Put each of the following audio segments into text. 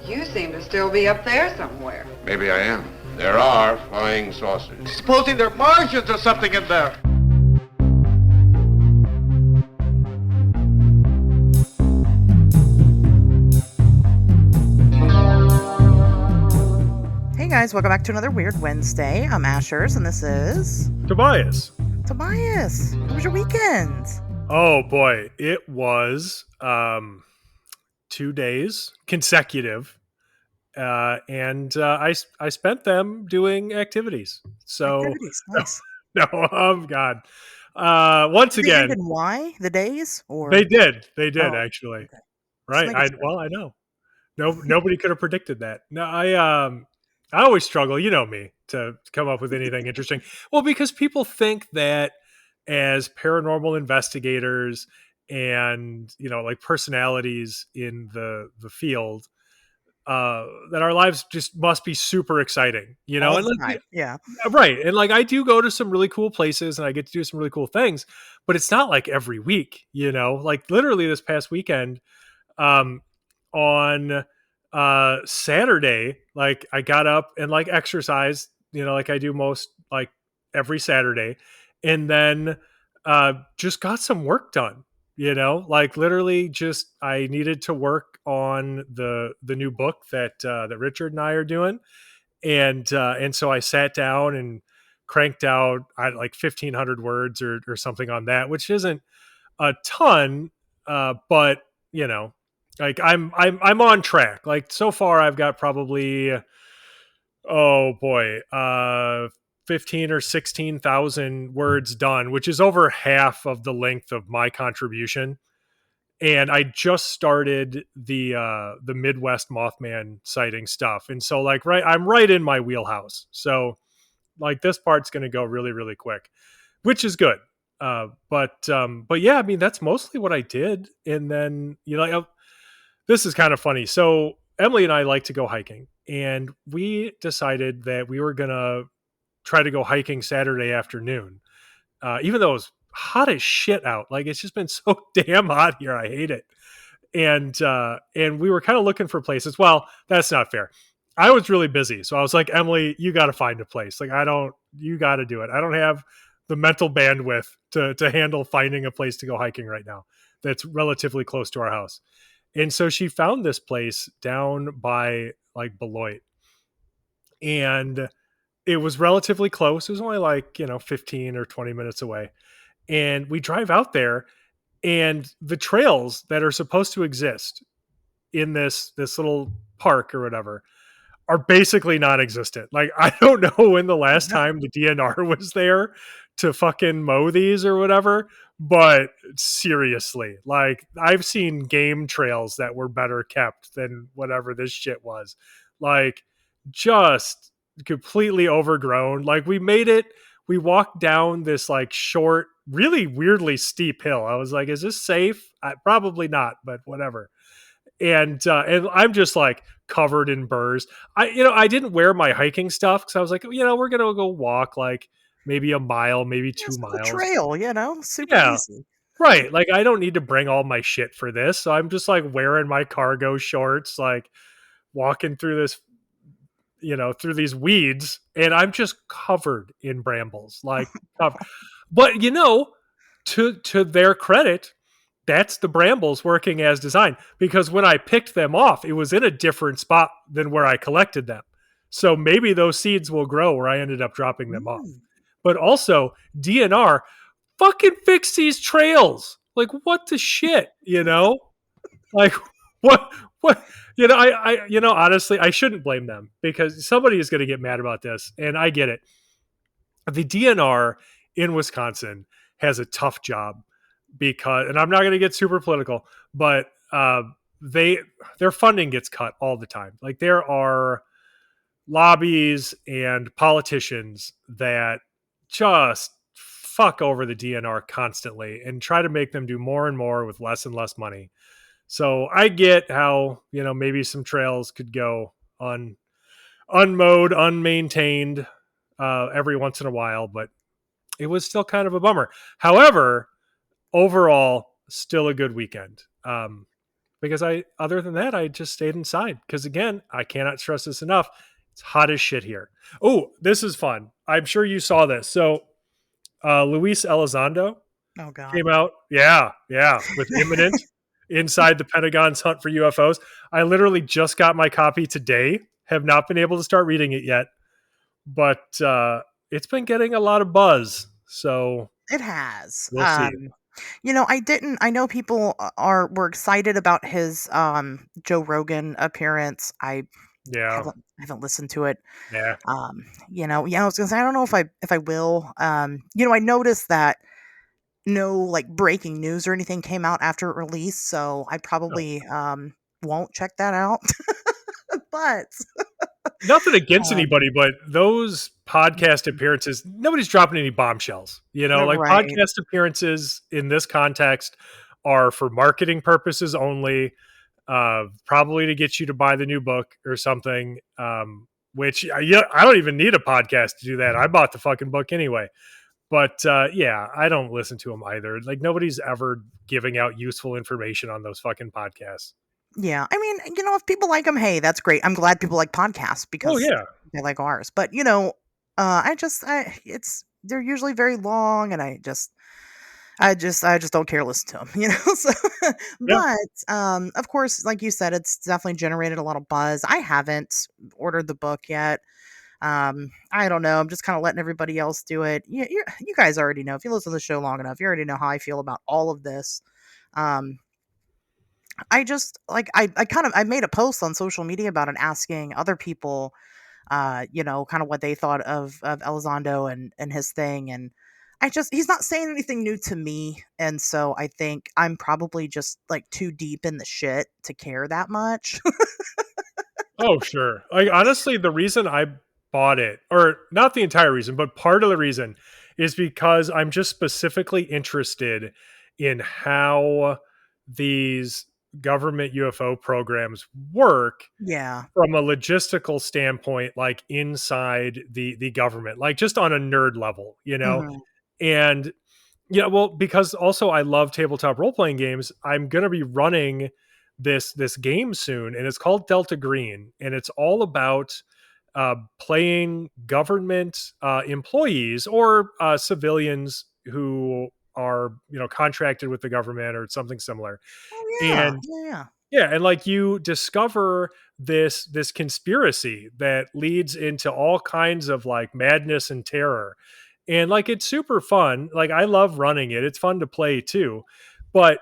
You seem to still be up there somewhere. Maybe I am. There are flying saucers. Supposing they're Martians or something in there. Hey guys, welcome back to another Weird Wednesday. I'm Asherz, and this is... Tobias. Tobias, how was your weekend? Oh boy, it was 2 days consecutive, and I spent them doing activities. So Activities, nice. no, God. Once Did again, they even why the days? Or they did Oh, actually. okay. Right? I know. Nobody could have predicted that. No, I always struggle, you know me, to come up with anything interesting. Well, because people think that as paranormal investigators and, like personalities in the field, that our lives just must be super exciting, all and the like, time. Yeah. right. And like, I do go to some really cool places and I get to do some really cool things, but it's not like every week, like literally this past weekend, on Saturday, like I got up and like exercised, like I do most, like every Saturday, and then just got some work done, like literally just I needed to work on the new book that Richard and I are doing, and so I sat down and cranked out like 1,500 words or something on that, which isn't a ton, but like I'm on track. Like so far, I've got probably, oh boy, 15 or 16,000 words done, which is over half of the length of my contribution. And I just started the Midwest Mothman sighting stuff, and so like I'm right in my wheelhouse. So like this part's going to go really really quick, which is good. But yeah, I mean that's mostly what I did, and then this is kind of funny. So Emily and I like to go hiking, and we decided that we were gonna try to go hiking Saturday afternoon, even though it was hot as shit out. Like it's just been so damn hot here. I hate it. And we were kind of looking for places. Well, that's not fair. I was really busy, so I was like, Emily, you got to find a place. Like you got to do it. I don't have the mental bandwidth to handle finding a place to go hiking right now that's relatively close to our house. And so she found this place down by like Beloit, and it was relatively close. It was only like, 15 or 20 minutes away. And we drive out there, and the trails that are supposed to exist in this little park or whatever are basically non-existent. Like, I don't know when the last time the DNR was there to fucking mow these or whatever, but seriously, like I've seen game trails that were better kept than whatever this shit was. Like just completely overgrown. Like we walked down this like short, really weirdly steep hill. I was like, is this safe? Probably not, but whatever. And I'm just like covered in burrs. I didn't wear my hiking stuff because I was like, we're gonna go walk like maybe a mile, maybe 2 miles. Trail, super easy. Right. Like I don't need to bring all my shit for this. So I'm just like wearing my cargo shorts, like walking through this, through these weeds, and I'm just covered in brambles, like covered. But to their credit, that's the brambles working as designed, because when I picked them off, it was in a different spot than where I collected them. So maybe those seeds will grow where I ended up dropping them off. But also DNR fucking fix these trails. Like what the shit, like what, I honestly, I shouldn't blame them because somebody is going to get mad about this. And I get it. The DNR in Wisconsin has a tough job because, and I'm not going to get super political, but their funding gets cut all the time. Like there are lobbies and politicians that just fuck over the DNR constantly and try to make them do more and more with less and less money. So I get how, maybe some trails could go unmowed, unmaintained every once in a while, but it was still kind of a bummer. However, overall, still a good weekend. because other than that, I just stayed inside. Because again, I cannot stress this enough. It's hot as shit here. Oh, this is fun. I'm sure you saw this. So, Luis Elizondo Oh God. came out. Yeah, with imminent inside the Pentagon's hunt for UFOs. I literally just got my copy today. Have not been able to start reading it yet, but it's been getting a lot of buzz. So It has. we'll see. I know people were excited about his Joe Rogan appearance. I Yeah, haven't listened to it. yeah. I was gonna say I don't know if I will. I noticed that no like breaking news or anything came out after it released, so I No. probably won't check that out. But Nothing against um, anybody, but those podcast appearances, nobody's dropping any bombshells. Like right. podcast appearances in this context are for marketing purposes only, probably to get you to buy the new book or something. Which yeah, I don't even need a podcast to do that. I bought the fucking book anyway. But yeah, I don't listen to them either. Like nobody's ever giving out useful information on those fucking podcasts. Yeah, I mean, if people like them, hey, that's great. I'm glad people like podcasts Oh because yeah, they like ours. But it's they're usually very long, and I just don't care to listen to them. So, yeah. but of course, like you said, it's definitely generated a lot of buzz. I haven't ordered the book yet. I don't know. I'm just kind of letting everybody else do it. You guys already know. If you listen to the show long enough, you already know how I feel about all of this. Um, I just like I made a post on social media about it asking other people kind of what they thought of Elizondo and his thing, and he's not saying anything new to me, and so I think I'm probably just like too deep in the shit to care that much. Oh, sure. Like honestly, the reason I bought it, or not the entire reason, but part of the reason is because I'm just specifically interested in how these government UFO programs work Yeah. from a logistical standpoint, like inside the government, like just on a nerd level. Hmm. And yeah, well, because also I love tabletop role playing games, I'm gonna be running this game soon, and it's called Delta Green, and it's all about playing government employees or civilians who are contracted with the government or something similar. Oh yeah. And Yeah. yeah, and like you discover this conspiracy that leads into all kinds of like madness and terror. And like it's super fun. Like I love running it. It's fun to play too. But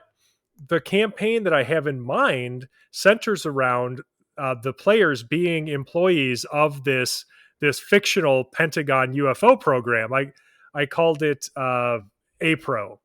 the campaign that I have in mind centers around the players being employees of this fictional Pentagon UFO program. I called it APRO.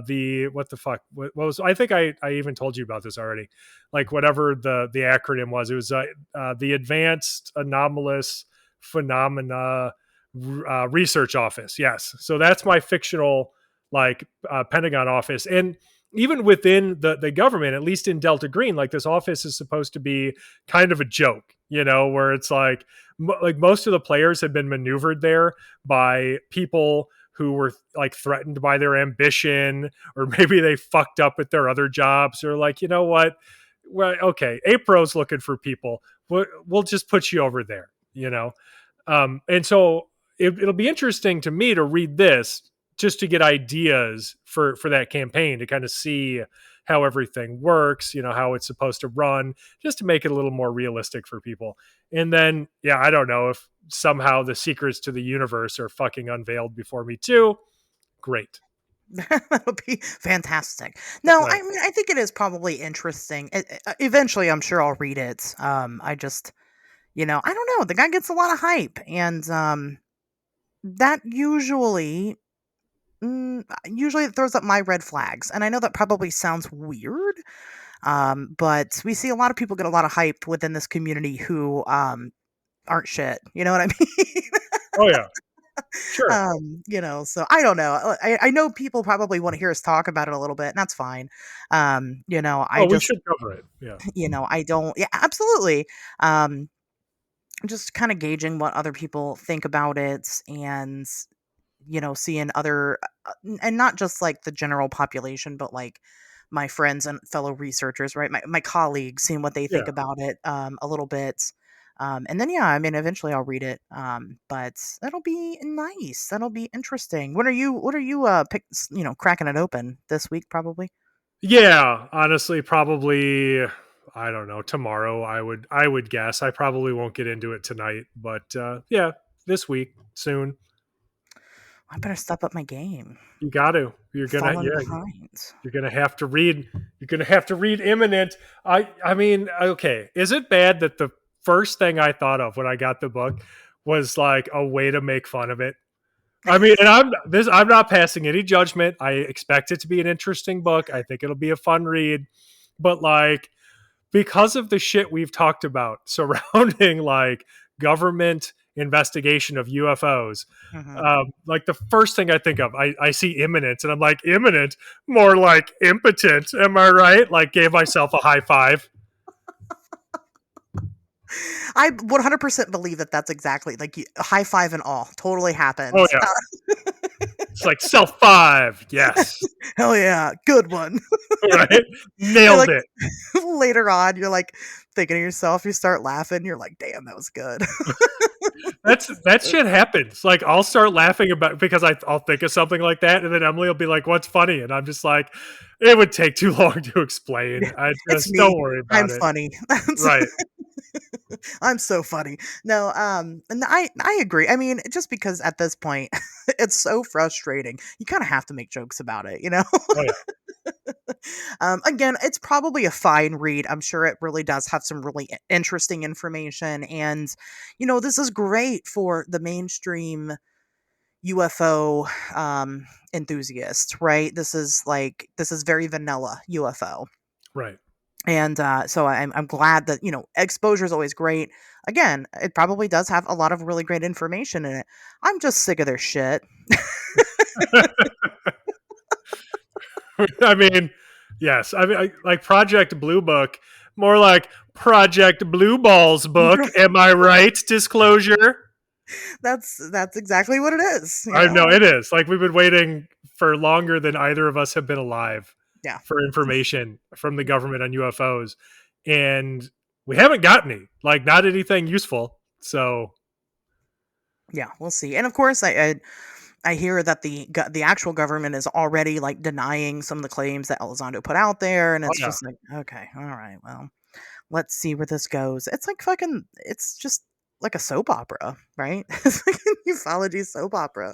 The what the fuck? What was? I think I even told you about this already. Like whatever the acronym was, it was the Advanced Anomalous Phenomena Research Office. Yes, so that's my fictional like Pentagon office, and even within the government, at least in Delta Green, like this office is supposed to be kind of a joke, where it's like most of the players have been maneuvered there by people who were like threatened by their ambition, or maybe they fucked up at their other jobs, or like, you know what? Well, okay, APRO's looking for people. We'll just put you over there. And so it'll be interesting to me to read this just to get ideas for that campaign, to kind of see how everything works, how it's supposed to run, just to make it a little more realistic for people. And then, yeah, I don't know if somehow the secrets to the universe are fucking unveiled before me too. Great. That would be fantastic. No, Right. I mean, I think it is probably interesting. Eventually, I'm sure I'll read it. I just, I don't know. The guy gets a lot of hype, and that usually it throws up my red flags. And I know that probably sounds weird, but we see a lot of people get a lot of hype within this community who aren't shit. You know what I mean? Oh yeah. Sure. So I don't know. I know people probably want to hear us talk about it a little bit, and that's fine. I Oh, we just, should cover it. Yeah. I don't, yeah, absolutely. Um, just kind of gauging what other people think about it, and, seeing other, and not just like the general population, but like my friends and fellow researchers, right? My colleagues, seeing what they think Yeah. about it a little bit. And then, yeah, I mean, eventually I'll read it. But that'll be nice. That'll be interesting. What are you, cracking it open this week, probably? Yeah, honestly, probably I don't know, tomorrow I would guess. I probably won't get into it tonight, but yeah, this week soon. I better step up my game. You got to. You're going to Falling yeah, behind. you're going to have to read. You're going to have to read Imminent. I mean, okay, is it bad that the first thing I thought of when I got the book was like a way to make fun of it? I mean, and I'm not passing any judgment. I expect it to be an interesting book. I think it'll be a fun read. But like because of the shit we've talked about surrounding like government investigation of UFOs, Hmm. like the first thing I think of, I see imminent and I'm like, imminent, more like impotent. Am I right? Like gave myself a high five. I 100% believe that that's exactly like high five and all totally Oh happens. yeah. It's like self five. Yes. Hell yeah, good one. Right. You're Nailed like it. later on, you're like thinking to yourself, you start laughing, you're like, damn, that was good. That shit happens. Like I'll start laughing about because I'll think of something like that, and then Emily will be like, "What's funny?" And I'm just like, "It would take too long to explain. I It's just me. don't worry I'm about it." funny. Right. I'm so funny. No, and I agree. I mean, just because at this point it's so frustrating. You kind of have to make jokes about it, you know? Oh yeah. Again, it's probably a fine read. I'm sure it really does have some really interesting information. And, this is great for the mainstream UFO enthusiast, right? This is very vanilla UFO. Right. And so I'm glad that, exposure is always great. Again, it probably does have a lot of really great information in it. I'm just sick of their shit. I mean, yes. I mean, like Project Blue Book, more like Project Blue Balls Book. Am I right? Disclosure. That's exactly what it is. I know it is. Like we've been waiting for longer than either of us have been alive Yeah. for information from the government on UFOs, and we haven't gotten any. Like not anything useful. So Yeah, we'll see. And of course, I hear that the actual government is already like denying some of the claims that Elizondo put out there, and oh it's yeah, just like, okay, all right, well, let's see where this goes. It's like fucking, it's just like a soap opera, right? It's like a ufology soap opera.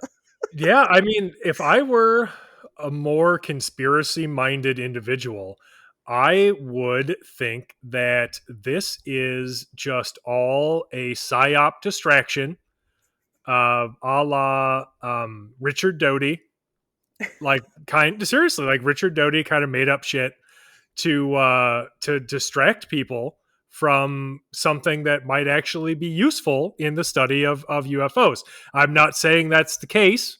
yeah. I mean, if I were a more conspiracy minded individual, I would think that this is just all a psyop distraction, a la Richard Doty. Like seriously, like Richard Doty kind of made up shit to distract people from something that might actually be useful in the study of UFOs. I'm not saying that's the case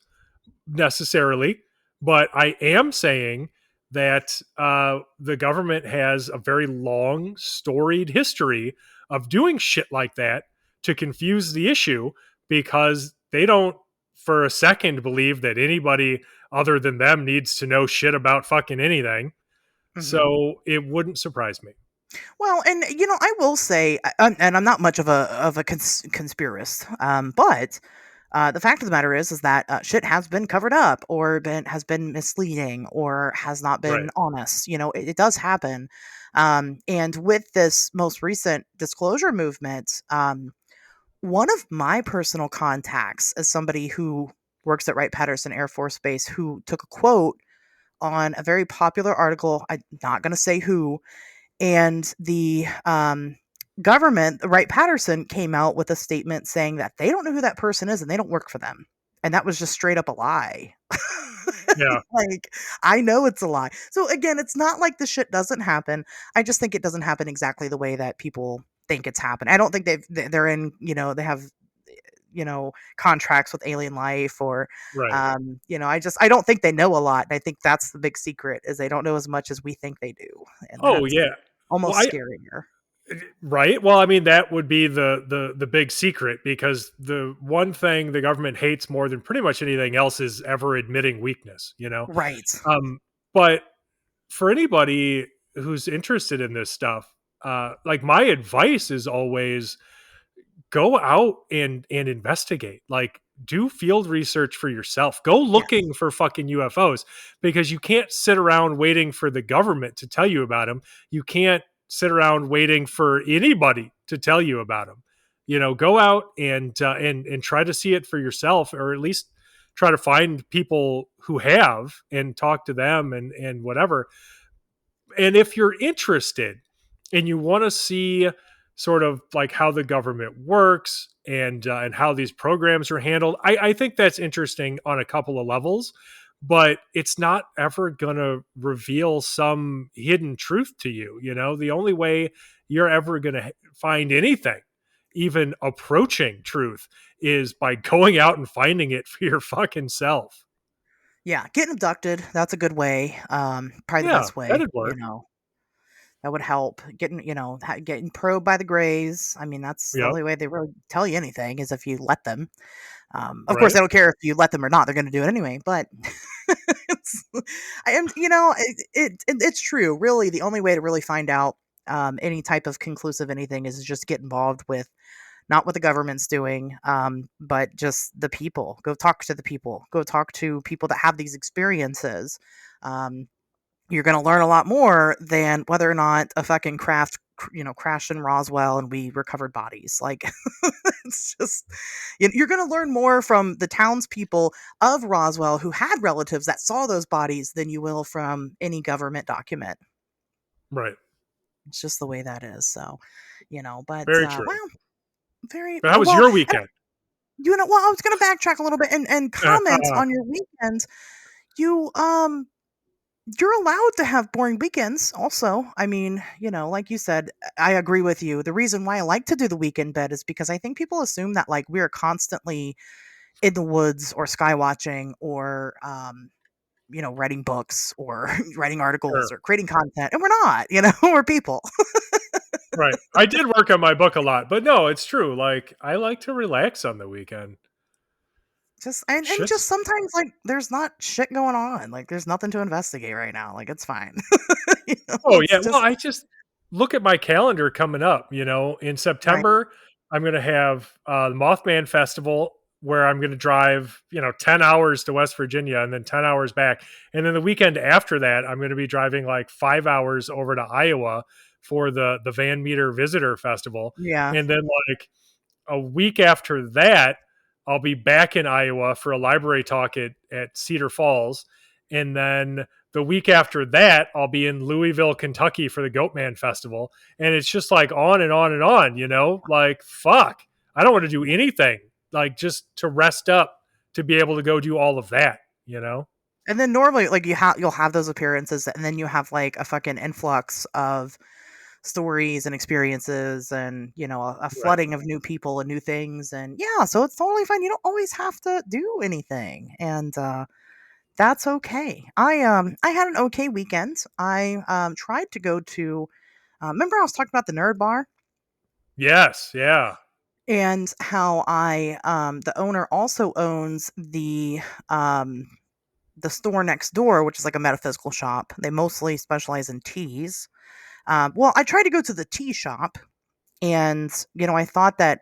necessarily, but I am saying that the government has a very long, storied history of doing shit like that to confuse the issue because they don't for a second believe that anybody other than them needs to know shit about fucking anything. Hmm. So it wouldn't surprise me. Well, and I will say, and I'm not much of a conspiracist, but the fact of the matter is that shit has been covered up, or has been misleading, or has not been Right. honest. It does happen. And with this most recent disclosure movement, one of my personal contacts is somebody who works at Wright-Patterson Air Force Base who took a quote on a very popular article. I'm not going to say who, and the government, Wright-Patterson, came out with a statement saying that they don't know who that person is and they don't work for them. And that was just straight up a lie. Yeah. Like, I know it's a lie. So again, it's not like the shit doesn't happen. I just think it doesn't happen exactly the way that people think it's happened. I don't think they're in, they have contracts with alien life, or Right. I don't think they know a lot, and I think that's the big secret, is they don't know as much as we think they do, and Oh that's yeah. Well, almost scarier. right. Well, I mean, that would be the big secret because the one thing the government hates more than pretty much anything else is ever admitting weakness. Right. But for anybody who's interested in this stuff, like my advice is always go out and investigate. Like do field research for yourself. Go Yeah. looking for fucking UFOs because you can't sit around waiting for the government to tell you about them. You can't sit around waiting for anybody to tell you about them. You know, go out and try to see it for yourself, or at least try to find people who have and talk to them and whatever. And if you're interested and you want to see sort of like how the government works and how these programs are handled, I think that's interesting on a couple of levels, but it's not ever going to reveal some hidden truth to you. You know, the only way you're ever going to find anything even approaching truth is by going out and finding it for your fucking self. Yeah, getting abducted, that's a good way. Probably the Yeah, best way, that'd work. that would help. Getting, getting probed by the Greys. I mean, that's the Yep. only way they really tell you anything is if you let them. Of course, Right. they don't care if you let them or not; they're going to do it anyway. But it's, I am, it's true. Really, the only way to really find out any type of conclusive anything is just get involved with not what the government's doing, but just the people. Go talk to the people. Go talk to people that have these experiences. Um, you're going to learn a lot more than whether or not a fucking craft, crashed in Roswell and we recovered bodies. Like, it's just, you're going to learn more from the townspeople of Roswell who had relatives that saw those bodies than you will from any government document. Right. It's just the way that is. So, but, Very true. well, very But how was well. your weekend? Well, I was going to backtrack a little bit and comment on your weekend. You, you're allowed to have boring weekends also. I mean, like you said, I agree with you. The reason why I like to do the weekend bed is because I think people assume that like we're constantly in the woods or sky watching or writing books or writing articles Sure. or creating content, and we're not. We're people. Right. I did work on my book a lot, but no, it's true. Like I like to relax on the weekend. And just Shit's sometimes like there's not shit going on. Like there's nothing to investigate right now. Like it's fine. Oh It's yeah. Well, just I just look at my calendar coming up. You know, in right. September, I'm going to have the Mothman Festival where I'm going to drive, 10 hours to West Virginia and then 10 hours back. And then the weekend after that, I'm going to be driving like 5 hours over to Iowa for the Van Meter Visitor Festival. Yeah. And then like a week after that, I'll be back in Iowa for a library talk at Cedar Falls. And then the week after that, I'll be in Louisville, Kentucky for the Goatman Festival. And it's just like on and on and on, like, fuck. I don't want to do anything, like just to rest up to be able to go do all of that. And then normally, like you'll have those appearances, and then you have like a fucking influx of stories and experiences, and a Right. flooding of new people and new things, and yeah, so it's totally fine. You don't always have to do anything, and that's okay. I had an okay weekend. I tried to go to. Remember, I was talking about the Nerd Bar Yes. Yeah. and how the owner also owns the store next door, which is like a metaphysical shop. They mostly specialize in teas. Well, I tried to go to the tea shop, and I thought that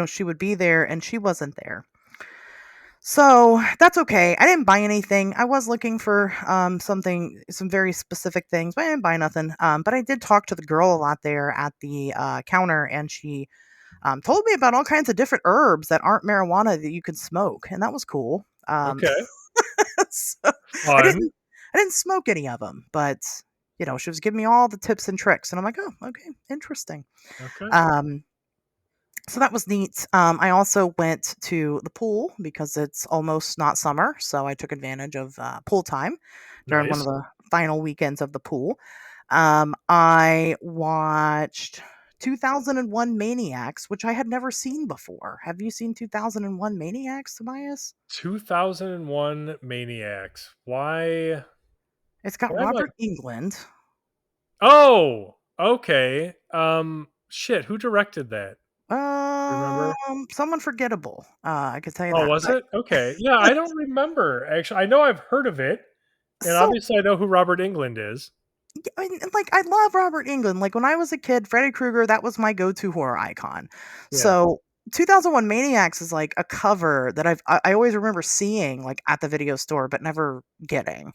she would be there, and she wasn't there. So that's okay. I didn't buy anything. I was looking for some very specific things, but I didn't buy nothing. But I did talk to the girl a lot there at the counter, and she told me about all kinds of different herbs that aren't marijuana that you can smoke, and that was cool. Okay. So I Fun. didn't I didn't smoke any of them, but she was giving me all the tips and tricks, and I'm like, oh, okay, interesting. Okay. Um, so that was neat. I also went to the pool because it's almost not summer, so I took advantage of pool time during one of Nice. the final weekends of the pool. I watched 2001 Maniacs, which I had never seen before. Have you seen 2001 Maniacs, Tobias? 2001 Maniacs. Why? It's got Why am I? Robert England. Oh, okay. Shit. Who directed that? Remember? Someone forgettable. I could tell you Oh, that. was But it? Okay. Yeah, I don't remember. Actually, I know I've heard of it, and so obviously I know who Robert England is. I mean, like, I love Robert Englund. Like, when I was a kid, Freddy Krueger, that was my go-to horror icon. Yeah. So 2001 Maniacs is like a cover that I always remember seeing like at the video store, but never getting.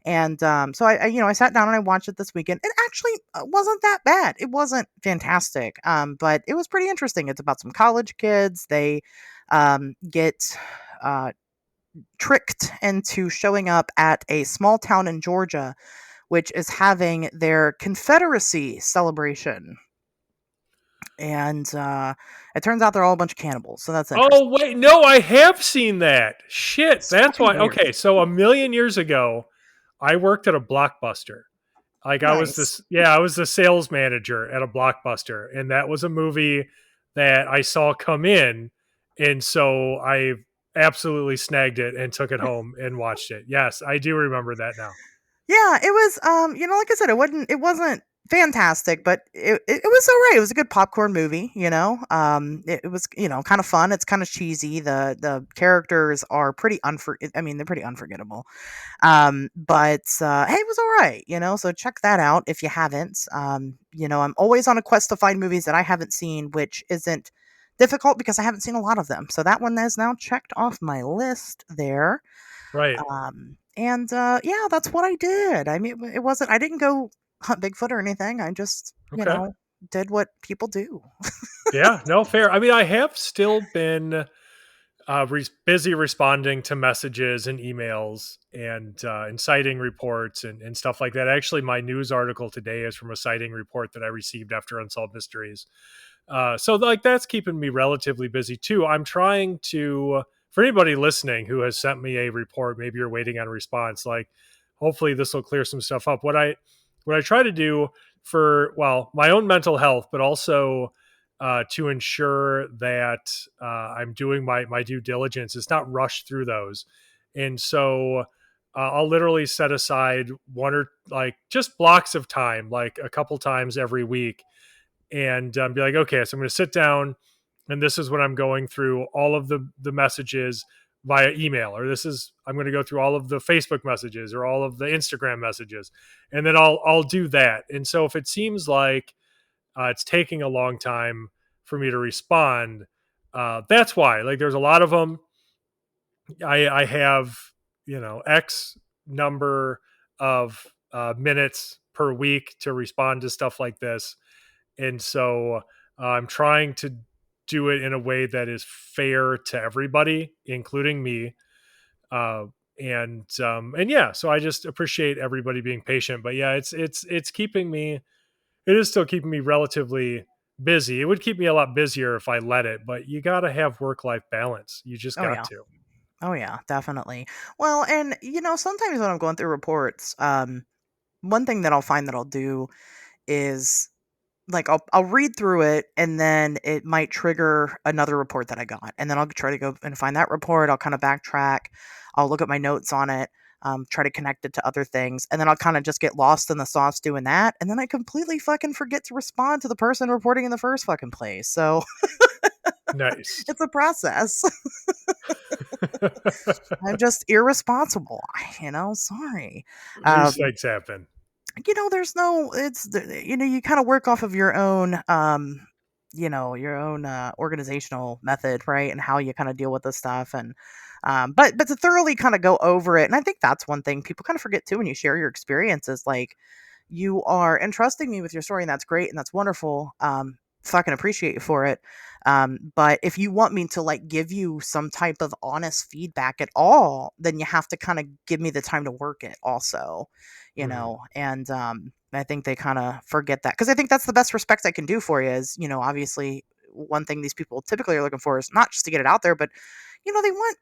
And so I sat down and I watched it this weekend. It actually wasn't that bad. It wasn't fantastic, but it was pretty interesting. It's about some college kids. They get uh, tricked into showing up at a small town in Georgia, which is having their Confederacy celebration. And it turns out they're all a bunch of cannibals. So that's interesting. Oh wait, no, I have seen that. Shit, It's that's fucking why. weird. Okay, so a million years ago, I worked at a Blockbuster. Like I was Nice. this, yeah, I was the sales manager at a Blockbuster, and that was a movie that I saw come in, and so I absolutely snagged it and took it home and watched it. Yes, I do remember that now. Yeah, it was like I said, it wasn't fantastic, but it was all right. It was a good popcorn movie, it was, kind of fun. It's kind of cheesy. The characters are they're pretty unforgettable. But hey, it was all right, so check that out if you haven't. I'm always on a quest to find movies that I haven't seen, which isn't difficult because I haven't seen a lot of them. So that one is now checked off my list there. Right. And yeah, that's what I did. I mean, it wasn't, I didn't go hunt Bigfoot or anything. I just, Okay. did what people do. Yeah. No, fair. I mean, I have still been busy responding to messages and emails and citing reports and stuff like that. Actually, my news article today is from a citing report that I received after Unsolved Mysteries. So like that's keeping me relatively busy too. I'm trying to, for anybody listening who has sent me a report, maybe you're waiting on a response. Like, hopefully this will clear some stuff up. What I try to do for my own mental health, but also to ensure that I'm doing my due diligence is not rush through those. And so I'll literally set aside one or like just blocks of time, like a couple times every week, and be like, okay, so I'm going to sit down, and this is when I'm going through all of the messages via email, or I'm going to go through all of the Facebook messages or all of the Instagram messages, and then I'll do that. And so if it seems like it's taking a long time for me to respond, that's why. Like, there's a lot of them. I have X number of minutes per week to respond to stuff like this, and so I'm trying to do it in a way that is fair to everybody, including me. And yeah, so I just appreciate everybody being patient. But yeah, it's keeping me. It is still keeping me relatively busy. It would keep me a lot busier if I let it, but you got to have work-life balance. You just Oh, got yeah. to. Oh, yeah, definitely. Well, and, sometimes when I'm going through reports, one thing that I'll find that I'll do is like I'll read through it and then it might trigger another report that I got. And then I'll try to go and find that report. I'll kind of backtrack. I'll look at my notes on it, try to connect it to other things. And then I'll kind of just get lost in the sauce doing that. And then I completely fucking forget to respond to the person reporting in the first fucking place. So Nice. it's a process. I'm just irresponsible, sorry. These Um, things happen. there's no, you kind of work off of your own, organizational method, right? And how you kind of deal with this stuff. And, but to thoroughly kind of go over it. And I think that's one thing people kind of forget too when you share your experiences. Like, you are entrusting me with your story, and that's great and that's wonderful. Fucking appreciate you for it. But if you want me to like give you some type of honest feedback at all, then you have to kind of give me the time to work it also, Mhm. and I think they kind of forget that, because I think that's the best respect I can do for you is, obviously one thing these people typically are looking for is not just to get it out there, but they want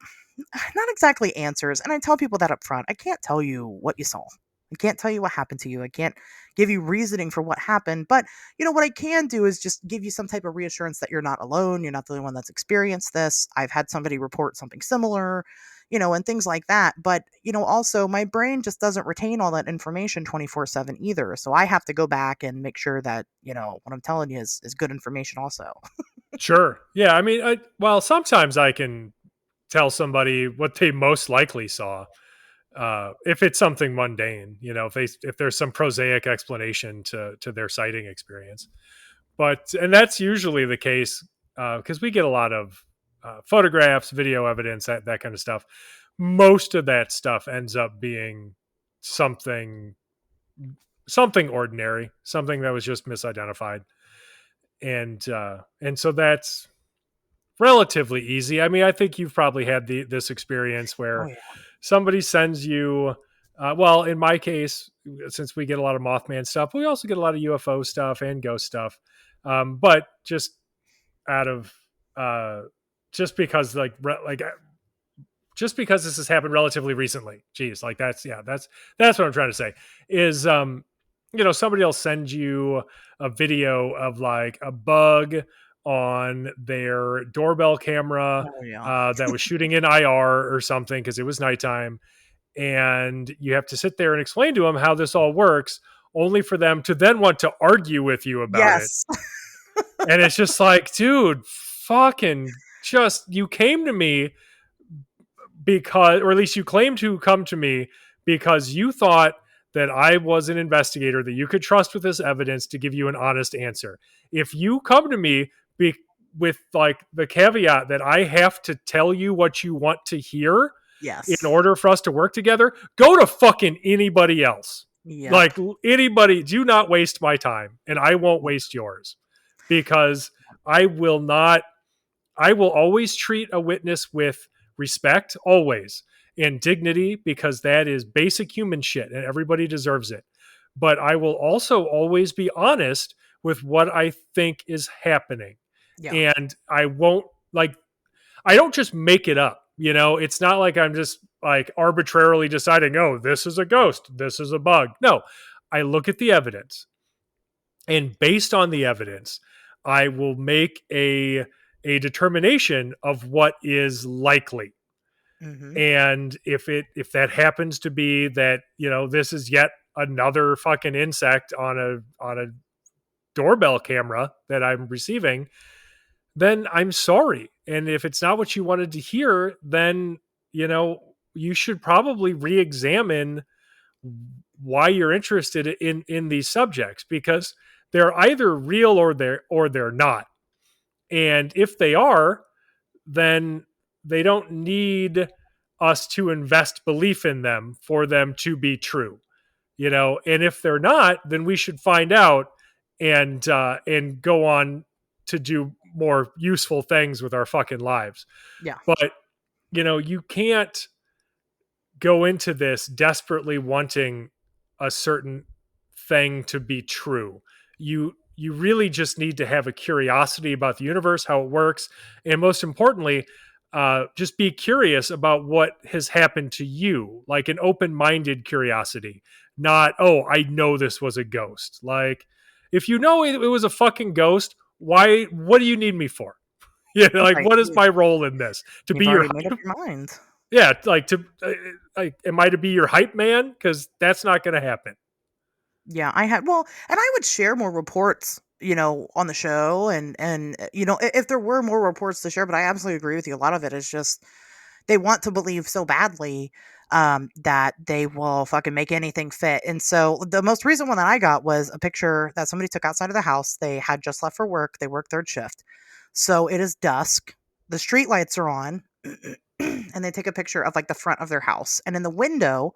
not exactly answers. And I tell people that up front. I can't tell you what you saw. I can't tell you what happened to you. I can't give you reasoning for what happened. But, what I can do is just give you some type of reassurance that you're not alone. You're not the only one that's experienced this. I've had somebody report something similar, and things like that. But, also my brain just doesn't retain all that information 24/7 either. So I have to go back and make sure that, what I'm telling you is good information also. Sure. Yeah. I mean, sometimes I can tell somebody what they most likely saw. if it's something mundane, if there's some prosaic explanation to their sighting experience. And that's usually the case because we get a lot of photographs, video evidence, that kind of stuff. Most of that stuff ends up being something ordinary, something that was just misidentified, and so that's relatively easy. I mean, I think you've probably had this experience where somebody sends you. Well, in my case, since we get a lot of Mothman stuff, we also get a lot of UFO stuff and ghost stuff. But just out of just because just because this has happened relatively recently, geez, like that's what I'm trying to say is somebody will send you a video of like a bug on their doorbell camera that was shooting in IR or something because it was nighttime, and you have to sit there and explain to them how this all works, only for them to then want to argue with you about it. And it's just like, dude, fucking just, you came to me because, or at least you claim to come to me because you thought that I was an investigator that you could trust with this evidence to give you an honest answer. If you come to me with like the caveat that I have to tell you what you want to hear in order for us to work together, go to fucking anybody else. Yep. Like anybody, do not waste my time, and I won't waste yours, because I will always treat a witness with respect, always, and dignity, because that is basic human shit and everybody deserves it. But I will also always be honest with what I think is happening. Yeah. And I don't just make it up. It's not like I'm just like arbitrarily deciding, oh, this is a ghost, this is a bug. No, I look at the evidence, and based on the evidence, I will make a determination of what is likely. Mm-hmm. And if that happens to be that, this is yet another fucking insect on a doorbell camera that I'm receiving, then I'm sorry. And if it's not what you wanted to hear, then, you should probably re-examine why you're interested in these subjects, because they're either real or they're not. And if they are, then they don't need us to invest belief in them for them to be true, and if they're not, then we should find out and go on to do more useful things with our fucking lives. Yeah. But, you can't go into this desperately wanting a certain thing to be true. You really just need to have a curiosity about the universe, how it works, and most importantly, just be curious about what has happened to you, like an open-minded curiosity, not, oh, I know this was a ghost. Like, if you know it was a fucking ghost, what do you need me for? What is my role in this? To be your made up your mind. Yeah, am I to be your hype man? Because that's not going to happen. Yeah, and I would share more reports, on the show, and if there were more reports to share. But I absolutely agree with you. A lot of it is just they want to believe so badly that they will fucking make anything fit. And so the most recent one that I got was a picture that somebody took outside of the house. They had just left for work. They work third shift, so it is dusk. The street lights are on, and they take a picture of like the front of their house, and in the window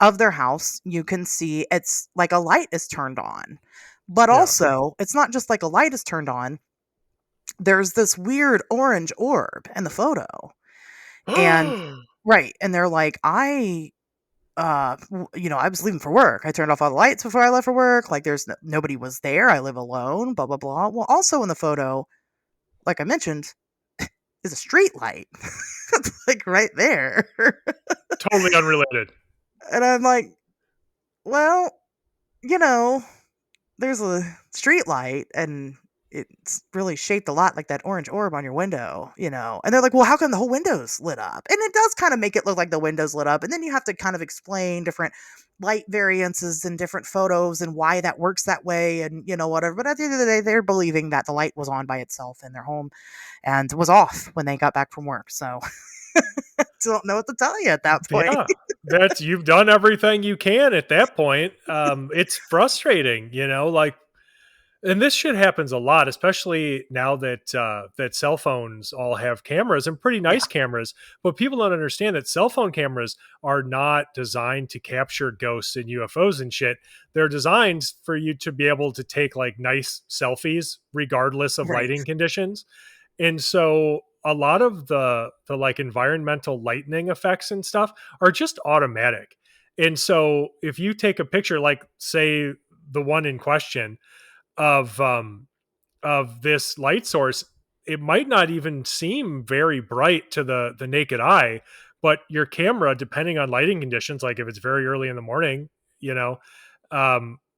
of their house, you can see it's like a light is turned on. But also, it's not just like a light is turned on. There's this weird orange orb in the photo. And right. And they're like, I was leaving for work. I turned off all the lights before I left for work. Like nobody was there. I live alone, blah, blah, blah. Well, also in the photo, like I mentioned, is a street light. It's like right there. Totally unrelated. And I'm like, well, there's a street light and it's really shaped a lot like that orange orb on your window, And they're like, well, how come the whole window's lit up? And it does kind of make it look like the window's lit up. And then you have to kind of explain different light variances in different photos and why that works that way and, whatever. But at the end of the day, they're believing that the light was on by itself in their home and was off when they got back from work. So don't know what to tell you at that point. Yeah, you've done everything you can at that point. It's frustrating, like, and this shit happens a lot, especially now that cell phones all have cameras and pretty Yeah, nice cameras. But people don't understand that cell phone cameras are not designed to capture ghosts and UFOs and shit. They're designed for you to be able to take like nice selfies, regardless of right. lighting conditions. And so a lot of the like environmental lightning effects and stuff are just automatic. And so if you take a picture, like say the one in question of this light source, it might not even seem very bright to the naked eye, but your camera, depending on lighting conditions, like if it's very early in the morning, you know,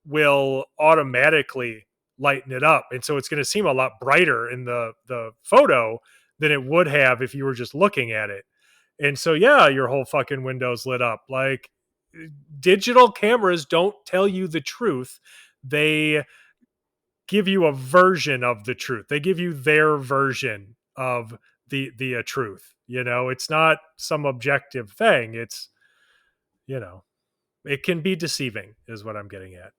will automatically lighten it up, and so it's going to seem a lot brighter in the photo than it would have if you were just looking at it. And so yeah, your whole fucking window's lit up. Like, digital cameras don't tell you the truth. They give you a version of the truth. They give you their version of the truth. It's not some objective thing. It's, it can be deceiving is what I'm getting at.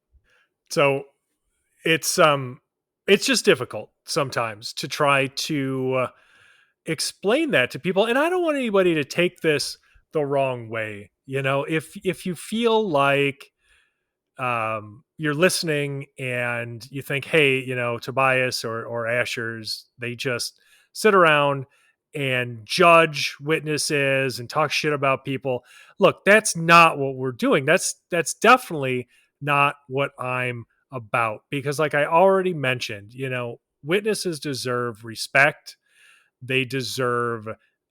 So it's it's just difficult sometimes to try to explain that to people, and I don't want anybody to take this the wrong way. If you feel like you're listening and you think, hey, Tobias or Asherz, they just sit around and judge witnesses and talk shit about people. Look, that's not what we're doing. That's definitely not what I'm about, because like I already mentioned, witnesses deserve respect. They deserve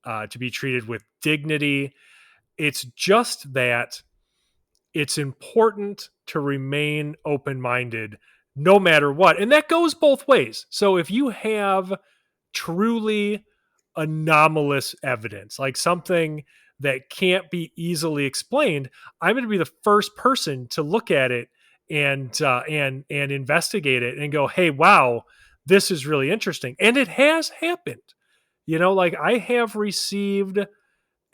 to be treated with dignity. It's just that it's important to remain open minded no matter what. And that goes both ways. So if you have truly anomalous evidence, like something that can't be easily explained, I'm going to be the first person to look at it and investigate it and go, hey, wow, this is really interesting. And it has happened. Like I have received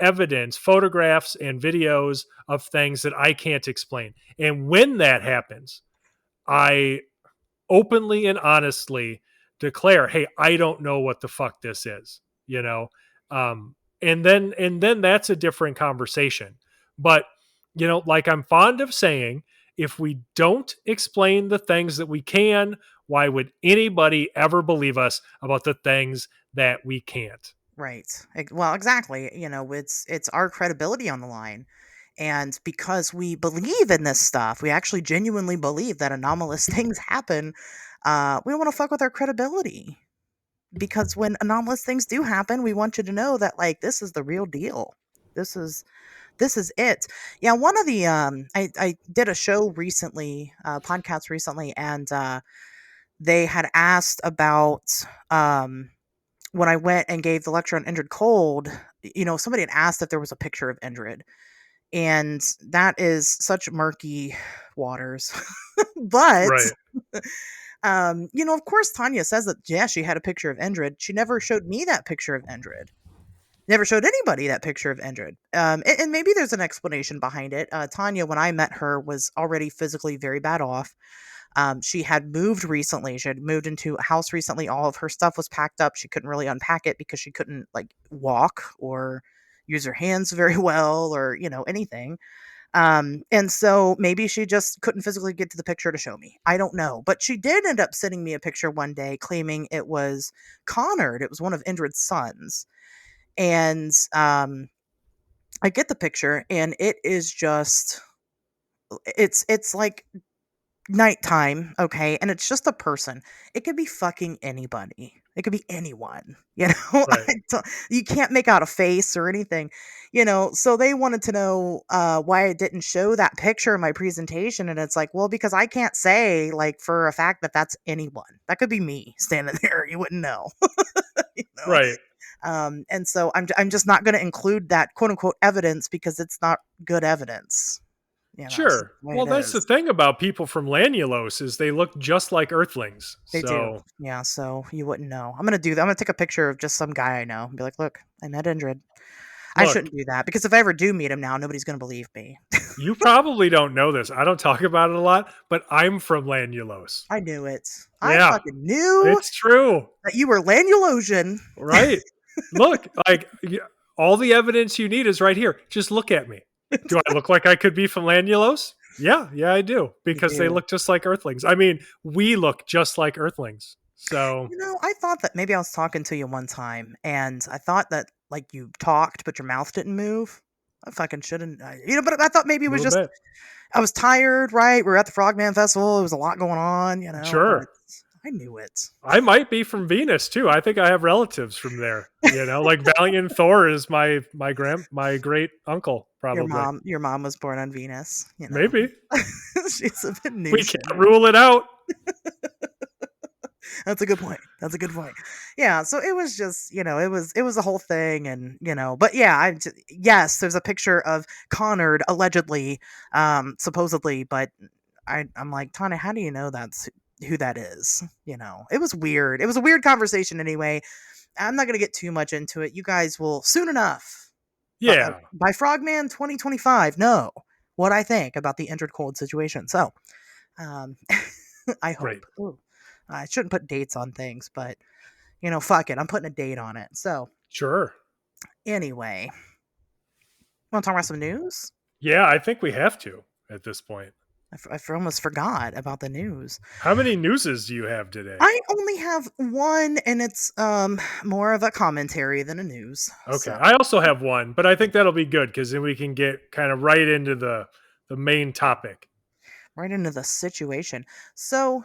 evidence, photographs and videos of things that I can't explain. And when that happens, I openly and honestly declare, hey, I don't know what the fuck this is, and then that's a different conversation. But like I'm fond of saying, if we don't explain the things that we can, why would anybody ever believe us about the things that we can't? Right. Well, exactly. It's our credibility on the line. And because we believe in this stuff, we actually genuinely believe that anomalous things happen. We don't want to fuck with our credibility, because when anomalous things do happen, we want you to know that like this is the real deal. This is this is it. Yeah, one of the I did a show recently, podcast recently, and they had asked about um when I went and gave the lecture on Indrid Cold, somebody had asked if there was a picture of Indrid. And that is such murky waters. But, Right. of course, Tanya says that, yeah, she had a picture of Indrid. She never showed me that picture of Indrid. Never showed anybody that picture of Indrid. And maybe there's an explanation behind it. Tanya, when I met her, was already physically very bad off. She had moved recently. She had moved into a house recently. All of her stuff was packed up. She couldn't really unpack it because she couldn't like walk or use her hands very well or, anything. And so maybe she just couldn't physically get to the picture to show me. I don't know. But she did end up sending me a picture one day claiming it was Connard. It was one of Indrid's sons. And I get the picture and it is just it's like nighttime, okay, and it's just a person. It could be fucking anybody. It could be anyone, Right. You can't make out a face or anything, so they wanted to know why I didn't show that picture in my presentation, and it's like, well, because I can't say like for a fact that that's anyone. That could be me standing there. You wouldn't know. you know Right. and so I'm just not going to include that quote unquote evidence because it's not good evidence. It's Sure. the way Well, it that's the is. thing about people from Lanulos is they look just like Earthlings. They do. So, Yeah, so you wouldn't know. I'm gonna do that. I'm gonna take a picture of just some guy I know and be like, look, I met Indrid. I Look, shouldn't do that because if I ever do meet him now, nobody's going to believe me. you probably don't know this. I don't talk about it a lot, but I'm from Lanulos. I knew it. I Yeah, fucking knew it's true. that you were Lanulosian. Right. Look, all the evidence you need is right here. Just look at me. Do I look like I could be from Lanulos? Yeah, I do. Because they do. look just like Earthlings. I mean, we look just like Earthlings. So, I thought that maybe I was talking to you one time and I thought that like you talked, but your mouth didn't move. I fucking shouldn't, but I thought maybe it a was little just, bit. I was tired, right? We were at the Frogman Festival. There was a lot going on, but Sure. I knew it. I might be from Venus too. I think I have relatives from there. Like Valiant Thor is my great uncle, probably. Your mom was born on Venus, Maybe. She's a We Venusian. can't rule it out. That's a good point. Yeah, so it was just, it was a whole thing and, but yeah, yes, there's a picture of Connard allegedly, supposedly, but I'm like, Tana, how do you know that's who that is? It was weird. It was a weird conversation anyway. I'm not going to get too much into it. You guys will soon enough, Yeah. by Frogman 2025, know what I think about the entered cold situation. So, I hope. Great. Ooh. I shouldn't put dates on things, but fuck it. I'm putting a date on it. So Sure. anyway, want to talk about some news? Yeah, I think we have to at this point. I almost forgot about the news. How many newses do you have today? I only have one, and it's more of a commentary than a news. Okay. So. I also have one, but I think that'll be good because then we can get kind of right into the main topic. Right into the situation. So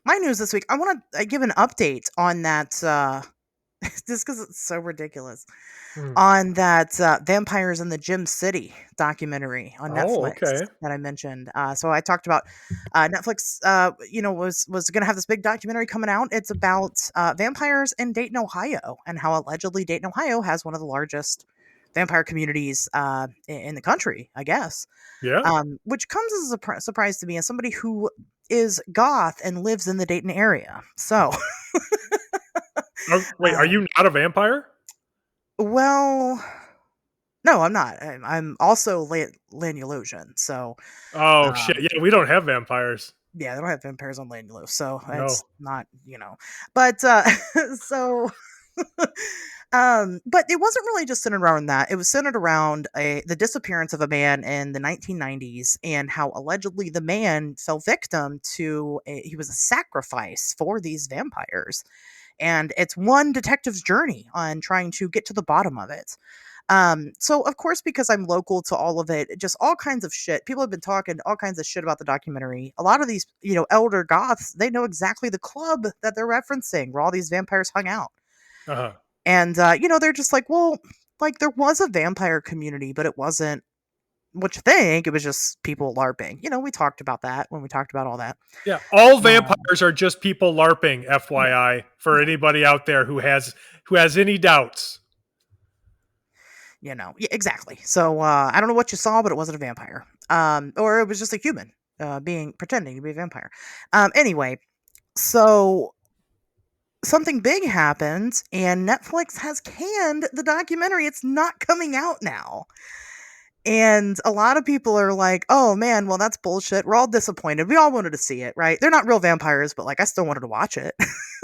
my news this week, I want to give an update on that, just because it's so ridiculous, on that Vampires in the Gym City documentary on Netflix okay. that I mentioned. So I talked about Netflix, was going to have this big documentary coming out. It's about vampires in Dayton, Ohio, and how allegedly Dayton, Ohio has one of the largest vampire communities in the country, I guess. Yeah. Which comes as a surprise to me as somebody who is goth and lives in the Dayton area. So, Wait, are you not a vampire? Well, no, I'm not. I'm also Lanulosian. So, Oh shit! Yeah, we don't have vampires. yeah, they don't have vampires on Lanulos, so No. it's not, But so, but it wasn't really just centered around that. It was centered around the disappearance of a man in the 1990s and how allegedly the man fell victim to he was a sacrifice for these vampires. And it's one detective's journey on trying to get to the bottom of it. So of course, because I'm local to all of it, just all kinds of shit. People have been talking all kinds of shit about the documentary. A lot of these, elder goths, they know exactly the club that they're referencing where all these vampires hung out. Uh-huh. And, they're just like, well, like there was a vampire community, but it wasn't what you think. It was just people LARPing. We talked about that when we talked about all that. Yeah, all vampires are just people LARPing, FYI, for anybody out there who has any doubts. Yeah, exactly. So I don't know what you saw, but it wasn't a vampire. Or it was just a human pretending to be a vampire. Anyway, so something big happened, and Netflix has canned the documentary. It's not coming out now. And a lot of people are like, oh man, well, that's bullshit. We're all disappointed. We all wanted to see it, right? They're not real vampires, but like, I still wanted to watch it.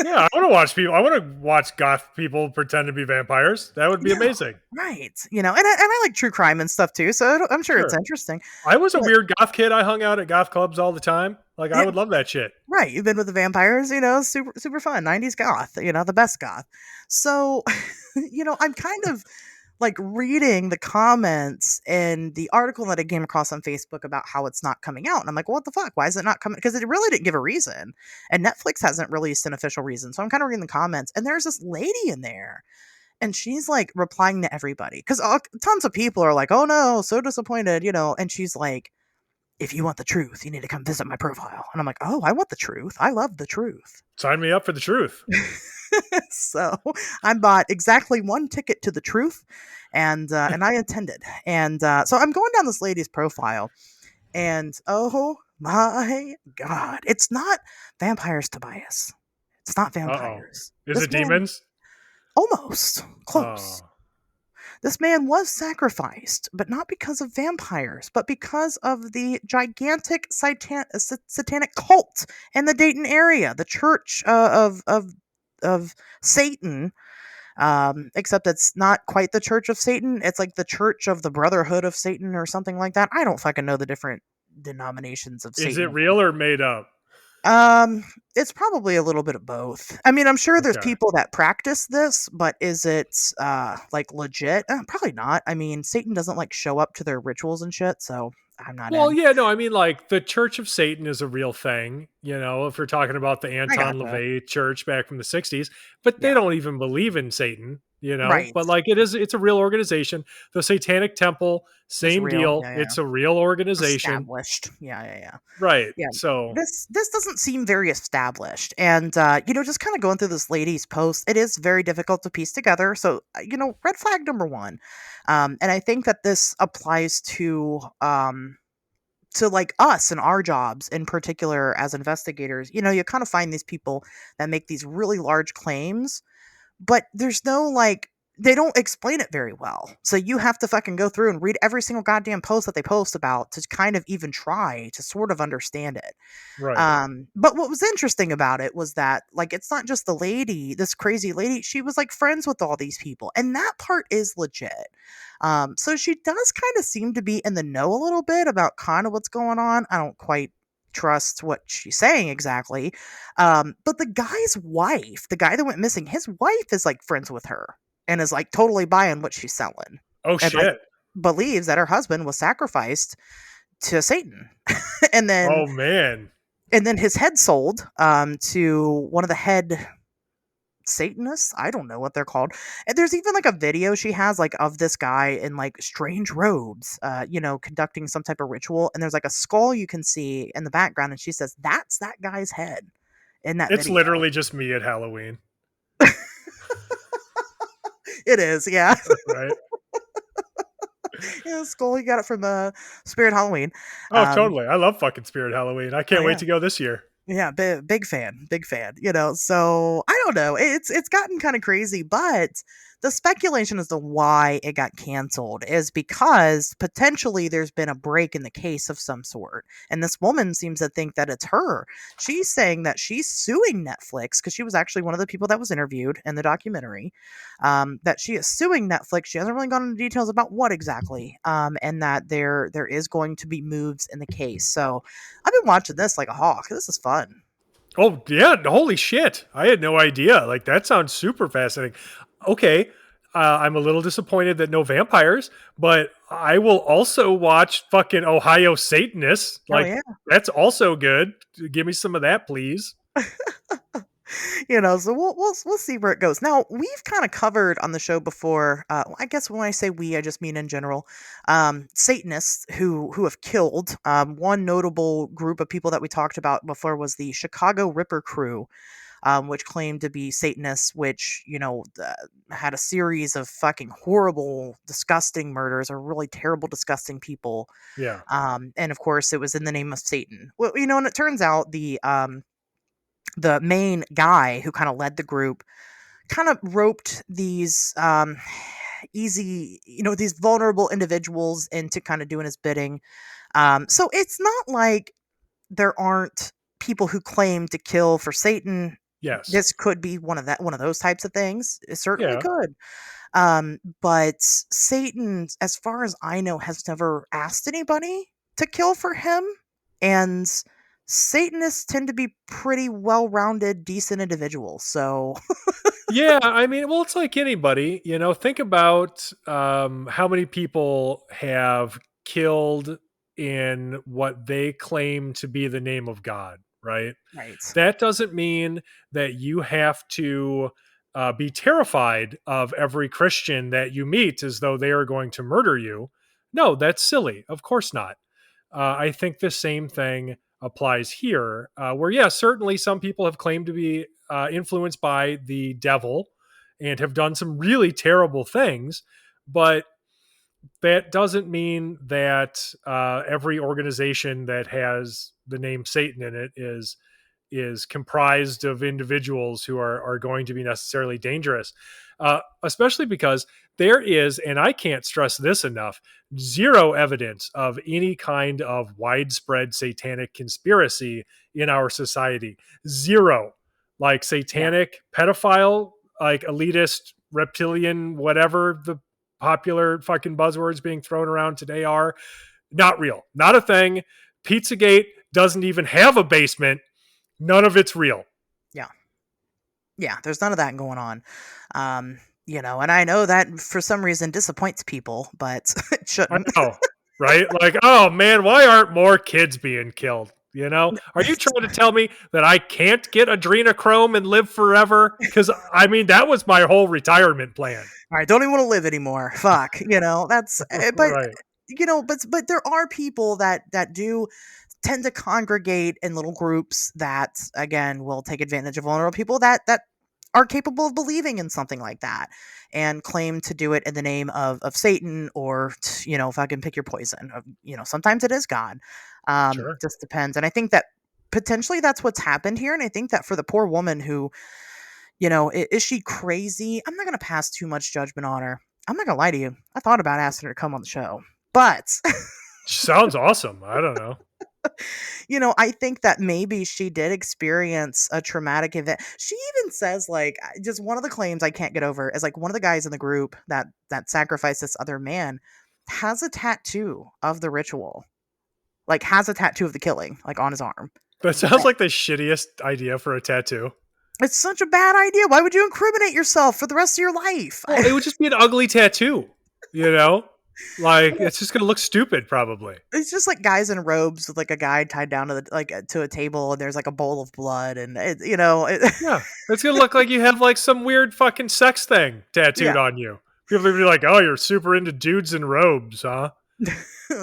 Yeah, I want to watch goth people pretend to be vampires. That would be amazing. Right. And I like true crime and stuff too. So I'm sure it's interesting. I was a weird goth kid. I hung out at goth clubs all the time. Like, I would love that shit. Right. You've been with the vampires, super, super fun. 90s goth, the best goth. So, I'm kind of like reading the comments in the article that I came across on Facebook about how it's not coming out. And I'm like, well, what the fuck? Why is it not coming? Because it really didn't give a reason. And Netflix hasn't released an official reason. So I'm kind of reading the comments, and there's this lady in there, and she's like replying to everybody. Because tons of people are like, oh no, so disappointed, and she's like, if you want the truth, you need to come visit my profile. And I'm like, oh, I want the truth. I love the truth. Sign me up for the truth. So I bought exactly one ticket to the truth, and I attended. And so I'm going down this lady's profile, and oh my God, it's not vampires, Tobias. It's not vampires. Is it demons? Almost close. This man was sacrificed, but not because of vampires, but because of the gigantic satanic cult in the Dayton area, the Church of Satan. Except it's not quite the Church of Satan. It's like the Church of the Brotherhood of Satan or something like that. I don't fucking know the different denominations of Is Satan. it real or made up? Um, it's probably a little bit of both. I mean, I'm sure there's Okay. people that practice this, but is it like legit? Probably not. I mean, Satan doesn't like show up to their rituals and shit, so I'm not Well, in. yeah, no, I mean, like the Church of Satan is a real thing, if we're talking about the I Anton gotcha. LaVey Church back from the 60s, but they Yeah. don't even believe in Satan. Right. But like it's a real organization. The Satanic Temple, It's same real. deal. Yeah, yeah. It's a real organization. Established. Yeah, yeah, yeah. Right. Yeah. So, This doesn't seem very established. And just kind of going through this lady's post, it is very difficult to piece together. So, red flag number one. And I think that this applies to like us and our jobs in particular as investigators. You kind of find these people that make these really large claims, but there's no like they don't explain it very well. So you have to fucking go through and read every single goddamn post that they post about to kind of even try to sort of understand it. right. But what was interesting about it was that like it's not just the lady, this crazy lady, she was like friends with all these people. And that part is legit. So she does kind of seem to be in the know a little bit about kind of what's going on. I don't quite trust what she's saying exactly. But the guy's wife, the guy that went missing, his wife is like friends with her and is like totally buying what she's selling Oh and like shit. believes that her husband was sacrificed to Satan. and then Oh man. and then his head sold to one of the head Satanists. I don't know what they're called. And there's even like a video she has like of this guy in like strange robes, conducting some type of ritual. And there's like a skull you can see in the background, and she says that's that guy's head in that It's video. literally just me at Halloween, It is, yeah. right? Yeah, skull. You got it from Spirit Halloween. Oh, Um, totally. I love fucking Spirit Halloween. I oh can't wait yeah. to go this year. Yeah, big fan, big fan. So I don't know. It's gotten kind of crazy, but the speculation as to why it got canceled is because potentially there's been a break in the case of some sort, and this woman seems to think that it's her. She's saying that she's suing Netflix because she was actually one of the people that was interviewed in the documentary. That she is suing Netflix. She hasn't really gone into details about what exactly. And that there is going to be moves in the case. So I've been watching this like a hawk. This is fun. Oh, yeah. Holy shit. I had no idea. Like, that sounds super fascinating. Okay. I'm a little disappointed that no vampires, but I will also watch fucking Ohio Satanists. Oh Like, yeah. that's also good. Give me some of that, please. So we'll see where it goes. Now we've kind of covered on the show before. I guess when I say we, I just mean in general. Satanists who have killed. One notable group of people that we talked about before was the Chicago Ripper Crew, which claimed to be Satanists, which had a series of fucking horrible, disgusting murders, or really terrible, disgusting people. Yeah. And of course, it was in the name of Satan. Well, and it turns out the main guy who kind of led the group kind of roped these easy, these vulnerable individuals into kind of doing his bidding. So it's not like there aren't people who claim to kill for Satan. Yes. This could be one of those types of things. It certainly Yeah. could. But Satan, as far as I know, has never asked anybody to kill for him. And Satanists tend to be pretty well-rounded, decent individuals. So Yeah, I mean, well, it's like anybody, think about how many people have killed in what they claim to be the name of God, right? right. That doesn't mean that you have to be terrified of every Christian that you meet as though they are going to murder you. No, that's silly. Of course not. I think the same thing applies here, where, yeah, certainly some people have claimed to be influenced by the devil and have done some really terrible things, but that doesn't mean that every organization that has the name Satan in it is is comprised of individuals who are going to be necessarily dangerous, especially because there is, and I can't stress this enough, zero evidence of any kind of widespread satanic conspiracy in our society. Zero. Like satanic, pedophile, like elitist, reptilian, whatever the popular fucking buzzwords being thrown around today are, not real. Not a thing. Pizzagate doesn't even have a basement. None of it's real. Yeah, there's none of that going on. And I know that for some reason disappoints people, but it I shouldn't. know, right? Like, oh man, why aren't more kids being killed? Are you trying to tell me that I can't get adrenochrome and live forever? Because I mean, that was my whole retirement plan. I don't even want to live anymore. Fuck, that's but Right. but there are people that do tend to congregate in little groups that again will take advantage of vulnerable people that are capable of believing in something like that and claim to do it in the name of Satan or fucking pick your poison. Sometimes it is God. Sure. Just depends. And I think that potentially that's what's happened here. And I think that for the poor woman who, is she crazy? I'm not going to pass too much judgment on her. I'm not going to lie to you. I thought about asking her to come on the show, but Sounds awesome. I don't know. I think that maybe she did experience a traumatic event. She even says, like, just one of the claims I can't get over is like one of the guys in the group that sacrificed this other man has a tattoo of the ritual, like has a tattoo of the killing, like on his arm. That sounds like the shittiest idea for a tattoo. It's such a bad idea. Why would you incriminate yourself for the rest of your life? Well, it would just be an ugly tattoo, Like it's just gonna look stupid, probably. It's just like guys in robes with like a guy tied down to to a table, and there's like a bowl of blood, and Yeah, it's gonna look like you have like some weird fucking sex thing tattooed Yeah. on you. People are gonna be like, "Oh, you're super into dudes in robes, huh?"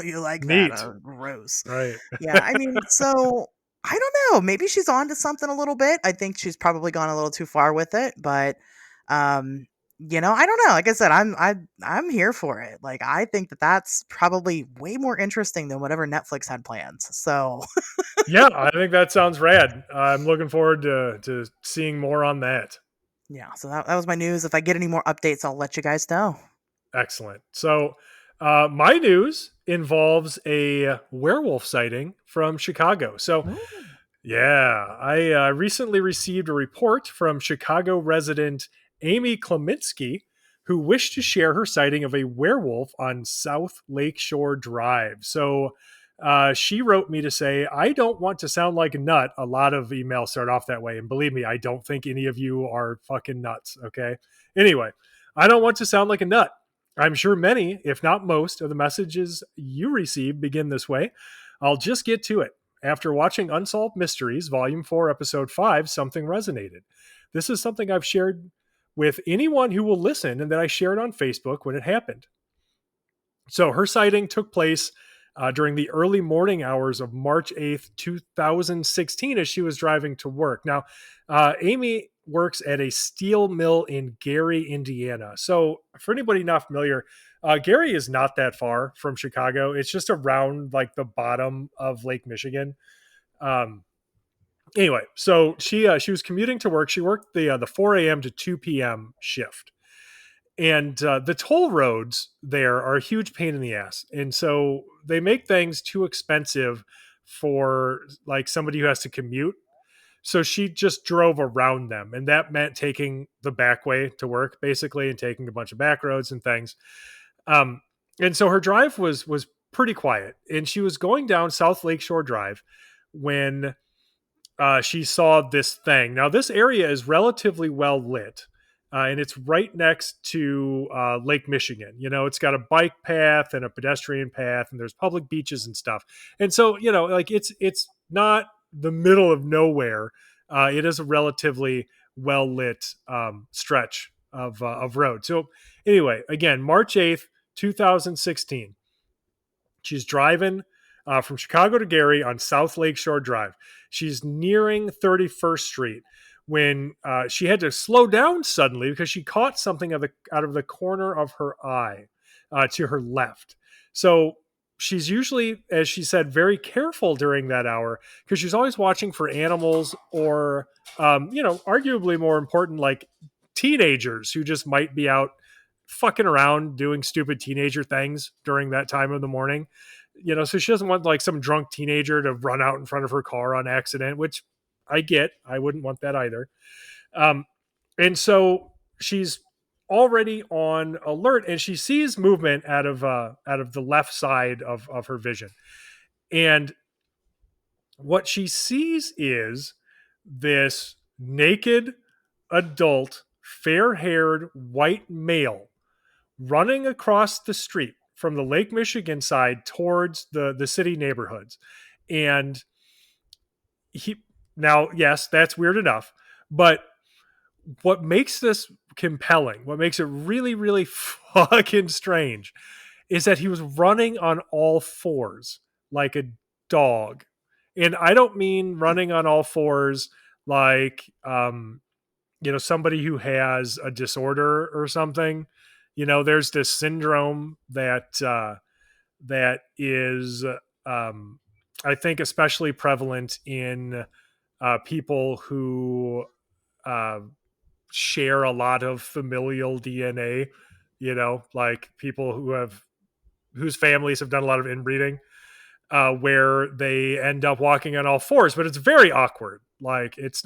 You like Neat. that? Gross. Right. Yeah, I mean, so I don't know. Maybe she's on to something a little bit. I think she's probably gone a little too far with it, but I don't know. Like I said, I'm here for it. Like I think that that's probably way more interesting than whatever Netflix had plans. So Yeah, I think that sounds rad. I'm looking forward to seeing more on that. yeah, so that was my news. If I get any more updates, I'll let you guys know. Excellent. So, my news involves a werewolf sighting from Chicago. So, Ooh. yeah, I recently received a report from Chicago resident Amy Kleminski, who wished to share her sighting of a werewolf on South Lakeshore Drive. So, she wrote me to say, I don't want to sound like a nut. A lot of emails start off that way. And believe me, I don't think any of you are fucking nuts. Okay. Anyway, I don't want to sound like a nut. I'm sure many, if not most, of the messages you receive begin this way. I'll just get to it. After watching Unsolved Mysteries, Volume 4, Episode 5, something resonated. This is something I've shared with anyone who will listen and that I shared on Facebook when it happened. So her sighting took place during the early morning hours of March 8th, 2016, as she was driving to work. Now, Amy works at a steel mill in Gary, Indiana. So for anybody not familiar, Gary is not that far from Chicago. It's just around like the bottom of Lake Michigan. Anyway, so she was commuting to work. She worked the 4 a.m. to 2 p.m. shift. And the toll roads there are a huge pain in the ass. And so they make things too expensive for like somebody who has to commute. So she just drove around them. And that meant taking the back way to work, basically, and taking a bunch of back roads and things. And so her drive was pretty quiet. And she was going down South Lakeshore Drive when she saw this thing. Now, this area is relatively well lit. And it's right next to Lake Michigan. It's got a bike path and a pedestrian path, and there's public beaches and stuff. And so, like it's not the middle of nowhere. It is a relatively well lit stretch of road. So anyway, again, March 8th, 2016. She's driving from Chicago to Gary on South Lakeshore Drive. She's nearing 31st Street when she had to slow down suddenly because she caught something out of the corner of her eye to her left. So she's usually, as she said, very careful during that hour because she's always watching for animals or, arguably more important, like teenagers who just might be out fucking around doing stupid teenager things during that time of the morning. So she doesn't want like some drunk teenager to run out in front of her car on accident, which I get. I wouldn't want that either. And so she's already on alert, and she sees movement out of the left side of her vision. And what she sees is this naked adult, fair-haired white male running across the street from the Lake Michigan side towards the city neighborhoods. And now, yes, that's weird enough, but what makes this compelling, what makes it really, really fucking strange, is that he was running on all fours like a dog. And I don't mean running on all fours like, somebody who has a disorder or something. There's this syndrome that is, I think, especially prevalent in people who share a lot of familial DNA, like people whose families have done a lot of inbreeding, where they end up walking on all fours, but it's very awkward. Like it's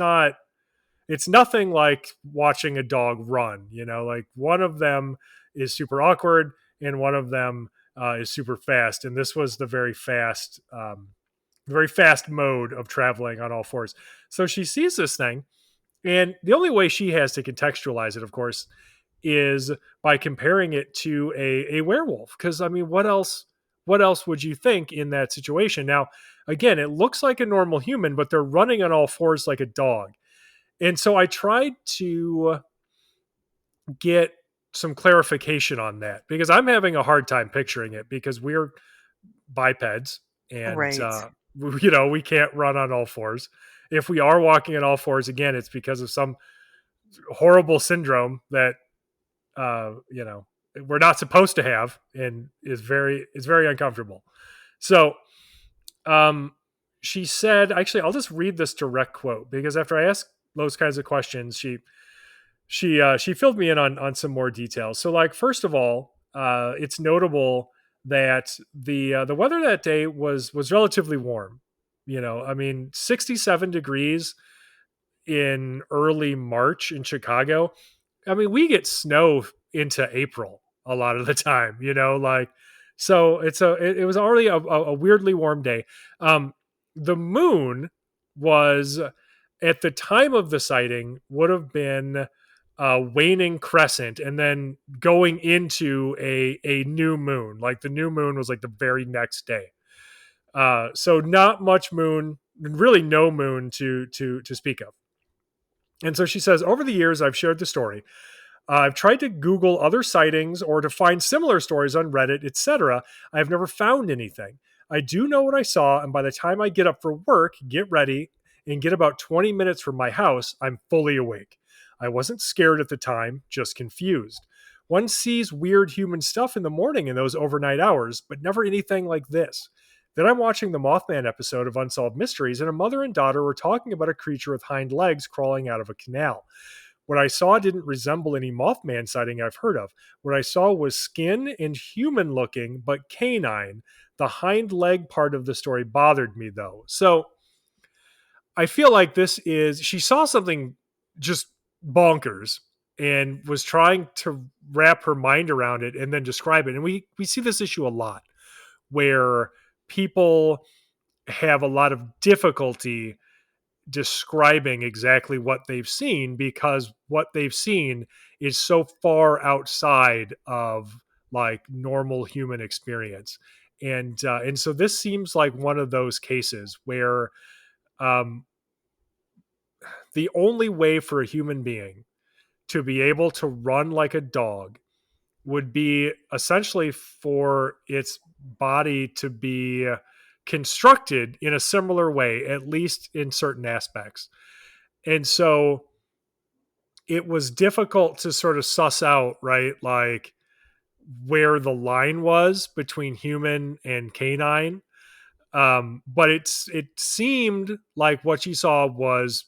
nothing like watching a dog run, like one of them is super awkward and one of them is super fast. And this was the very fast mode of traveling on all fours. So she sees this thing, and the only way she has to contextualize it, of course, is by comparing it to a werewolf. Because, I mean, what else would you think in that situation? Now, again, it looks like a normal human, but they're running on all fours like a dog. And so I tried to get some clarification on that because I'm having a hard time picturing it because we're bipeds and, Right. We can't run on all fours. If we are walking on all fours, again, it's because of some horrible syndrome that, we're not supposed to have and is very uncomfortable. So, she said, actually, I'll just read this direct quote because after I asked those kinds of questions, she filled me in on some more details. So, like, first of all, it's notable that the weather that day was relatively warm. I mean, 67 degrees in early March in Chicago. I mean, we get snow into April a lot of the time. Like, so it was already a weirdly warm day. The moon was, at the time of the sighting, would have been waning crescent and then going into a new moon. Like the new moon was like the very next day. So not much moon, really no moon to speak of. And so she says, over the years, I've shared the story. I've tried to Google other sightings or to find similar stories on Reddit, etc. I've never found anything. I do know what I saw, and by the time I get up for work, get ready, and get about 20 minutes from my house, I'm fully awake. I wasn't scared at the time, just confused. One sees weird human stuff in the morning in those overnight hours, but never anything like this. Then I'm watching the Mothman episode of Unsolved Mysteries, and a mother and daughter were talking about a creature with hind legs crawling out of a canal. What I saw didn't resemble any Mothman sighting I've heard of. What I saw was skin and human looking, but canine. The hind leg part of the story bothered me, though. So I feel like she saw something just bonkers and was trying to wrap her mind around it and then describe it. And we see this issue a lot where people have a lot of difficulty describing exactly what they've seen because what they've seen is so far outside of like normal human experience. And so this seems like one of those cases where the only way for a human being to be able to run like a dog would be essentially for its body to be constructed in a similar way, at least in certain aspects. And so it was difficult to sort of suss out, right? Like, where the line was between human and canine. But it seemed like what she saw was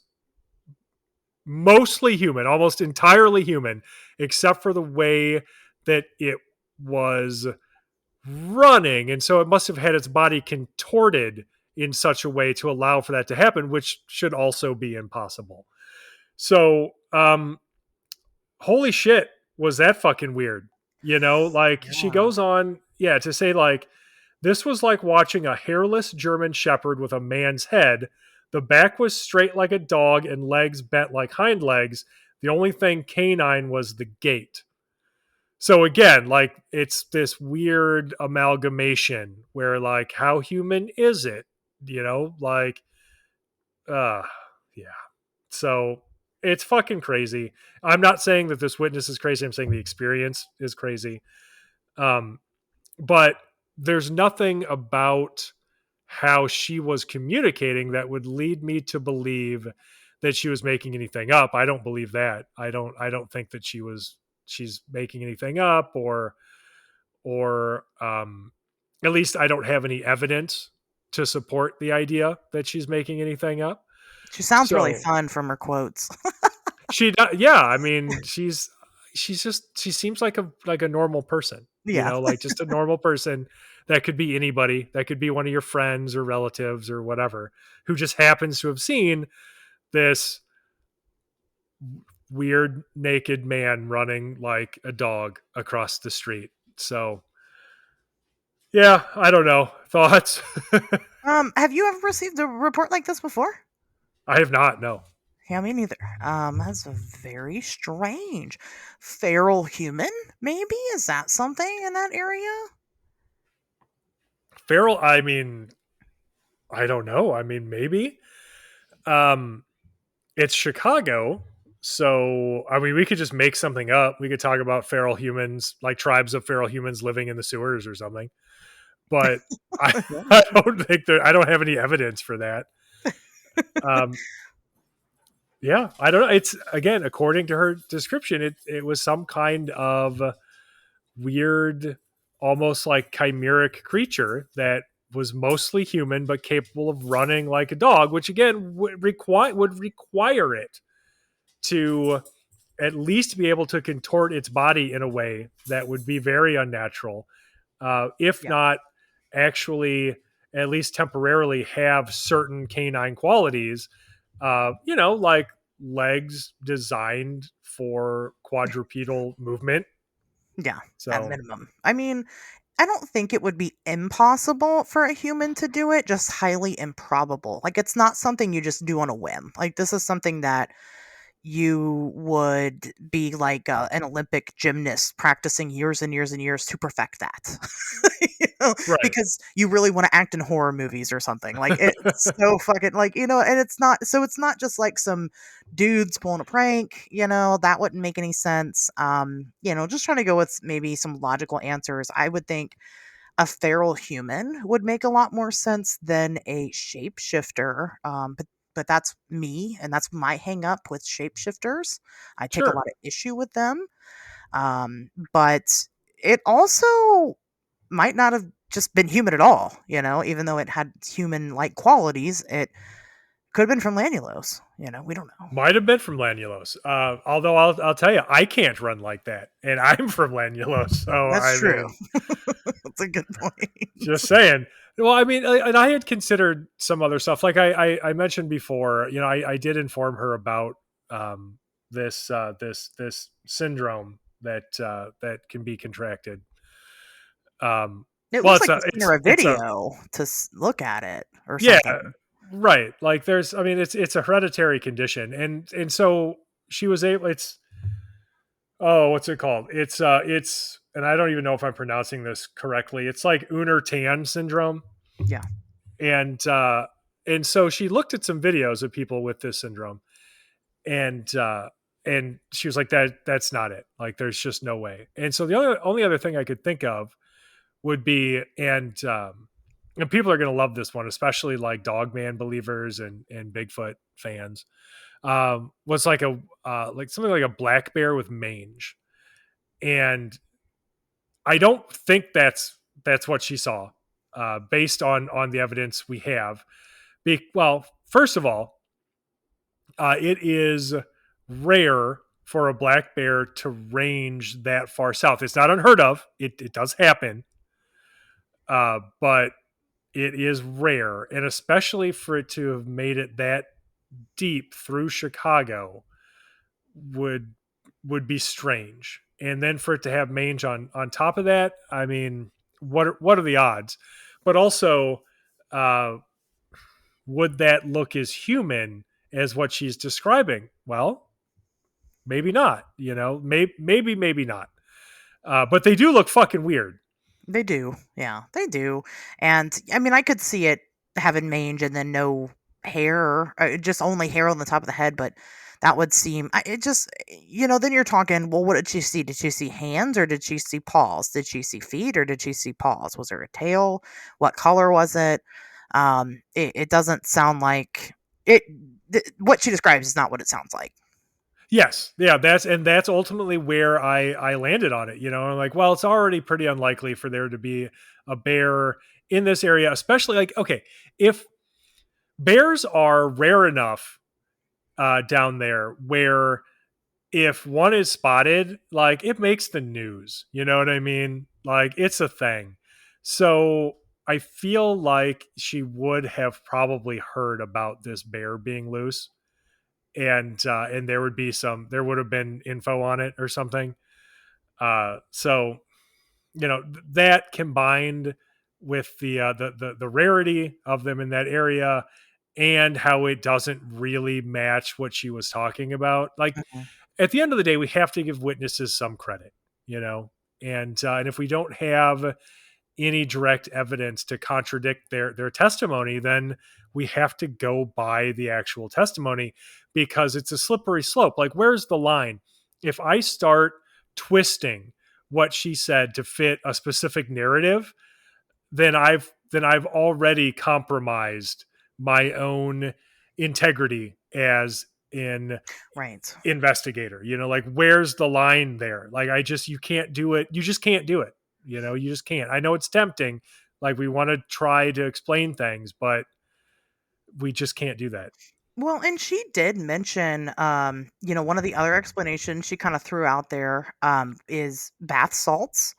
mostly human, almost entirely human, except for the way that it was running. And so it must have had its body contorted in such a way to allow for that to happen, which should also be impossible. So, holy shit, was that fucking weird? You know, like she Yeah. goes on, to say like, this was like watching a hairless German shepherd with a man's head. The back was straight like a dog and legs bent like hind legs. The only thing canine was the gait. So again, like it's this weird amalgamation where like how human is it? You know, like uh yeah. So it's fucking crazy. I'm not saying that this witness is crazy. I'm saying the experience is crazy. Um but there's nothing about how she was communicating that would lead me to believe that she was making anything up. I don't believe that. I don't think that she's making anything up or at least I don't have any evidence to support the idea that she's making anything up. She sounds really So fun from her quotes. she does, yeah, I mean, she seems like a normal person, you Yeah. know, like just a normal person that could be anybody, that could be one of your friends or relatives or whatever, who just happens to have seen this weird naked man running like a dog across the street. So yeah, I don't know. Thoughts? Have you ever received a report like this before? I have not, no. Yeah, me neither. That's very strange. Feral human, maybe? Is that something in that area? Feral, I mean, I don't know. I mean, maybe. Um it's Chicago, so I mean, we could just make something up. We could talk about feral humans, like tribes of feral humans living in the sewers or something. But I, I don't think that I don't have any evidence for that. Um, yeah, I don't know. It's again, according to her description, it was some kind of weird, almost like chimeric creature that was mostly human but capable of running like a dog, which again would require it to at least be able to contort its body in a way that would be very unnatural, if Yeah. not actually at least temporarily have certain canine qualities, like legs designed for quadrupedal movement. Yeah, at So minimum. I mean, I don't think it would be impossible for a human to do it, just highly improbable. Like, it's not something you just do on a whim. Like, this is something that you would be like an Olympic gymnast practicing years and years and years to perfect that. right, Because you really want to act in horror movies or something. Like it's so fucking like, and it's not just like some dudes pulling a prank, that wouldn't make any sense. Just trying to go with maybe some logical answers. I would think a feral human would make a lot more sense than a shapeshifter. But that's me, and that's my hang up with shapeshifters. I take a sure, lot of issue with them. But it also might not have just been human at all, even though it had human like qualities. It could have been from Lanulos, we don't know. might have been from Lanulos. Although I'll tell you, I can't run like that, and I'm from Lanulos, so That's I true. mean, That's a good point. just saying. Well, I mean, and I had considered some other stuff. Like I mentioned before, I did inform her about this syndrome that can be contracted. It Well, looks like you sent her a it's a video to look at it or yeah, something. right. Like I mean, it's a hereditary condition, and so she was able. What's it called? It's and I don't even know if I'm pronouncing this correctly. It's like Unner-Tan syndrome. Yeah. And so she looked at some videos of people with this syndrome, and she was like, that's not it. Like there's just no way. And so the only other thing I could think of would be, and people are going to love this one, especially like Dogman believers and Bigfoot fans, was like like something like a black bear with mange. And I don't think that's what she saw, based on the evidence we have. Well, first of all, it is rare for a black bear to range that far south. It's not unheard of. It does happen, but it is rare, and especially for it to have made it that deep through Chicago would be strange. And then for it to have mange on top of that, I mean, what are the odds? But also, uh, would that look as human as what she's describing? Well, maybe not. You know, maybe not. But they do look fucking weird. They do. Yeah, they do. And I mean, I could see it having mange and then no hair, just only hair on the top of the head, but that would seem, it just, then you're talking, well, what did she see? Did she see hands or did she see paws? Did she see feet or did she see paws? Was there a tail? What color was it? It doesn't sound like it. What she describes is not what it sounds like. Yes. Yeah, that's ultimately where I landed on it. You know, I'm like, well, it's already pretty unlikely for there to be a bear in this area, especially like, okay, if bears are rare enough down there where if one is spotted, like it makes the news. You know what I mean? Like it's a thing. So I feel like she would have probably heard about this bear being loose, and there would have been info on it or something. So that combined with the rarity of them in that area and how it doesn't really match what she was talking about. Like Mhm. at the end of the day, we have to give witnesses some credit, and if we don't have any direct evidence to contradict their testimony, then we have to go by the actual testimony because it's a slippery slope. Like, where's the line? If I start twisting what she said to fit a specific narrative, then I've already compromised my own integrity as an Right. investigator. Like where's the line there? Like you can't do it. You just can't do it. You just can't. I know it's tempting. Like we want to try to explain things, but we just can't do that. Well, and she did mention, one of the other explanations she kind of threw out there is bath salts.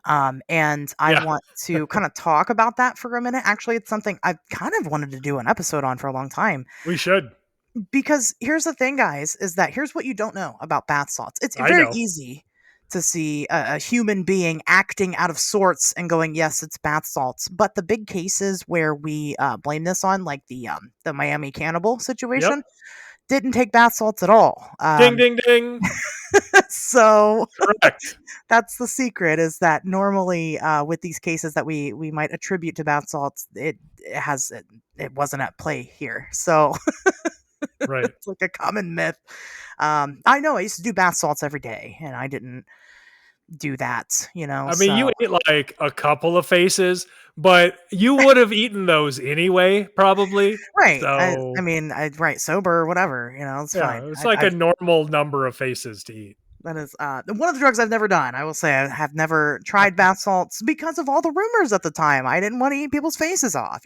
And I Yeah, want to kind of talk about that for a minute. Actually, it's something I've kind of wanted to do an episode on for a long time. we should. Because here's the thing, guys, is that here's what you don't know about bath salts. It's I very know. easy to see a human being acting out of sorts and going, yes, it's bath salts. But the big cases where we blame this on, like the Miami cannibal Yep. situation, didn't take bath salts at all. Ding, ding, ding. So Correct. that's the secret, is that normally with these cases that we might attribute to bath salts, it wasn't at play here. So Right. it's like a common myth. I know I used to do bath salts every day, and I didn't do that. I mean, you ate like a couple of faces, but you would have eaten those anyway, probably. Right. I So mean, right, sober or whatever. It's yeah, fine. it's like a normal number of faces to eat. That is one of the drugs I've never done. I will say I have never tried bath salts because of all the rumors at the time. I didn't want to eat people's faces off.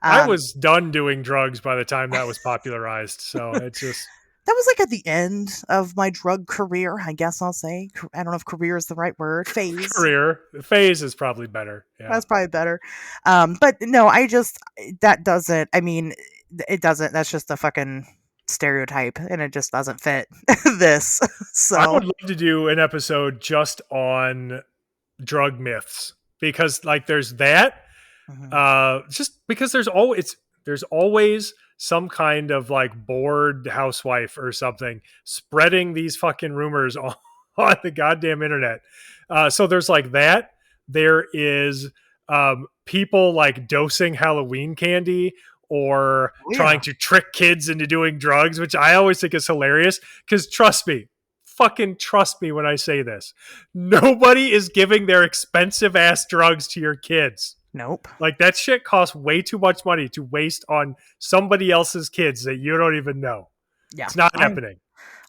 I Um, was done doing drugs by the time that was popularized. So it's just that was like at the end of my drug career, I guess I'll say. I don't know if career is the right word. Phase. career. Phase is probably better. Yeah. That's probably better. But no, that doesn't, I mean, it doesn't, that's just a fucking stereotype and it just doesn't fit this. I So, would love to do an episode just on drug myths because like there's that. mhm. Just because there's always some kind of like bored housewife or something spreading these fucking rumors on the goddamn internet. So there's like that. There is people like dosing Halloween candy or Oh, yeah. trying to trick kids into doing drugs, which I always think is hilarious because fucking trust me when I say this. Nobody is giving their expensive ass drugs to your kids. Nope. Like that shit costs way too much money to waste on somebody else's kids that you don't even know. Yeah. It's not happening.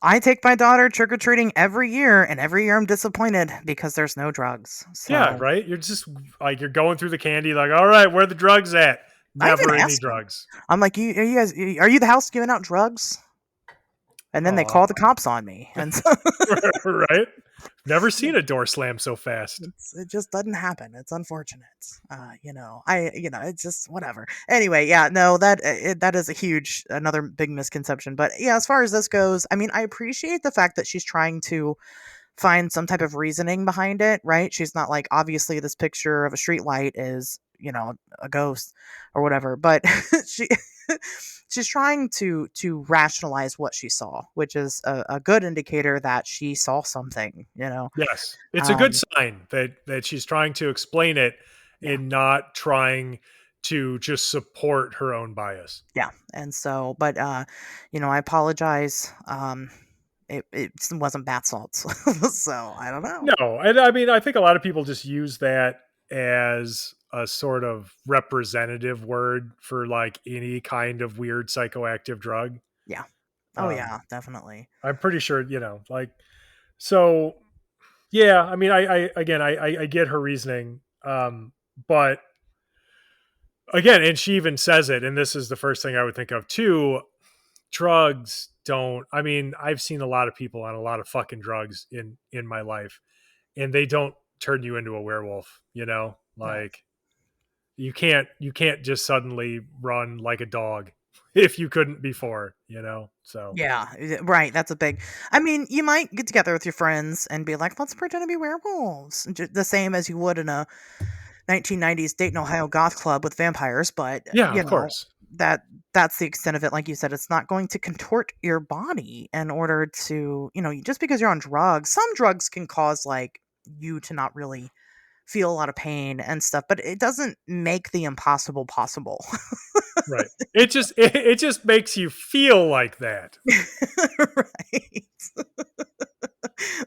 I take my daughter trick-or-treating every year, and every year I'm disappointed because there's no drugs. Yeah, So right. You're just like you're going through the candy, like, all right, where are the drugs at? I even Never any asked them. drugs. I'm like, are you guys, are you the house giving out drugs? And then they Oh, call the cops on me. And so right. Never seen a door slam so fast. it just doesn't happen. It's unfortunate. It's just whatever. Anyway, yeah, no, that is a huge, another big misconception. But yeah, as far as this goes, I mean, I appreciate the fact that she's trying to find some type of reasoning behind it, right? She's not like, obviously this picture of a street light is, a ghost or whatever, but she she's trying to rationalize what she saw, which is a good indicator that she saw something. Yes, it's a good Um, sign that she's trying to explain it yeah. and not trying to just support her own bias. Yeah. And so, but I apologize. It wasn't bath salts. So I don't know. No, and I mean, I think a lot of people just use that as a sort of representative word for like any kind of weird psychoactive drug. Yeah. Oh Um, yeah, definitely. I'm pretty sure, like, so yeah, I mean, I get her reasoning. But again, and she even says it, and this is the first thing I would think of too. Drugs don't, I mean, I've seen a lot of people on a lot of fucking drugs in my life, and they don't turn you into a werewolf. Right. Like you can't just suddenly run like a dog if you couldn't before. So Yeah, right. That's a big. I mean, you might get together with your friends and be like, "Let's pretend to be werewolves," the same as you would in a 1990s Dayton, Ohio goth club with vampires. But yeah, of course. that that's the extent of it. Like you said, it's not going to contort your body in order to, just because you're on drugs. Some drugs can cause like you to not really feel a lot of pain and stuff, but it doesn't make the impossible possible. Right. It just makes you feel like that. Right.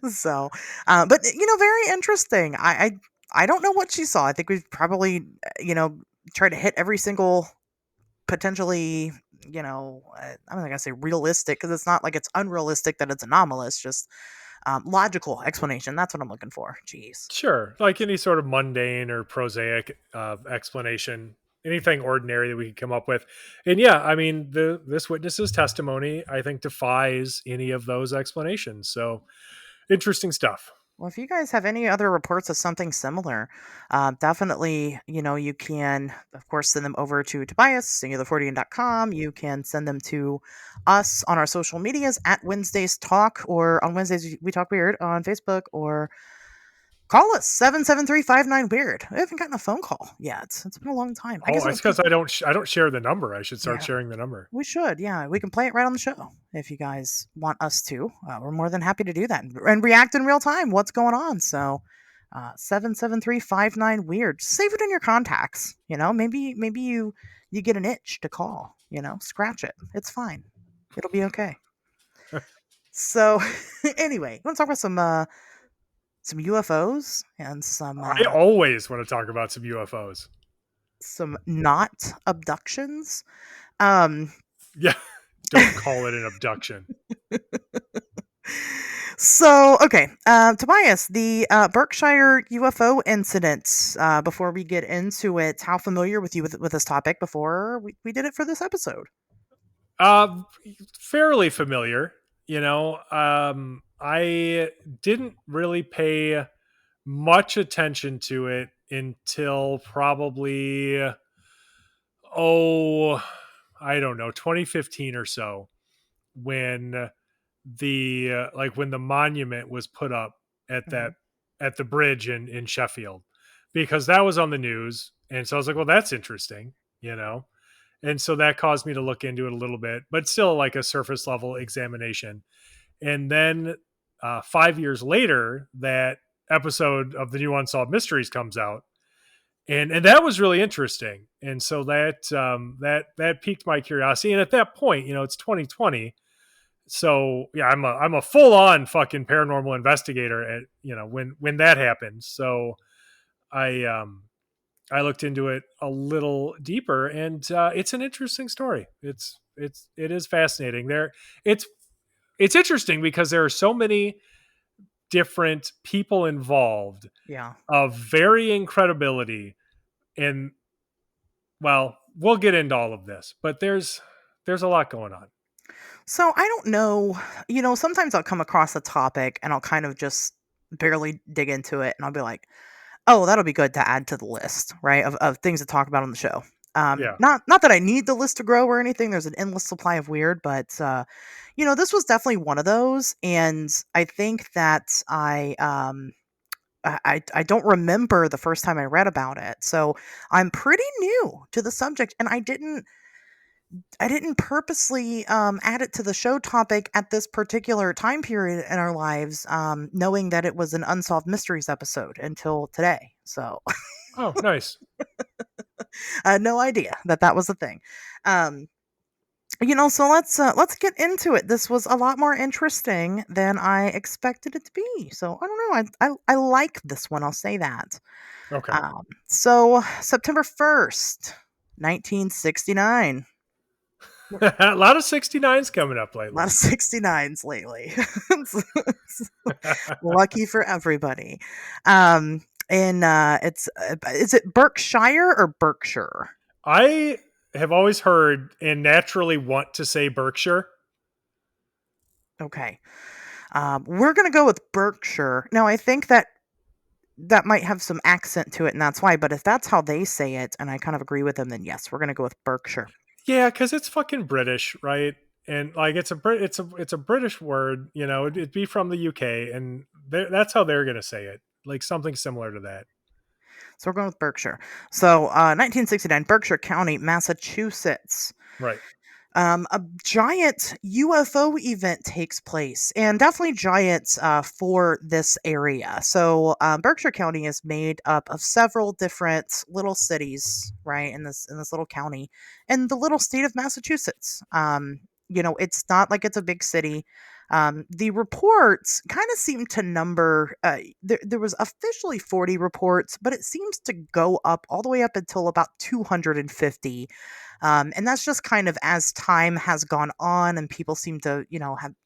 So, but very interesting. I don't know what she saw. I think we've probably tried to hit every single potentially I'm not gonna say realistic because it's not like it's unrealistic that it's anomalous. Just logical explanation. That's what I'm looking for. Jeez. Sure, like any sort of mundane or prosaic explanation, anything ordinary that we could come up with. And yeah, I mean, this witness's testimony, I think, defies any of those explanations. So interesting stuff. Well, if you guys have any other reports of something similar, definitely, you can, of course, send them over to Tobias, singular40.com. You can send them to us on our social medias at Wednesdays Talk, or on Wednesdays We Talk Weird on Facebook, or call us 773-59-WEIRD. We haven't gotten a phone call yet. It's been a long time. I Oh, guess it's it'll because keep. I don't share the number. I should start Yeah, sharing the number. we should. Yeah, we can play it right on the show if you guys want us to. We're more than happy to do that and react in real time. What's going on? So, 773-59-WEIRD. Just save it in your contacts. Maybe you get an itch to call. Scratch it. It's fine. It'll be okay. So, anyway, want to talk about some UFOs and I always want to talk about some UFOs. some not abductions. Um, Yeah, don't call it an abduction. So, okay, Tobias, the Berkshire UFO incident. Before we get into it, how familiar with you with this topic before we did it for this episode? Uh, Fairly familiar. I didn't really pay much attention to it until probably, oh, I don't know, 2015 or so, when when the monument was put up at that Mhm. at the bridge in Sheffield, because that was on the news, and so I was like, well, that's interesting. And so that caused me to look into it a little bit, but still like a surface level examination. And then 5 years later, that episode of the new Unsolved Mysteries comes out, and that was really interesting. And so that piqued my curiosity. And at that point, it's 2020, so yeah, I'm a full on fucking paranormal investigator at when that happened. So I looked into it a little deeper, and it's an interesting story. It is fascinating. It's it's interesting because there are so many different people involved Yeah. of varying credibility. And well, we'll get into all of this, but there's a lot going on. So I don't know, sometimes I'll come across a topic and I'll kind of just barely dig into it and I'll be like, oh, that'll be good to add to the list, right? Of things to talk about on the show. Yeah. Not that I need the list to grow or anything. There's an endless supply of weird, but this was definitely one of those. And I think that I don't remember the first time I read about it. So I'm pretty new to the subject and I didn't purposely add it to the show topic at this particular time period in our lives, knowing that it was an Unsolved Mysteries episode until today. So Oh, nice. I had no idea that that was a thing. Um, so let's get into it. This was a lot more interesting than I expected it to be. So I don't know. I like this one. I'll say that. Okay. So September 1st, 1969. A lot of 69s coming up A lately. lot of 69s lately. Lucky for everybody. And is it Berkshire or Berkshire? I have always heard and naturally want to say Berkshire. Okay. We're gonna go with Berkshire. Now I think that might have some accent to it, and that's why. But if that's how they say it, and I kind of agree with them, then yes, we're gonna go with Berkshire. Yeah, because it's fucking British, right? And like it's a British word. It'd be from the UK, and that's how they're gonna say it, like something similar to that. So we're going with Berkshire. So 1969, Berkshire County, Massachusetts. Right. A giant UFO event takes place, and definitely giant for this area. So Berkshire County is made up of several different little cities, right, in this little county, in the little state of Massachusetts. It's not like it's a big city. The reports kind of seem to number. There was officially 40 reports, but it seems to go up all the way up until about 250. And that's just kind of as time has gone on and people seem to,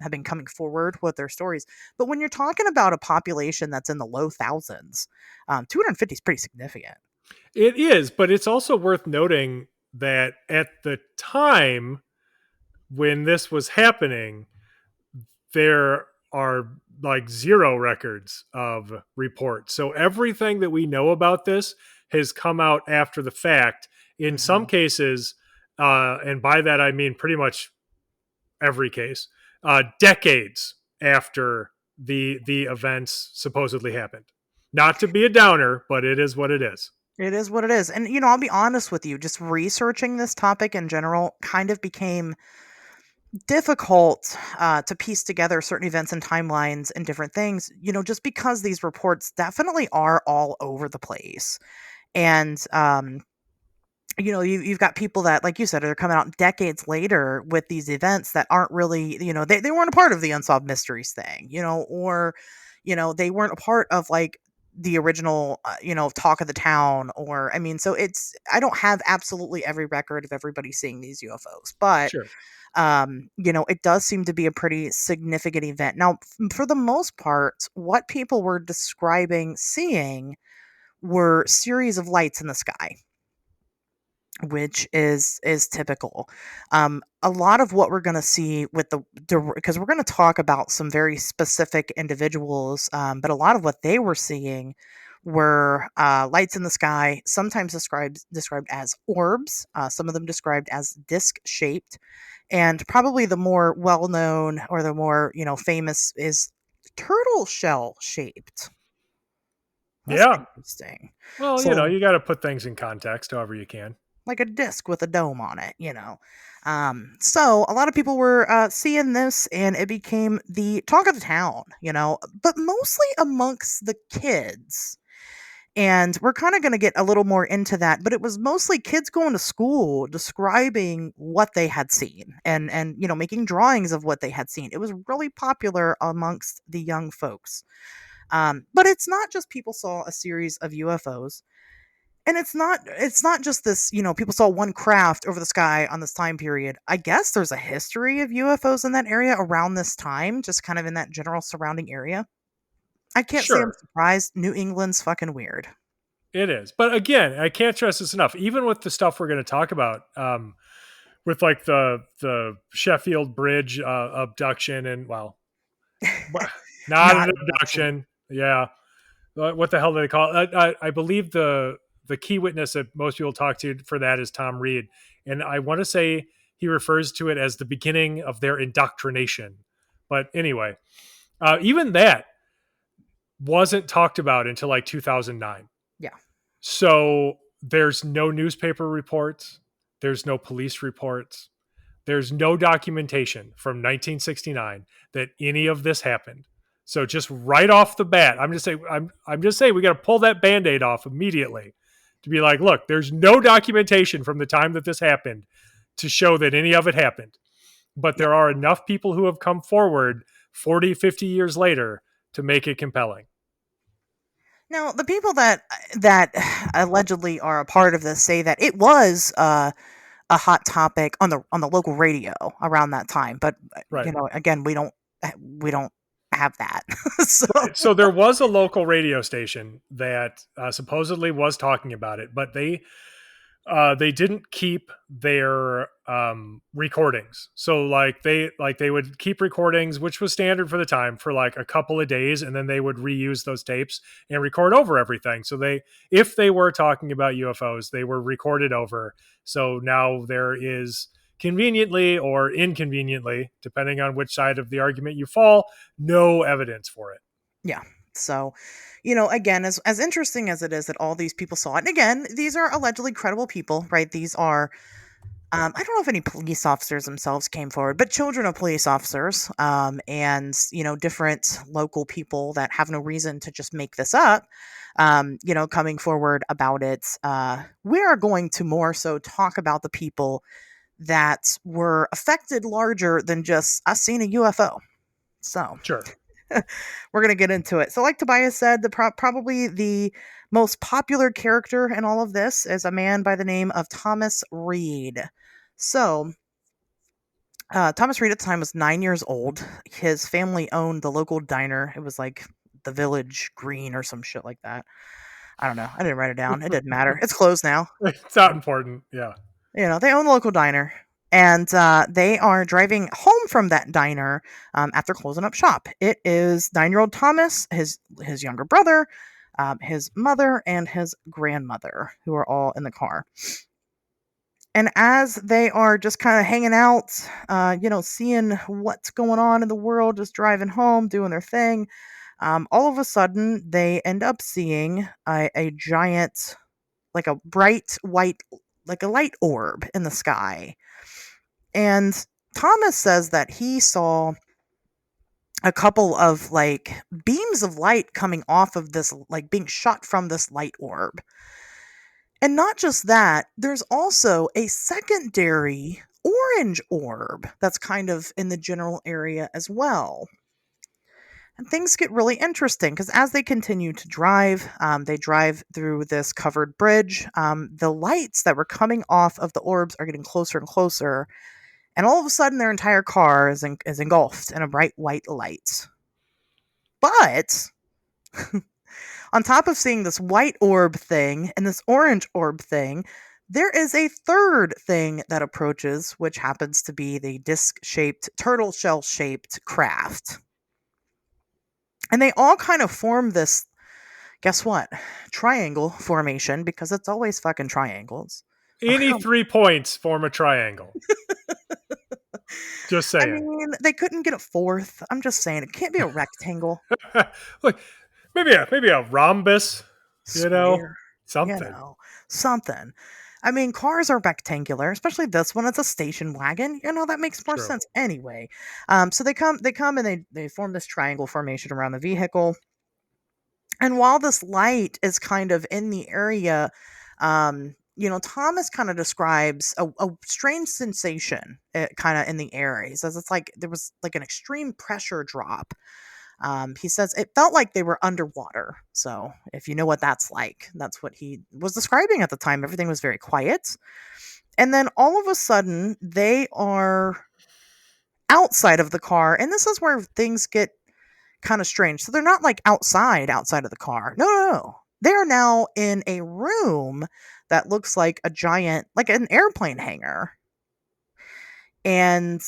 have been coming forward with their stories. But when you're talking about a population that's in the low thousands, 250 is pretty significant. It is, but it's also worth noting that at the time when this was happening, there are like zero records of reports. So everything that we know about this has come out after the fact. In some cases, and by that I mean pretty much every case, decades after the events supposedly happened. Not to be a downer, but it is what it is. It is what it is. And, I'll be honest with you, just researching this topic in general kind of became difficult to piece together certain events and timelines and different things, just because these reports definitely are all over the place. And, you've got people that, like you said, are coming out decades later with these events that aren't really, they weren't a part of the Unsolved Mysteries thing, or, they weren't a part of like the original, talk of the town, or, I mean, so I don't have absolutely every record of everybody seeing these UFOs, but Sure. it does seem to be a pretty significant event. Now, for the most part, what people were describing seeing were series of lights in the sky, which is typical. A lot of what we're going to see with because we're going to talk about some very specific individuals, but a lot of what they were seeing were lights in the sky, sometimes described as orbs, some of them described as disc shaped, and probably the more well known or the more famous is turtle shell shaped. That's Yeah. interesting. Well, So you got to put things in context however you can. like a disc with a dome on it, So a lot of people were seeing this, and it became the talk of the town, but mostly amongst the kids. And we're kind of going to get a little more into that, but it was mostly kids going to school describing what they had seen and making drawings of what they had seen. It was really popular amongst the young folks. But it's not just people saw a series of UFOs. And it's not just this, people saw one craft over the sky on this time period. I guess there's a history of UFOs in that area around this time, just kind of in that general surrounding area. I can't say I'm Sure, surprised. New England's fucking weird. it is. But again, I can't stress this enough. Even with the stuff we're going to talk about, with like the Sheffield Bridge abduction, and well, not Not an abduction. abduction. Yeah, what the hell do they call it? I believe the key witness that most people talk to for that is Tom Reed, and I want to say he refers to it as the beginning of their indoctrination. But anyway, even that wasn't talked about until like 2009. Yeah. So there's no newspaper reports, there's no police reports, there's no documentation from 1969 that any of this happened. So just right off the bat, I'm just saying we got to pull that band-aid off immediately to be like, look, there's no documentation from the time that this happened to show that any of it happened. But Yeah. there are enough people who have come forward 40, 50 years later to make it compelling. Now, the people that allegedly are a part of this say that it was a hot topic on the local radio around that time, but Right. again, we don't have that. So Right. So there was a local radio station that supposedly was talking about it, but they didn't keep their recordings. So they would keep recordings, which was standard for the time, for like a couple of days, and then they would reuse those tapes and record over everything. So if they were talking about UFOs, they were recorded over. So now there is, conveniently or inconveniently, depending on which side of the argument you fall, no evidence for it. yeah. So, again, as interesting as it is that all these people saw it, and again, these are allegedly credible people, right? These are, I don't know if any police officers themselves came forward, but children of police officers, and different local people that have no reason to just make this up, coming forward about it. We are going to more so talk about the people that were affected larger than just us seeing a UFO. So Sure. we're going to get into it. So, like Tobias said, probably the most popular character in all of this is a man by the name of Thomas Reed. So, Thomas Reed at the time was 9 years old. His family owned the local diner. It was like the Village Green or some shit like that. I don't know. I didn't write it down. It didn't matter. It's closed now. It's not important. Yeah. They own the local diner. And they are driving home from that diner after closing up shop. It is 9-year-old Thomas, his younger brother, his mother, and his grandmother, who are all in the car. And as they are just kind of hanging out, seeing what's going on in the world, just driving home, doing their thing, all of a sudden they end up seeing a giant, like a bright white, like a light orb in the sky. And Thomas says that he saw a couple of like beams of light coming off of this, like being shot from this light orb. And not just that, there's also a secondary orange orb that's kind of in the general area as well. And things get really interesting because as they continue to drive, they drive through this covered bridge. The lights that were coming off of the orbs are getting closer and closer. And all of a sudden, their entire car is engulfed in a bright white light. But on top of seeing this white orb thing and this orange orb thing, there is a third thing that approaches, which happens to be the disc-shaped, turtle shell-shaped craft. And they all kind of form this, guess what? Triangle formation, because it's always fucking triangles. Any 3 points form a triangle. Just I saying. mean, they couldn't get a fourth. I'm just saying, it can't be a rectangle. Look, maybe a rhombus, Square, something. Something. I mean, cars are rectangular, especially this one. It's a station wagon. That makes more True. sense anyway. So they come and they form this triangle formation around the vehicle. And while this light is kind of in the area, Thomas kind of describes a strange sensation kind of in the air. He says it's like there was like an extreme pressure drop He says it felt like they were underwater. So if you know what that's like, that's what he was describing at the time. Everything was very quiet. And then all of a sudden, they are outside of the car. And this is where things get kind of strange. So they're not like outside of the car. No, no, no. They are now in a room that looks like a giant, like an airplane hangar. And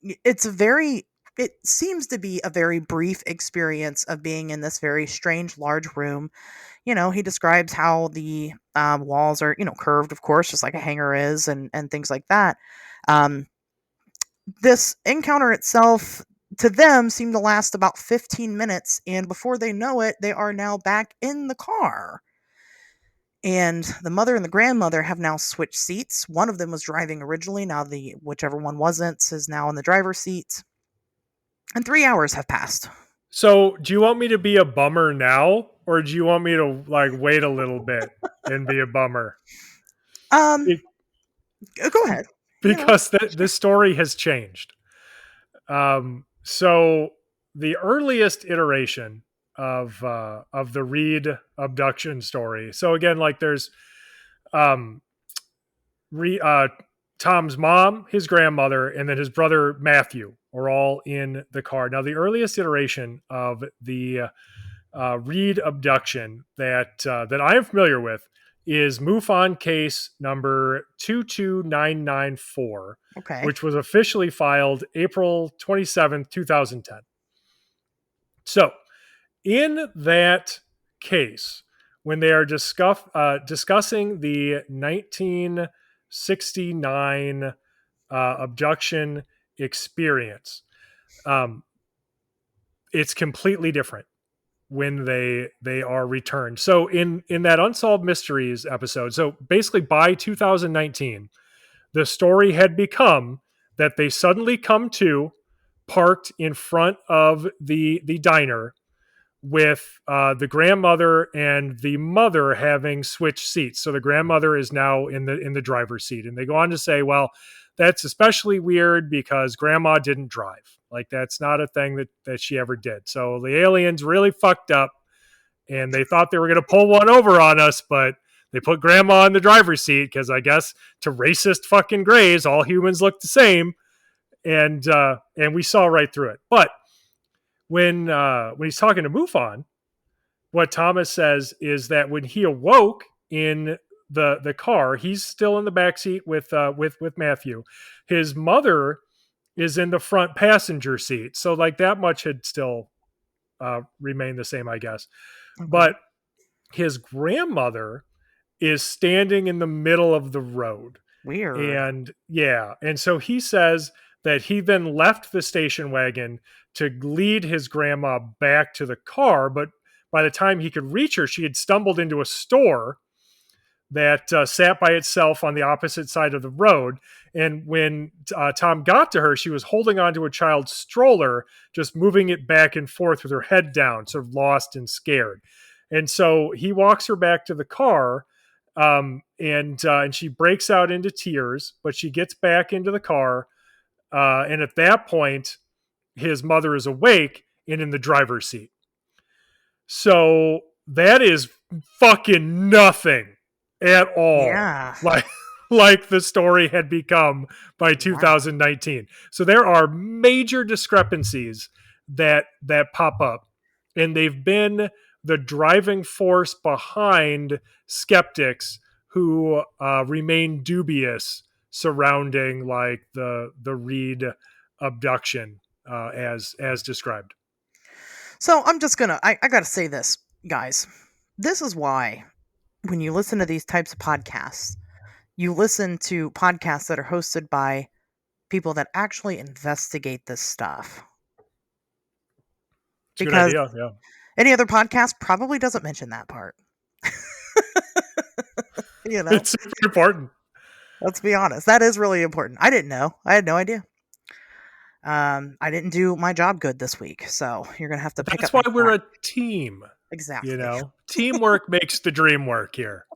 it seems to be a very brief experience of being in this very strange, large room. He describes how the walls are, curved, of course, just like a hangar is, and things like that. This encounter itself, to them, seemed to last about 15 minutes, and before they know it, they are now back in the car. And the mother and the grandmother have now switched seats. One of them was driving originally. Now whichever one wasn't is now in the driver's seat. And 3 hours have passed. So, do you want me to be a bummer now, or do you want me to like wait a little bit and be a bummer? Go ahead. Because this story has changed. So the earliest iteration of the Reed abduction story. So again, like there's Tom's mom, his grandmother, and then his brother Matthew are all in the car. Now, the earliest iteration of the Reed abduction that I am familiar with is MUFON case number 22994, Okay. which was officially filed April 27th, 2010. So, in that case, when they are discussing the 1969 abduction experience, it's completely different when they are returned. So in that Unsolved Mysteries episode, so basically by 2019, the story had become that they suddenly come to parked in front of the diner with the grandmother and the mother having switched seats. So the grandmother is now in the driver's seat, and they go on to say, well, that's especially weird because grandma didn't drive. Like that's not a thing that she ever did. So the aliens really fucked up, and they thought they were going to pull one over on us, but they put grandma in the driver's seat because I guess to racist fucking grays, all humans look the same, and we saw right through it. But when he's talking to MUFON, what Thomas says is that when he awoke in the car, he's still in the back seat with Matthew. His mother is in the front passenger seat, so like that much had still remained the same, I guess. Okay. But his grandmother is standing in the middle of the road. Weird. And so he says that he then left the station wagon to lead his grandma back to the car, but by the time he could reach her, she had stumbled into a store that sat by itself on the opposite side of the road. And when Tom got to her, she was holding onto a child's stroller, just moving it back and forth with her head down, sort of lost and scared. And so he walks her back to the car, and she breaks out into tears, but she gets back into the car. And at that point, his mother is awake and in the driver's seat. So that is fucking nothing at all. Yeah. Like the story had become by 2019. Wow. So there are major discrepancies that pop up, and they've been the driving force behind skeptics who remain dubious surrounding like the Reed abduction as described. So I'm just gonna I gotta say this, guys. This is why when you listen to these types of podcasts, you listen to podcasts that are hosted by people that actually investigate this stuff. It's because a good idea, yeah. Any other podcast probably doesn't mention that part. It's super important. Let's be honest. That is really important. I didn't know. I had no idea. I didn't do my job good this week, so you're gonna have to pick up. That's why we're a team. Exactly. Teamwork makes the dream work here.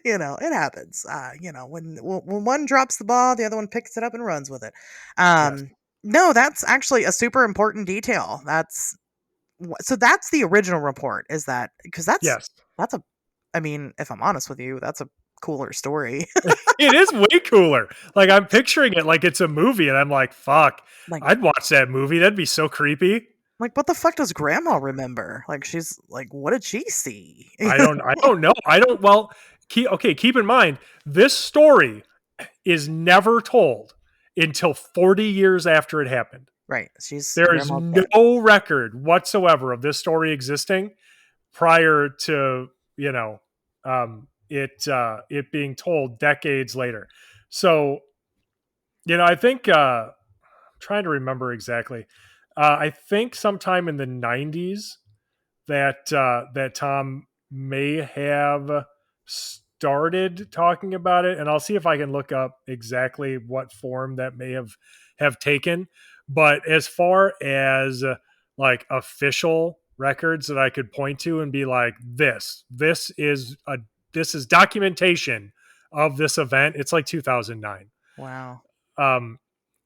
It happens. When one drops the ball, the other one picks it up and runs with it. Yes. No, that's actually a super important detail. So that's the original report, is that because Yes. that's a I mean, if I'm honest with you, that's a cooler story. It is way cooler. Like I'm picturing it like it's a movie, and I'm like, fuck, like I'd watch that movie. That'd be so creepy. what the fuck does grandma remember? Like she's like, what did she see? I don't know. I don't well keep in mind this story is never told until 40 years after it happened. Right. She's There is grandma's dead. no record whatsoever of this story existing prior to, it being told decades later. So, I think trying to remember exactly. I think sometime in the 90s that Tom may have started talking about it, and I'll see if I can look up exactly what form that may have taken. But as far as like official records that I could point to and be like, this is documentation of this event. It's like 2009. Wow. Um,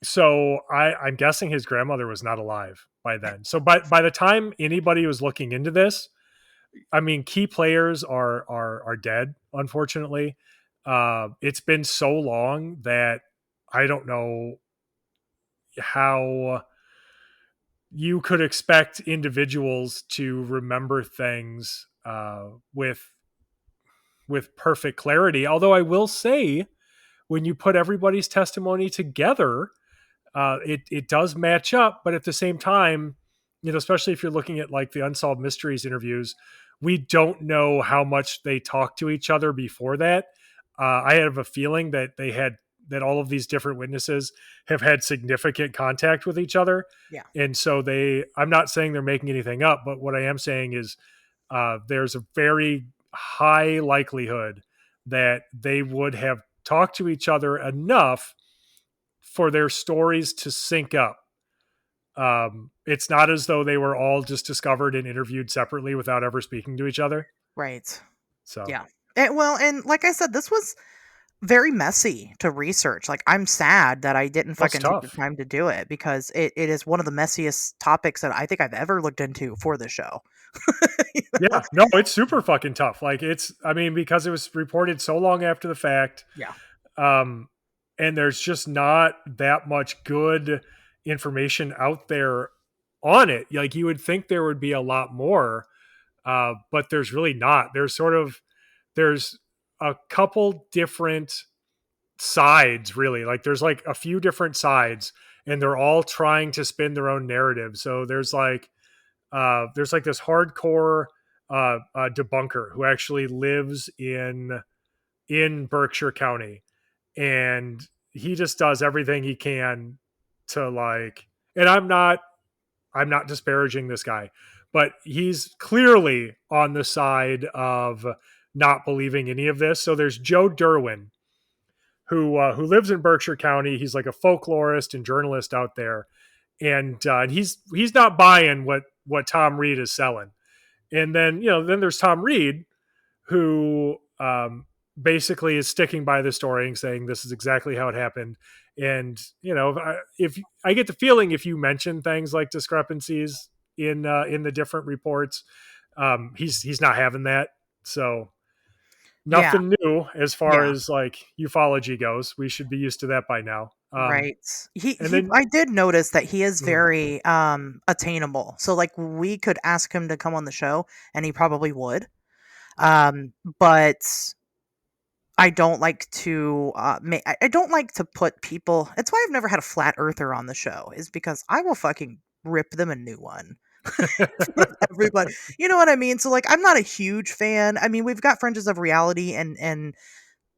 so I'm guessing his grandmother was not alive by then. So by the time anybody was looking into this, I mean, key players are dead, unfortunately. It's been so long that I don't know how you could expect individuals to remember things with perfect clarity. Although I will say, when you put everybody's testimony together, it does match up, but at the same time, especially if you're looking at like the Unsolved Mysteries interviews, we don't know how much they talked to each other before that. I have a feeling that all of these different witnesses have had significant contact with each other, Yeah. and so I'm not saying they're making anything up, but what I am saying is there's a very high likelihood that they would have talked to each other enough for their stories to sync up. It's not as though they were all just discovered and interviewed separately without ever speaking to each other. Right. So Yeah. And like I said, this was very messy to research. Like I'm sad that I didn't that's fucking take the tough. time to do it because it is one of the messiest topics that I think I've ever looked into for the show. You know? Yeah, no, it's super fucking tough. Like I mean, because it was reported so long after the fact, Yeah. um, and there's just not that much good information out there on it. Like you would think there would be a lot more, but there's really not. There's a couple different sides, really. Like there's like a few different sides, and they're all trying to spin their own narrative. So there's like this hardcore debunker who actually lives in Berkshire County, and he just does everything he can to like. And I'm not disparaging this guy, but he's clearly on the side of not believing any of this. So there's Joe Derwin, who lives in Berkshire County. He's like a folklorist and journalist out there, and he's not buying what Tom Reed is selling. And then there's Tom Reed, who basically is sticking by the story and saying this is exactly how it happened. And if I get the feeling if you mention things like discrepancies in the different reports, he's not having that. So Yeah. nothing new as far Yeah. as like ufology goes. We should be used to that by now. Right. And He then I did notice that he is mhm, very attainable. So like we could ask him to come on the show and he probably would. But I don't like to I don't like to put people. It's why I've never had a flat earther on the show, is because I will fucking rip them a new one. Everybody. You know what I mean? So like I'm not a huge fan. I mean, we've got Fringes of Reality, and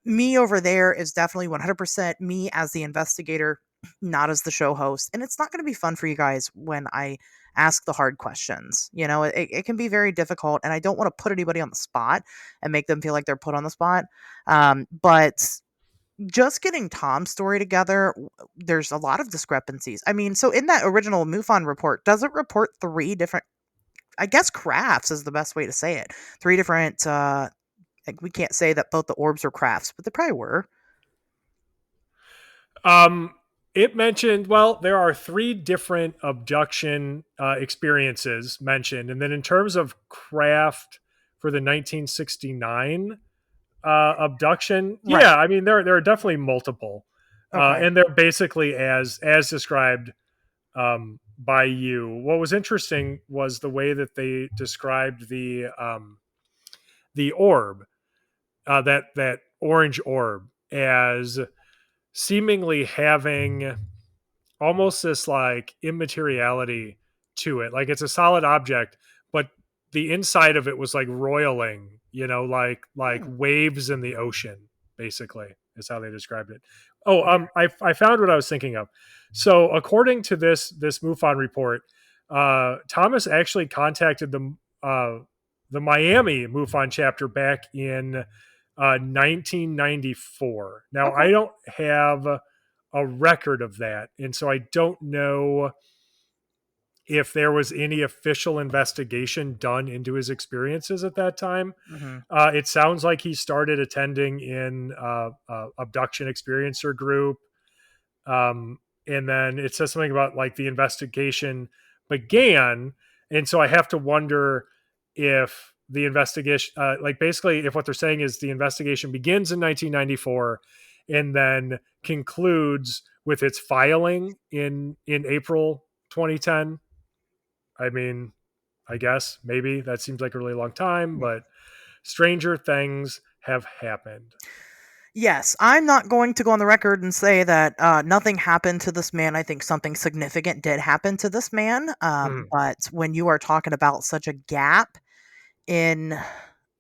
me over there is definitely 100% me as the investigator, not as the show host. And it's not going to be fun for you guys when I ask the hard questions. It can be very difficult, and I don't want to put anybody on the spot and make them feel like they're put on the spot. But just getting Tom's story together, there's a lot of discrepancies. I mean, so in that original MUFON report, does it report three different, I guess crafts is the best way to say it. Three different, like we can't say that both the orbs were crafts, but they probably were. um It mentioned, well, there are 3 different abduction experiences mentioned. And then in terms of craft for the 1969 abduction, Right. yeah, I mean, there are definitely multiple. Okay. And they're basically as described by you. What was interesting was the way that they described the orb, that orange orb, as seemingly having almost this like immateriality to it. Like it's a solid object, but the inside of it was like roiling, like Hmm. waves in the ocean, basically, is how they described it. Oh, Very- I found what I was thinking of. So according to this MUFON report, Thomas actually contacted the Miami MUFON chapter back in 1994. Now Okay. I don't have a record of that. And so I don't know if there was any official investigation done into his experiences at that time. Hmm. It sounds like he started attending in abduction experiencer group. And then it says something about like the investigation began. And so I have to wonder if the investigation, like basically, if what they're saying is the investigation begins in 1994 and then concludes with its filing in April 2010. I mean, I guess maybe that seems like a really long time, but stranger things have happened. Yes, I'm not going to go on the record and say that nothing happened to this man. I think something significant did happen to this man. Mhm. But when you are talking about such a gap in,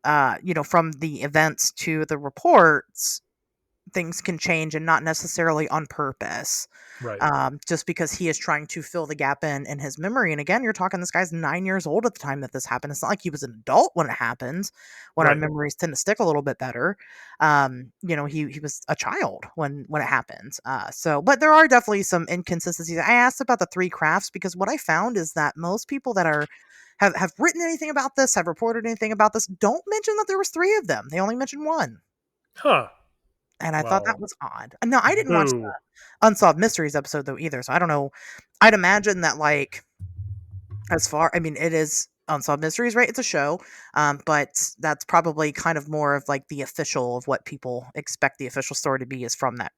from the events to the reports, things can change and not necessarily on purpose. Right. Just because he is trying to fill the gap in his memory. And again, you're talking this guy's 9 years old at the time that this happened. It's not like he was an adult when it happens, when our Right. memories tend to stick a little bit better. He was a child when it happened. But there are definitely some inconsistencies. I asked about the 3 crafts because what I found is that most people that have written anything about this, have reported anything about this, don't mention that there was 3 of them. They only mentioned 1. Huh. And I thought that Well, was odd. No, I didn't watch boo. the Unsolved Mysteries episode though either, so I don't know. I'd imagine that like I mean, it is Unsolved Mysteries, right? It's a show, but that's probably kind of more of like the official of what people expect the official story to be is from that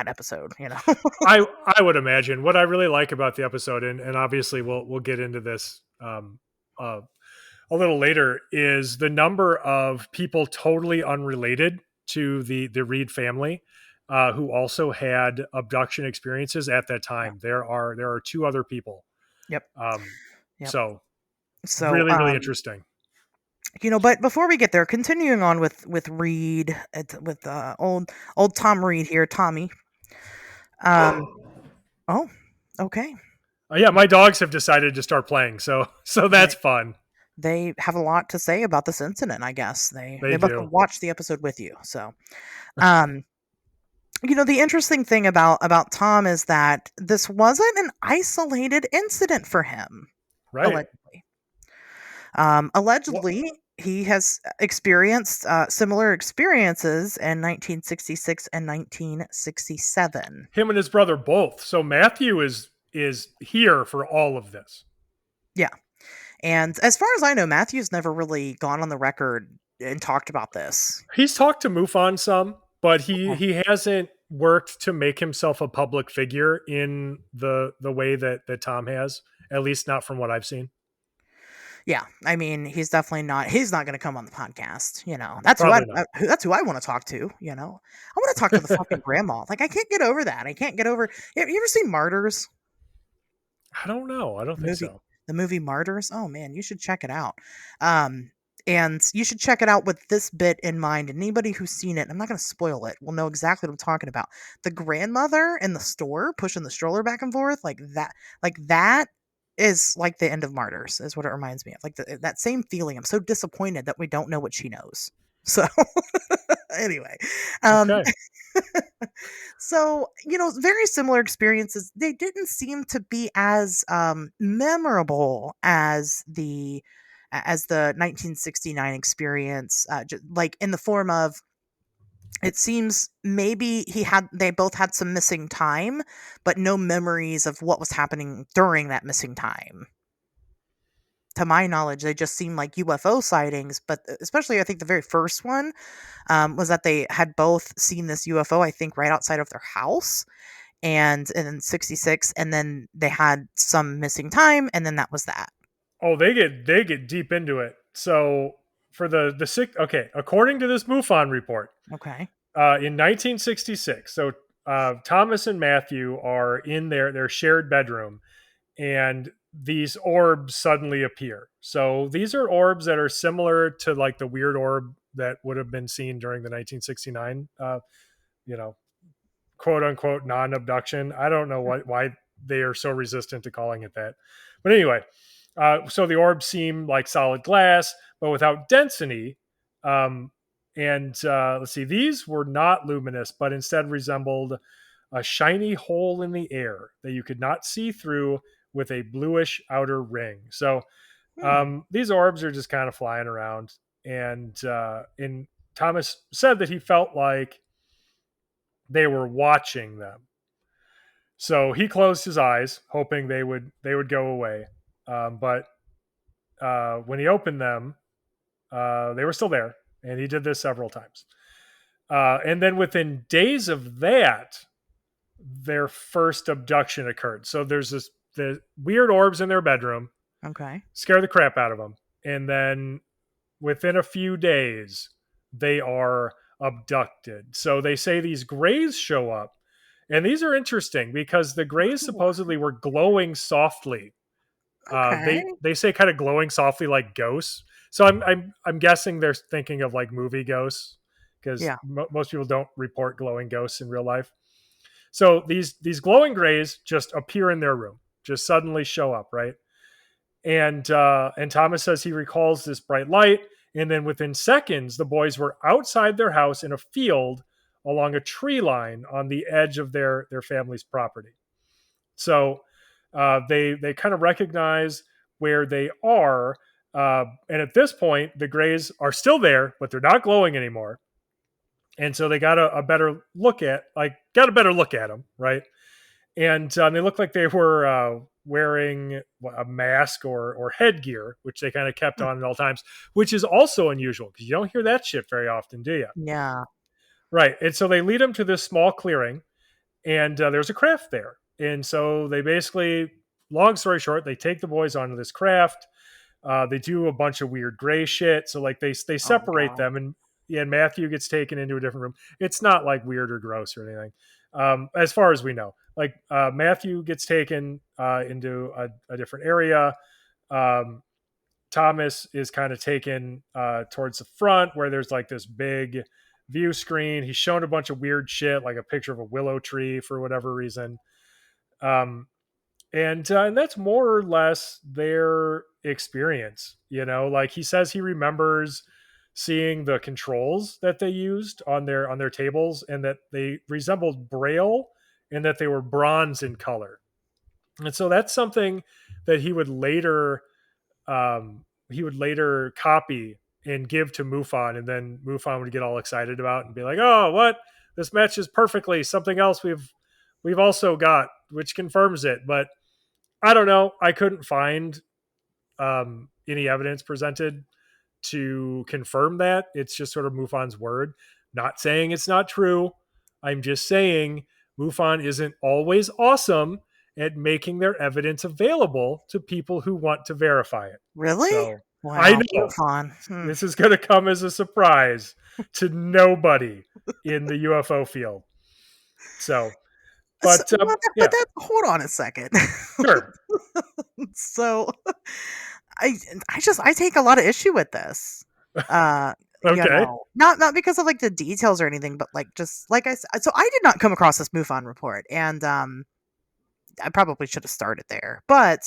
episode, you know. I would imagine what I really like about the episode, and obviously we'll get into this uh, a little later, is the number of people totally unrelated to the Reed family who also had abduction experiences at that Yeah. time. There are 2 other people. Yep. Um, Yep. so So, really interesting. but before we get there, continuing on with Reed, with old Tom Reed here, Tommy. Um. Oh. Okay. Yeah, my dogs have decided to start playing, so that's fun. They have a lot to say about this incident, I guess. They They must have do. watched the episode with you. So, um, the interesting thing about Tom is that this wasn't an isolated incident for him. Right. Allegedly, Well, he has experienced similar experiences in 1966 and 1967. him and his brother both. So Matthew is here for all of this. Yeah, and as far as I know, Matthew's never really gone on the record and talked about this. He's talked to MUFON some, but he Okay. he hasn't worked to make himself a public figure in the way that Tom has. At least not from what I've seen. Yeah, I mean, he's not going to come on the podcast, you know. That's Probably not. that's who I want to talk to, you know. I want to talk to the fucking grandma. Like I can't get over that. I can't get over. You ever seen Martyrs? I don't know. I don't The think movie so. the movie Martyrs? Oh man, you should check it out. And you should check it out with this bit in mind. And anybody who's seen it, I'm not going to spoil it, will know exactly what I'm talking about. The grandmother in the store pushing the stroller back and forth, like that is like the end of Martyrs, is what it reminds me of. Like that same feeling. I'm so disappointed that we don't know what she knows. So anyway, um, Okay. so very similar experiences. They didn't seem to be as memorable as the 1969 experience, like in the form of It seems maybe they both had some missing time, but no memories of what was happening during that missing time. To my knowledge, they just seem like UFO sightings, but especially I think the very first one was that they had both seen this UFO, I think, right outside of their house, and in 66, and then they had some missing time, and then that was that. Oh, they get deep into it. So for the six, okay, according to this MUFON report, Okay. in 1966, so Thomas and Matthew are in their shared bedroom, and these orbs suddenly appear. So these are orbs that are similar to like the weird orb that would have been seen during the 1969, you know, quote unquote non-abduction. I don't know why they are so resistant to calling it that, but anyway, so the orbs seem like solid glass, but without density. And let's see, these were not luminous, but instead resembled a shiny hole in the air that you could not see through with a bluish outer ring. So these orbs are just kind of flying around. And Thomas said that he felt like they were watching them. So he closed his eyes, hoping they would go away. But when he opened them, they were still there, and he did this several times. And then within days of that, their first abduction occurred. So there's the weird orbs in their bedroom, Okay. scare the crap out of them, and then within a few days, they are abducted. So they say these grays show up, and these are interesting because the grays supposedly were glowing softly. Okay. They say kind of glowing softly like ghosts. So I'm guessing they're thinking of like movie ghosts because Yeah. most people don't report glowing ghosts in real life. So these glowing grays just appear in their room, just suddenly show up, right? And Thomas says he recalls this bright light, and then within seconds, the boys were outside their house in a field along a tree line on the edge of their family's property. So they kind of recognize where they are, and at this point, the grays are still there, but they're not glowing anymore. And so they got a better look at them, right? And they looked like they were wearing a mask or headgear, which they kind of kept on at all times, which is also unusual because you don't hear that shit very often, do you? Yeah. Right. And so they lead them to this small clearing, and there's a craft there. And so they basically, long story short, they take the boys onto this craft. They do a bunch of weird gray shit. So like they separate them, and Matthew gets taken into a different room. It's not like weird or gross or anything, as far as we know. Like Matthew gets taken into a different area. Thomas is kind of taken towards the front where there's like this big view screen. He's shown a bunch of weird shit, like a picture of a willow tree for whatever reason. And that's more or less their experience. You know, like he says he remembers seeing the controls that they used on their tables, and that they resembled braille, and that they were bronze in color. And so that's something that he would later copy and give to MUFON, and then MUFON would get all excited about and be like, "Oh, what? This matches perfectly something else we've also got, which confirms it." But I don't know. I couldn't find any evidence presented to confirm that. It's just sort of MUFON's word. Not saying it's not true. I'm just saying MUFON isn't always awesome at making their evidence available to people who want to verify it. Really? So, Wow. I know. MUFON. This is going to come as a surprise to nobody in the UFO field. So, but hold on a second. Sure. So I take a lot of issue with this. Okay. You know, not because of like the details or anything, but like just like I said, so I did not come across this MUFON report, and I probably should have started there, but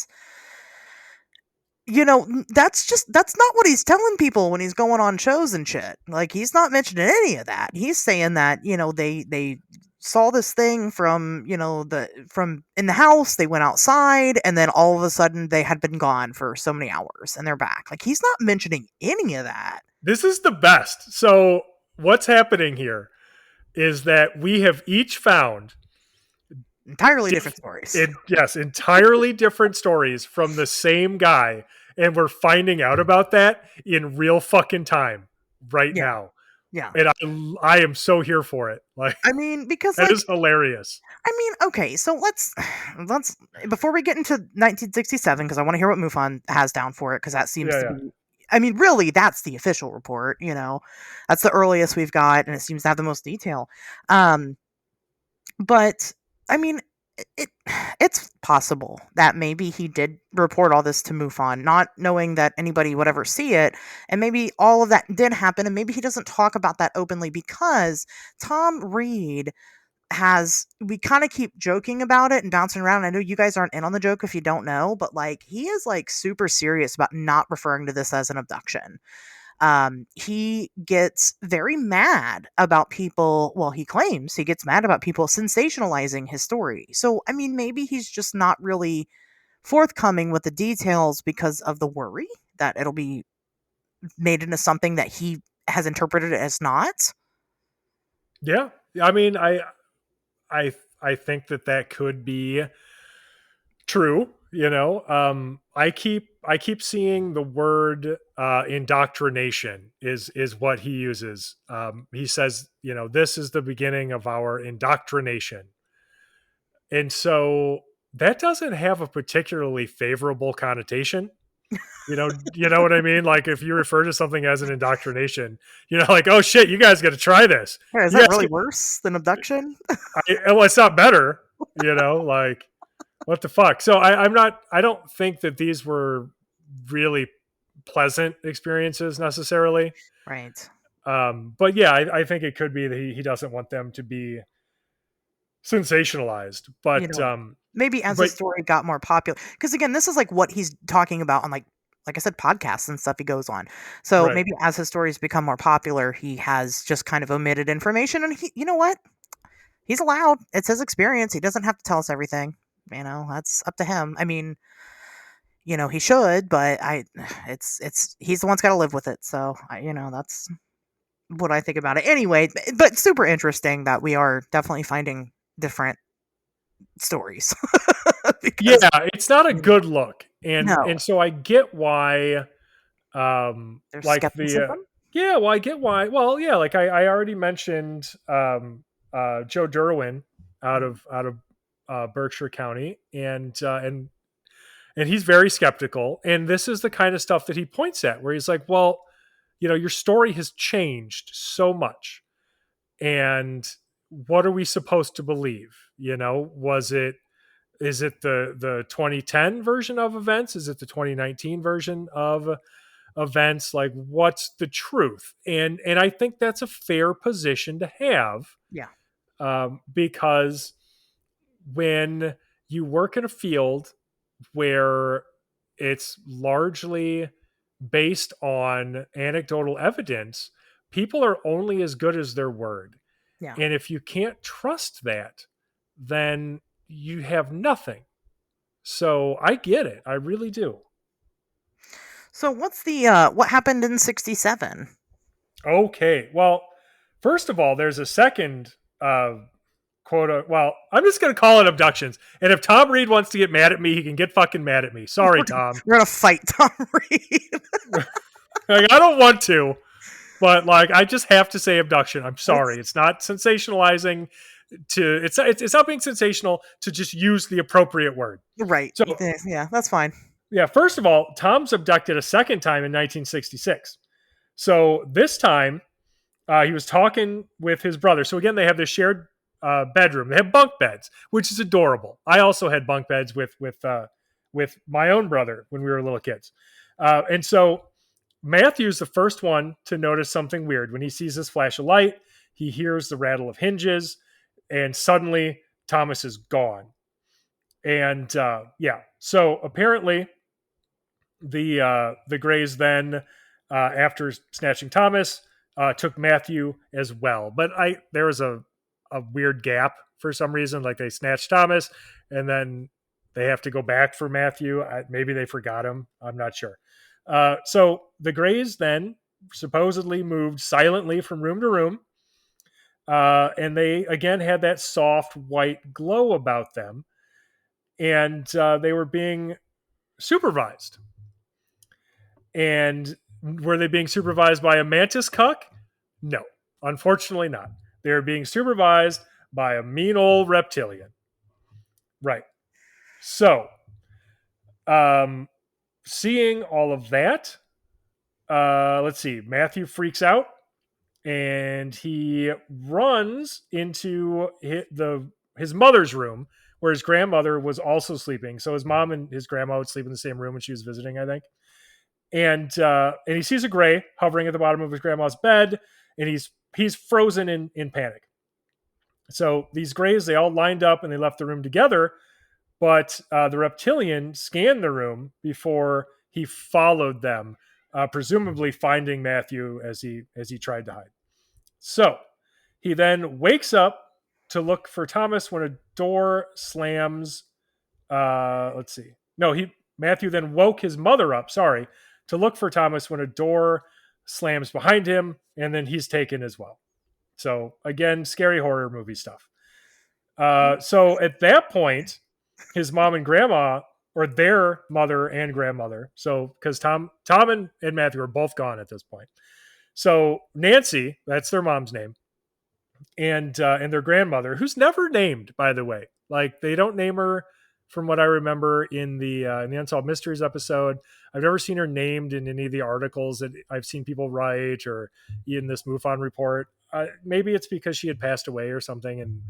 you know, that's not what he's telling people when he's going on shows and shit. Like he's not mentioning any of that. He's saying that, you know, they saw this thing from, you know, from in the house, they went outside, and then all of a sudden they had been gone for so many hours and they're back. Like he's not mentioning any of that. This is the best. So what's happening here is that we have each found Entirely different stories. entirely different stories from the same guy, and we're finding out about that in real fucking time right Yeah. now. Yeah. And I am so here for it. Like, I mean, because that is hilarious. I mean, okay, so let's before we get into 1967, because I want to hear what MUFON has down for it, because that seems to be. I mean, really, that's the official report. That's the earliest we've got, and it seems to have the most detail. But I mean, it's possible that maybe he did report all this to MUFON, not knowing that anybody would ever see it, and maybe all of that did happen, and maybe he doesn't talk about that openly because Tom Reed we kind of keep joking about it and bouncing around. I know you guys aren't in on the joke if you don't know, but like he is like super serious about not referring to this as an abduction. He gets very mad about people. Well, he claims he gets mad about people sensationalizing his story. So, I mean, maybe he's just not really forthcoming with the details because of the worry that it'll be made into something that he has interpreted it as not. Yeah. I mean, I think that could be true. I keep seeing the word indoctrination is what he uses. He says, this is the beginning of our indoctrination, and so that doesn't have a particularly favorable connotation. You know what I mean? Like if you refer to something as an indoctrination, like, oh shit, you guys got to try this. Yeah, is that really worse than abduction? Well, it's not better. Like what the fuck? So I don't think that these were really pleasant experiences necessarily. Right. But yeah, I think it could be that he doesn't want them to be sensationalized. But maybe as the story got more popular, because again, this is like what he's talking about on like I said, podcasts and stuff he goes on. So maybe as his stories become more popular, he has just kind of omitted information, and you know what? He's allowed. It's his experience. He doesn't have to tell us everything. That's up to him. I mean, he should, but he's the one's got to live with it. So that's what I think about it. Anyway, but super interesting that we are definitely finding different stories. Yeah, it's not a good look, and No. and so I get why. There's like skepticism? well, I get why. Well, yeah, like I already mentioned, Joe Derwin out of Berkshire County, and he's very skeptical. And this is the kind of stuff that he points at, where he's like, well, your story has changed so much, and what are we supposed to believe? Is it the 2010 version of events? Is it the 2019 version of events? Like, what's the truth? And I think that's a fair position to have. Yeah. Because when you work in a field where it's largely based on anecdotal evidence, people are only as good as their word. Yeah. And if you can't trust that, then you have nothing. So I get it. I really do. So what's what happened in 67? Okay. Well, first of all, there's a second quota. Well, I'm just going to call it abductions. And if Tom Reed wants to get mad at me, he can get fucking mad at me. Sorry, Tom. We're going to fight Tom Reed. Like, I don't want to, but like, I just have to say abduction. I'm sorry. It's not sensationalizing it's not being sensational to just use the appropriate word. Right. So, yeah, that's fine. Yeah. First of all, Tom's abducted a second time in 1966. So this time, he was talking with his brother. So again, they have this shared bedroom. They have bunk beds, which is adorable. I also had bunk beds with my own brother when we were little kids. And so Matthew's the first one to notice something weird. When he sees this flash of light, he hears the rattle of hinges, and suddenly Thomas is gone. And so apparently the Greys then, after snatching Thomas, took Matthew as well. But there was a weird gap for some reason. Like they snatched Thomas, and then they have to go back for Matthew. Maybe they forgot him. I'm not sure. So the Greys then supposedly moved silently from room to room. And they again had that soft white glow about them, and they were being supervised. And were they being supervised by a mantis cuck? No, unfortunately not. They were being supervised by a mean old reptilian. Right. So, seeing all of that, let's see. Matthew freaks out and he runs into his mother's room where his grandmother was also sleeping. So his mom and his grandma would sleep in the same room when she was visiting, I think. And he sees a gray hovering at the bottom of his grandma's bed, and he's frozen in panic. So these grays, they all lined up and they left the room together, but the reptilian scanned the room before he followed them, presumably finding Matthew as he tried to hide. So he then wakes up to look for Thomas when a door slams. Let's see. No, Matthew then woke his mother up. Sorry, to look for Thomas when a door slams behind him, and then he's taken as well. So again, scary horror movie stuff. So at that point, his mom and grandma, or their mother and grandmother, so because Tom and Matthew are both gone at this point. So Nancy, that's their mom's name, and their grandmother, who's never named, by the way. Like, they don't name her from what I remember in the Unsolved Mysteries episode. I've never seen her named in any of the articles that I've seen people write or in this MUFON report. Maybe it's because she had passed away or something and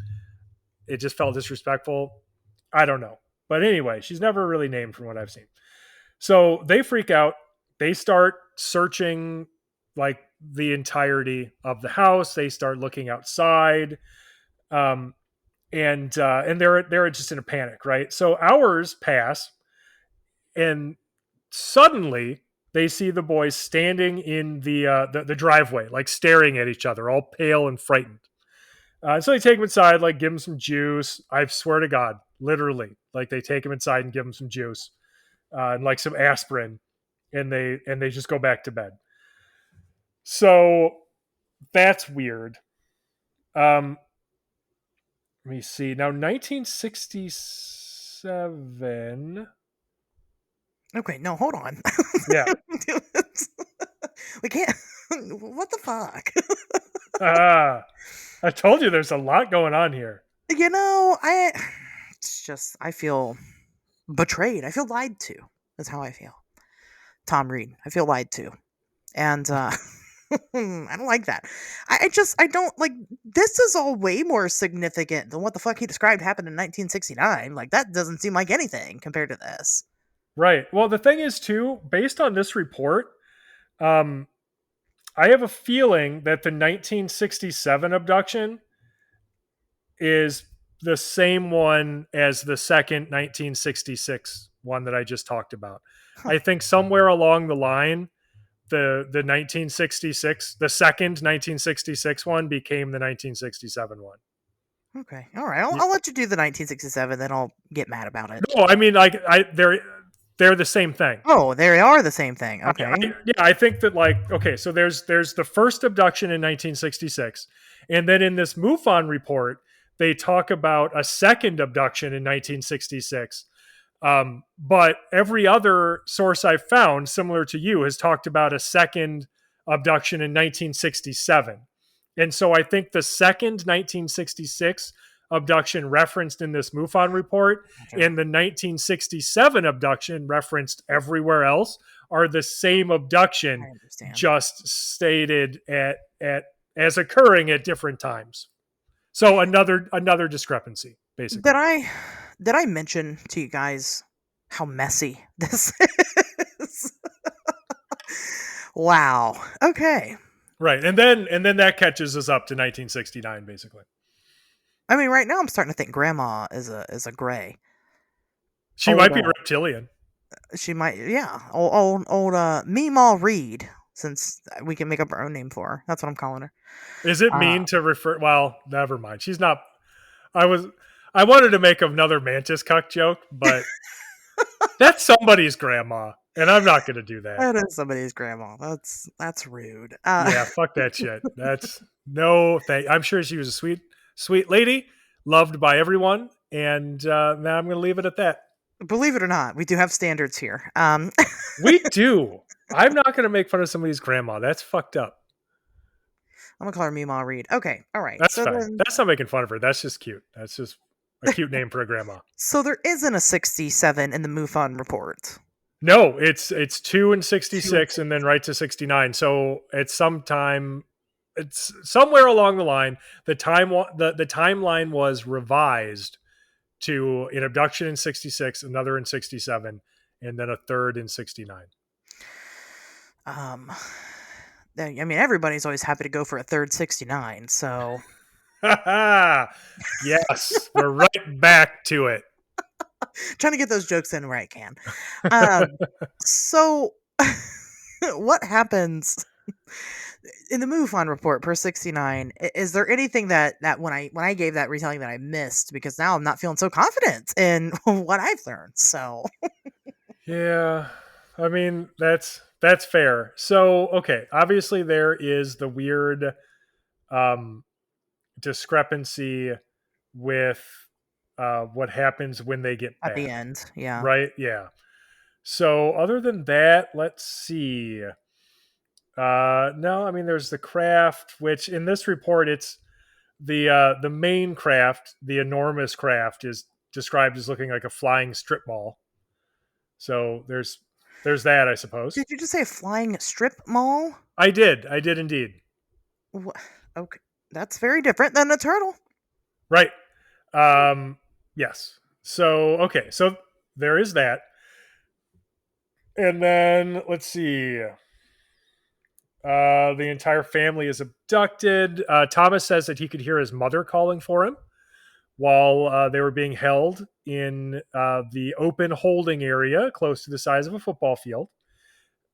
it just felt disrespectful. I don't know. But anyway, she's never really named from what I've seen. So they freak out. They start searching like the entirety of the house. They start looking outside. And they're just in a panic, right? So hours pass, and suddenly they see the boys standing in the driveway, like staring at each other, all pale and frightened. So they take him inside, like give him some juice. I swear to God, literally, like they take him inside and give him some juice and like some aspirin, and they just go back to bed. So that's weird. Let me see. Now, 1967. Okay, no, hold on. Yeah. We can't. What the fuck? I told you there's a lot going on here. You know, I feel betrayed. I feel lied to. That's how I feel. Tom Reed. I feel lied to. And, I don't like that. I don't like, this is all way more significant than what the fuck he described happened in 1969. Like, that doesn't seem like anything compared to this. Right. Well, the thing is too, based on this report, I have a feeling that the 1967 abduction is the same one as the second 1966 one that I just talked about. Huh. I think somewhere along the line, the 1966, the second 1966 one became the 1967 one. Okay. All right. I'll let you do the 1967, then I'll get mad about it. No, I mean, like, they're the same thing. Oh, they are the same thing. Okay. I think that, like, okay, so there's the first abduction in 1966, and then in this MUFON report, they talk about a second abduction in 1966. But every other source I've found, similar to you, has talked about a second abduction in 1967. And so I think the second 1966 abduction referenced in this MUFON report and the 1967 abduction referenced everywhere else are the same abduction, just stated at as occurring at different times. So another discrepancy, basically. Did I mention to you guys how messy this is? Wow. Okay. Right. And then that catches us up to 1969, basically. I mean, right now I'm starting to think Grandma is a gray. She might be reptilian. She might, yeah. Old Meemaw Reed, since we can make up our own name for her. That's what I'm calling her. Is it mean to refer? Well, never mind. She's not. I wanted to make another mantis cuck joke, but that's somebody's grandma, and I'm not going to do that. That is somebody's grandma. That's rude. Yeah, fuck that shit. That's No, I'm sure she was a sweet, sweet lady, loved by everyone, and now I'm going to leave it at that. Believe it or not, we do have standards here. We do. I'm not going to make fun of somebody's grandma. That's fucked up. I'm gonna call her Meemaw Reed. Okay, all right. That's So fine. then, That's not making fun of her. That's just cute. That's just a cute name for a grandma. so there isn't a 67 in the MUFON report. No, it's 2 and 66 and then right to 69. So it's somewhere along the line. The timeline was revised to an abduction in 66, another in 67, and then a third in 69. I mean, everybody's always happy to go for a third 69. So Yes, we're right back to it. trying to get those jokes in where I can. So what happens in the MUFON report per 69? Is there anything that when I gave that retelling that I missed, because now I'm not feeling so confident in what I've learned? So Yeah, I mean that's fair. So okay, obviously there is the weird discrepancy with what happens when they get at back. the end, yeah. Right? Yeah. So other than that, let's see. No, I mean there's the craft, which in this report it's the main craft, the enormous craft, is described as looking like a flying strip mall. So there's that, I suppose. Did you just say a flying strip mall? I did indeed. Okay, that's very different than a turtle. Right. Yes. So okay, so there is that. And then let's see. The entire family is abducted. Thomas says that he could hear his mother calling for him while they were being held in the open holding area close to the size of a football field.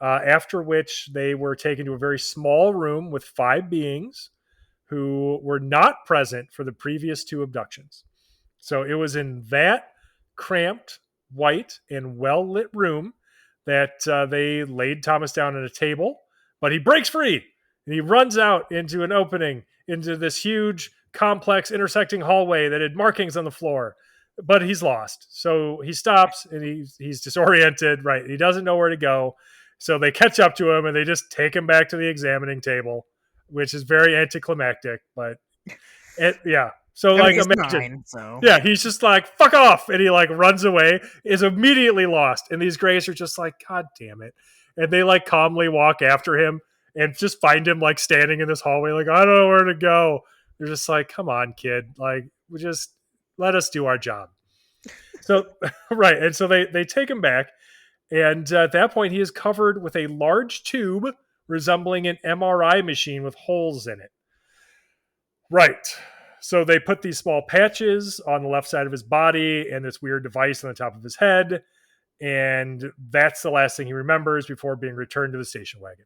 After which they were taken to a very small room with 5 beings who were not present for the previous 2 abductions. So it was in that cramped, white, and well-lit room that they laid Thomas down at a table, but he breaks free and he runs out into an opening into this huge, complex, intersecting hallway that had markings on the floor, but he's lost. So he stops and he's disoriented, right? He doesn't know where to go. So they catch up to him and they just take him back to the examining table, which is very anticlimactic, but yeah. So like imagine, yeah, he's just like, fuck off. And he like runs away, is immediately lost. And these Greys are just like, God damn it. And they like calmly walk after him and just find him like standing in this hallway, like, I don't know where to go. They're just like, come on, kid. Like, we just let us do our job. So, right. And so they take him back. And at that point, he is covered with a large tube resembling an MRI machine with holes in it. Right. So they put these small patches on the left side of his body and this weird device on the top of his head. And that's the last thing he remembers before being returned to the station wagon.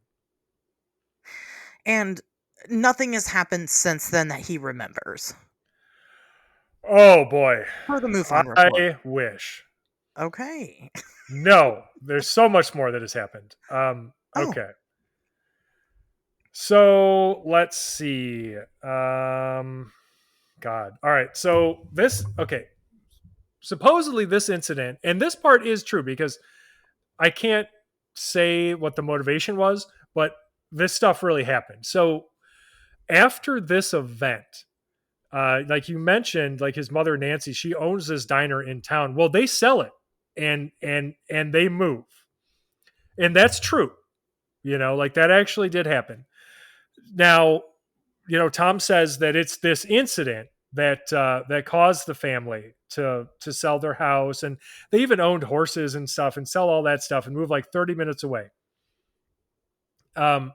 And nothing has happened since then that he remembers. Oh, boy. For the MUFON report. I wish. Okay. No, there's so much more that has happened. Okay. So let's see. God. All right. So supposedly this incident, and this part is true because I can't say what the motivation was, but this stuff really happened. So after this event, like you mentioned, like his mother, Nancy, she owns this diner in town. Well, they sell it and they move. And that's true. Like that actually did happen. Now, Tom says that it's this incident that caused the family to sell their house, and they even owned horses and stuff and sell all that stuff and move like 30 minutes away. And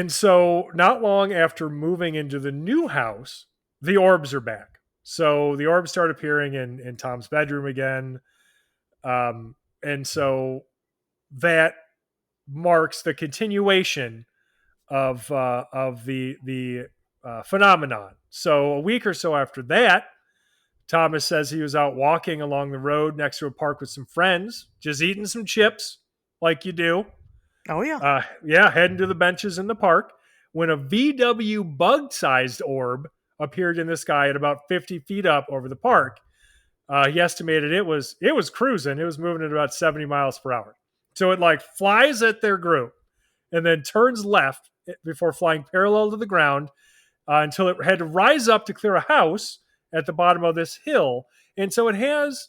so not long after moving into the new house, the orbs are back. So the orbs start appearing in Tom's bedroom again. And so that marks the continuation of the phenomenon. So a week or so after that, Thomas says he was out walking along the road next to a park with some friends, just eating some chips like you do. Oh, yeah. Heading to the benches in the park when a VW bug-sized orb appeared in the sky at about 50 feet up over the park. He estimated it was cruising. It was moving at about 70 miles per hour. So it like flies at their group and then turns left before flying parallel to the ground until it had to rise up to clear a house at the bottom of this hill. And so it has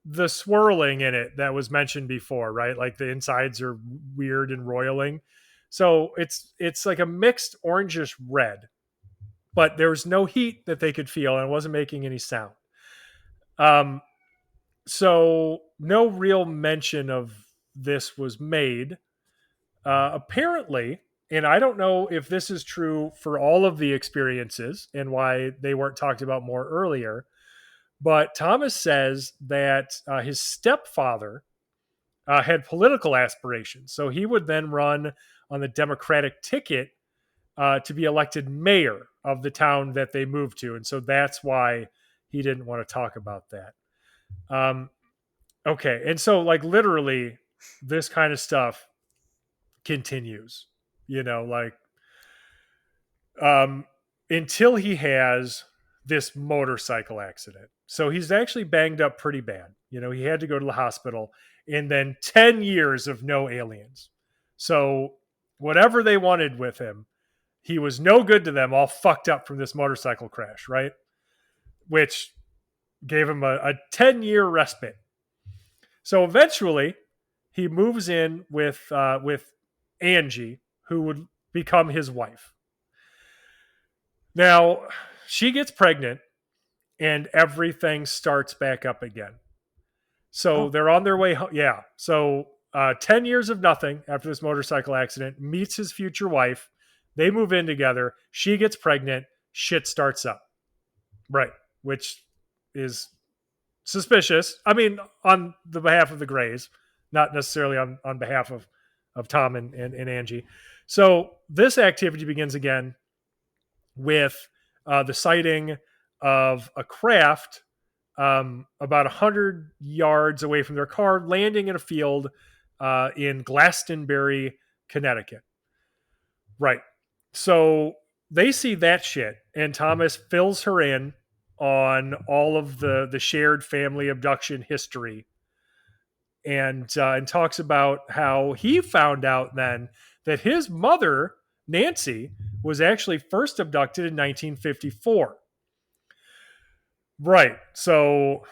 the swirling in it that was mentioned before, right? Like the insides are weird and roiling. So it's like a mixed orangish red, but there was no heat that they could feel, and it wasn't making any sound. So no real mention of this was made. Apparently, and I don't know if this is true for all of the experiences and why they weren't talked about more earlier, but Thomas says that his stepfather had political aspirations. So he would then run on the Democratic ticket to be elected mayor of the town that they moved to. And so that's why he didn't want to talk about that. Okay. And so like literally this kind of stuff continues, until he has this motorcycle accident. So he's actually banged up pretty bad. He had to go to the hospital, and then 10 years of no aliens. So whatever they wanted with him, he was no good to them, all fucked up from this motorcycle crash, right? Which gave him a 10-year respite. So eventually he moves in with Angie, who would become his wife. Now, she gets pregnant and everything starts back up again. So they're on their way home. Yeah. So 10 years of nothing after this motorcycle accident, meets his future wife. They move in together. She gets pregnant. Shit starts up. Right. Which is suspicious. I mean, on the behalf of the Greys, not necessarily on behalf of Tom and Angie. So this activity begins again with the sighting of a craft about 100 yards away from their car, landing in a field in Glastonbury, Connecticut. Right. So they see that shit, and Thomas fills her in on all of the shared family abduction history, and talks about how he found out then that his mother, Nancy, was actually first abducted in 1954. Right. So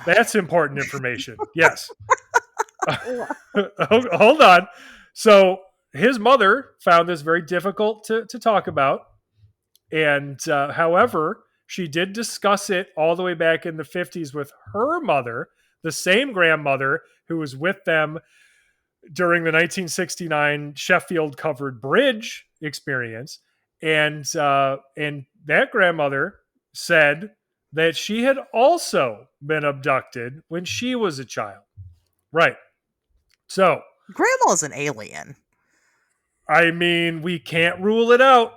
that's important information. Yes. Hold on. So his mother found this very difficult to talk about. And however, she did discuss it all the way back in the 50s with her mother, the same grandmother who was with them during the 1969 Sheffield covered bridge experience. And that grandmother said that she had also been abducted when she was a child. Right. So Grandma's an alien. I mean, we can't rule it out.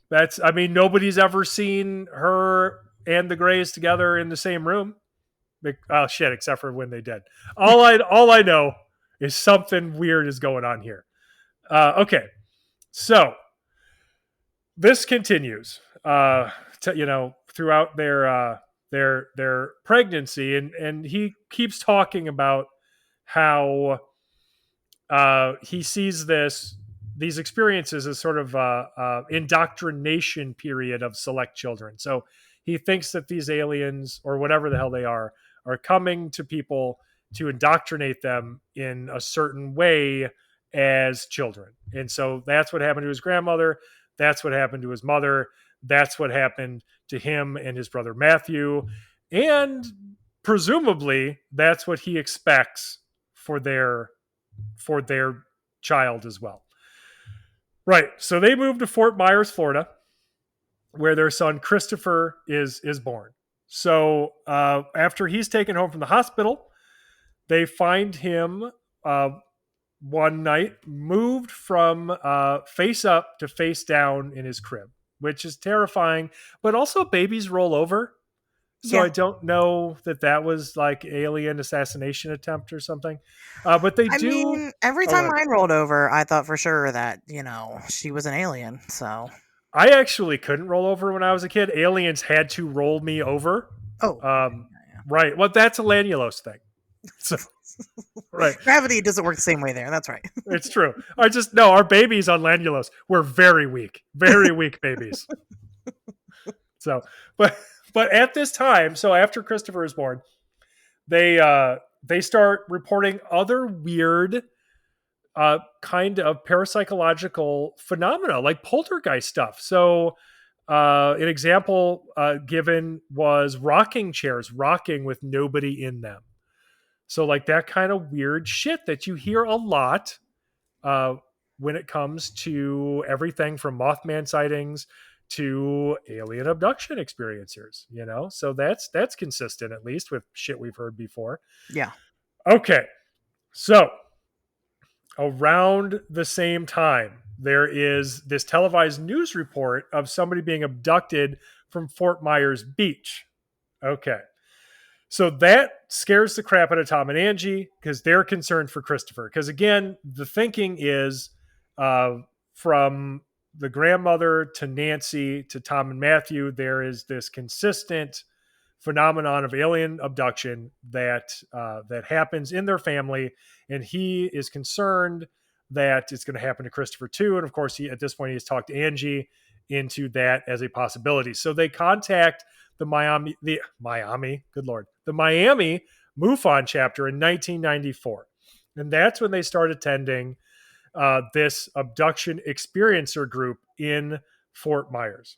Nobody's ever seen her and the Greys together in the same room. Oh shit, except for when they did. All I know is something weird is going on here. Okay. So this continues. Throughout their pregnancy, and he keeps talking about how he sees these experiences as sort of indoctrination period of select children. So he thinks that these aliens, or whatever the hell they are coming to people to indoctrinate them in a certain way as children. And so that's what happened to his grandmother. That's what happened to his mother. That's what happened to him and his brother Matthew. And presumably that's what he expects for their child as well. Right. So they moved to Fort Myers, Florida, where their son Christopher is born. So after he's taken home from the hospital, they find him one night moved from face up to face down in his crib, which is terrifying. But also babies roll over. So Yeah. I don't know that was like alien assassination attempt or something. But they I do. mean, every Oh, time mine rolled over, I thought for sure that, she was an alien. So, I actually couldn't roll over when I was a kid. Aliens had to roll me over. oh, Um, right. Well, that's a Lanulos thing. So, right. gravity doesn't work the same way there. That's right. It's true. I just no, our babies on Lanulos were very weak babies. So, but at this time, so after Christopher is born, they start reporting other weird kind of parapsychological phenomena like poltergeist stuff. So, an example given was rocking chairs rocking with nobody in them. So, like that kind of weird shit that you hear a lot uh, when it comes to everything from Mothman sightings to alien abduction experiencers. So that's consistent at least with shit we've heard before. Yeah. Okay, so around the same time, there is this televised news report of somebody being abducted from Fort Myers Beach. Okay. So that scares the crap out of Tom and Angie because they're concerned for Christopher. Because again, the thinking is from the grandmother to Nancy to Tom and Matthew, there is this consistent phenomenon of alien abduction that happens in their family, and he is concerned that it's going to happen to Christopher too. And of course, he at this point he has talked Angie into that as a possibility. So they contact the Miami MUFON chapter in 1994, and that's when they start attending this abduction experiencer group in Fort Myers.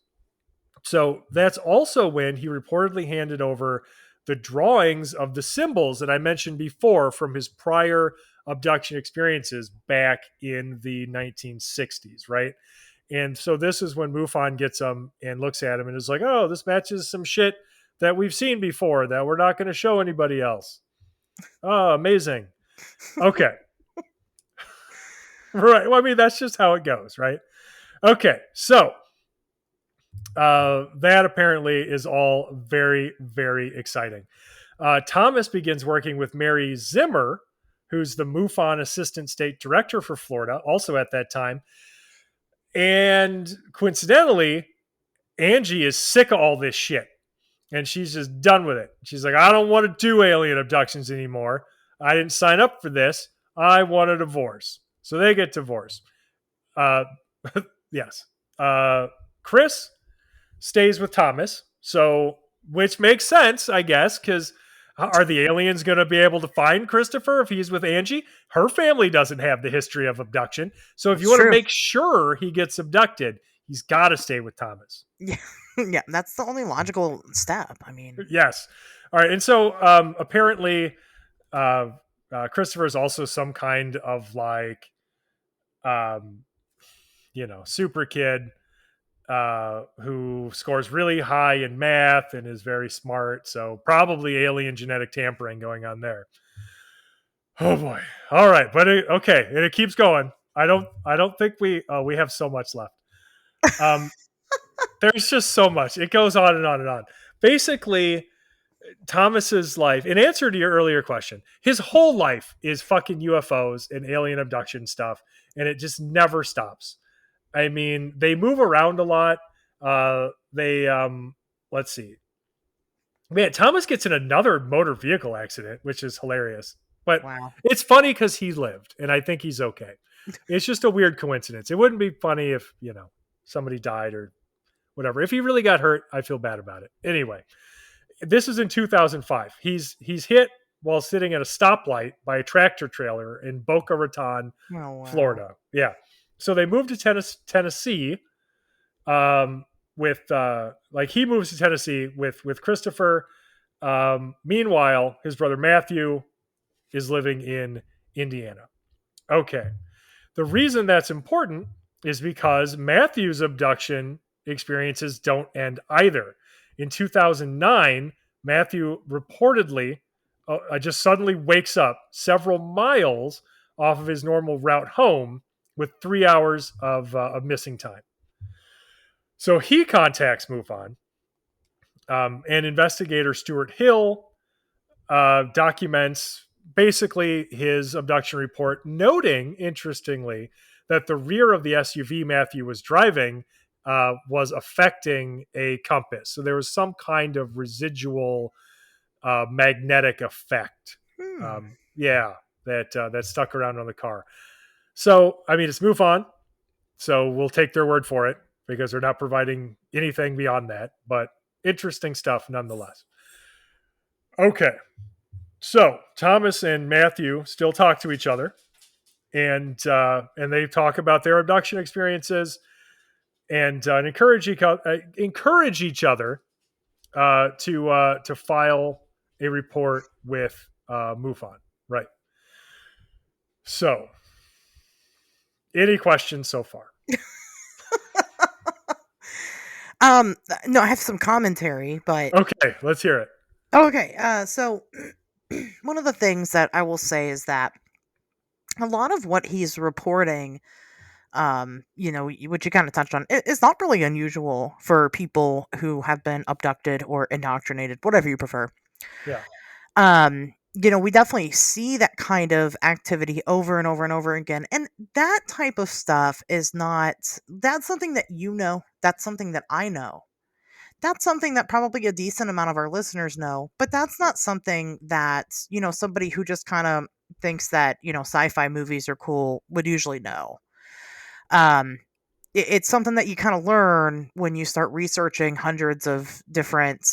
So that's also when he reportedly handed over the drawings of the symbols that I mentioned before from his prior abduction experiences back in the 1960s, right? And so this is when MUFON gets them and looks at him and is like, oh, this matches some shit that we've seen before that we're not going to show anybody else. Oh, amazing. Okay. Right. Well, I mean, that's just how it goes, right? Okay. So that apparently is all very, very exciting. Thomas begins working with Mary Zimmer, who's the MUFON Assistant State Director for Florida, also at that time. And coincidentally, Angie is sick of all this shit. And she's just done with it. She's like, I don't want to do alien abductions anymore. I didn't sign up for this. I want a divorce. So they get divorced. Yes. Chris stays with Thomas. So, which makes sense, I guess, because are the aliens going to be able to find Christopher if he's with Angie? Her family doesn't have the history of abduction. So if you want to make sure he gets abducted, he's got to stay with Thomas. Yeah. Yeah, that's the only logical step. I mean, yes. All right. And so apparently Christopher is also some kind of like, super kid who scores really high in math and is very smart. So probably alien genetic tampering going on there. Oh boy. All right. But okay. And it keeps going. I don't think we have so much left. There's just so much. It goes on and on and on. Basically, Thomas's life, in answer to your earlier question, his whole life is fucking UFOs and alien abduction stuff, and it just never stops. I mean, they move around a lot. Let's see. Man, Thomas gets in another motor vehicle accident, which is hilarious. But It's funny because he lived, and I think he's okay. It's just a weird coincidence. It wouldn't be funny if, somebody died or whatever. If he really got hurt, I feel bad about it. Anyway, this is in 2005. He's hit while sitting at a stoplight by a tractor trailer in Boca Raton, Florida. Yeah. So they moved to Tennessee he moves to Tennessee with Christopher. Meanwhile, his brother Matthew is living in Indiana. Okay. The reason that's important is because Matthew's abduction experiences don't end either. In 2009, Matthew reportedly just suddenly wakes up several miles off of his normal route home with 3 hours of missing time. So he contacts MUFON And investigator Stuart Hill documents basically his abduction report, noting, interestingly, that the rear of the SUV Matthew was driving was affecting a compass. So there was some kind of residual magnetic effect. That stuck around on the car. So, I mean, it's MUFON, so we'll take their word for it because they're not providing anything beyond that, but interesting stuff nonetheless. Okay. So Thomas and Matthew still talk to each other, and they talk about their abduction experiences, and encourage each other to file a report with MUFON. Right. So, any questions so far? No, I have some commentary, but Okay, let's hear it. okay. So one of the things that I will say is that a lot of what he's reporting, which you kind of touched on, is not really unusual for people who have been abducted or indoctrinated, whatever you prefer. Yeah. We definitely see that kind of activity over and over and over again. And that type of stuff that's something that that's something that I know. That's something that probably a decent amount of our listeners know, but that's not something that, somebody who just kind of thinks that, sci-fi movies are cool would usually know. It's something that you kind of learn when you start researching hundreds of different,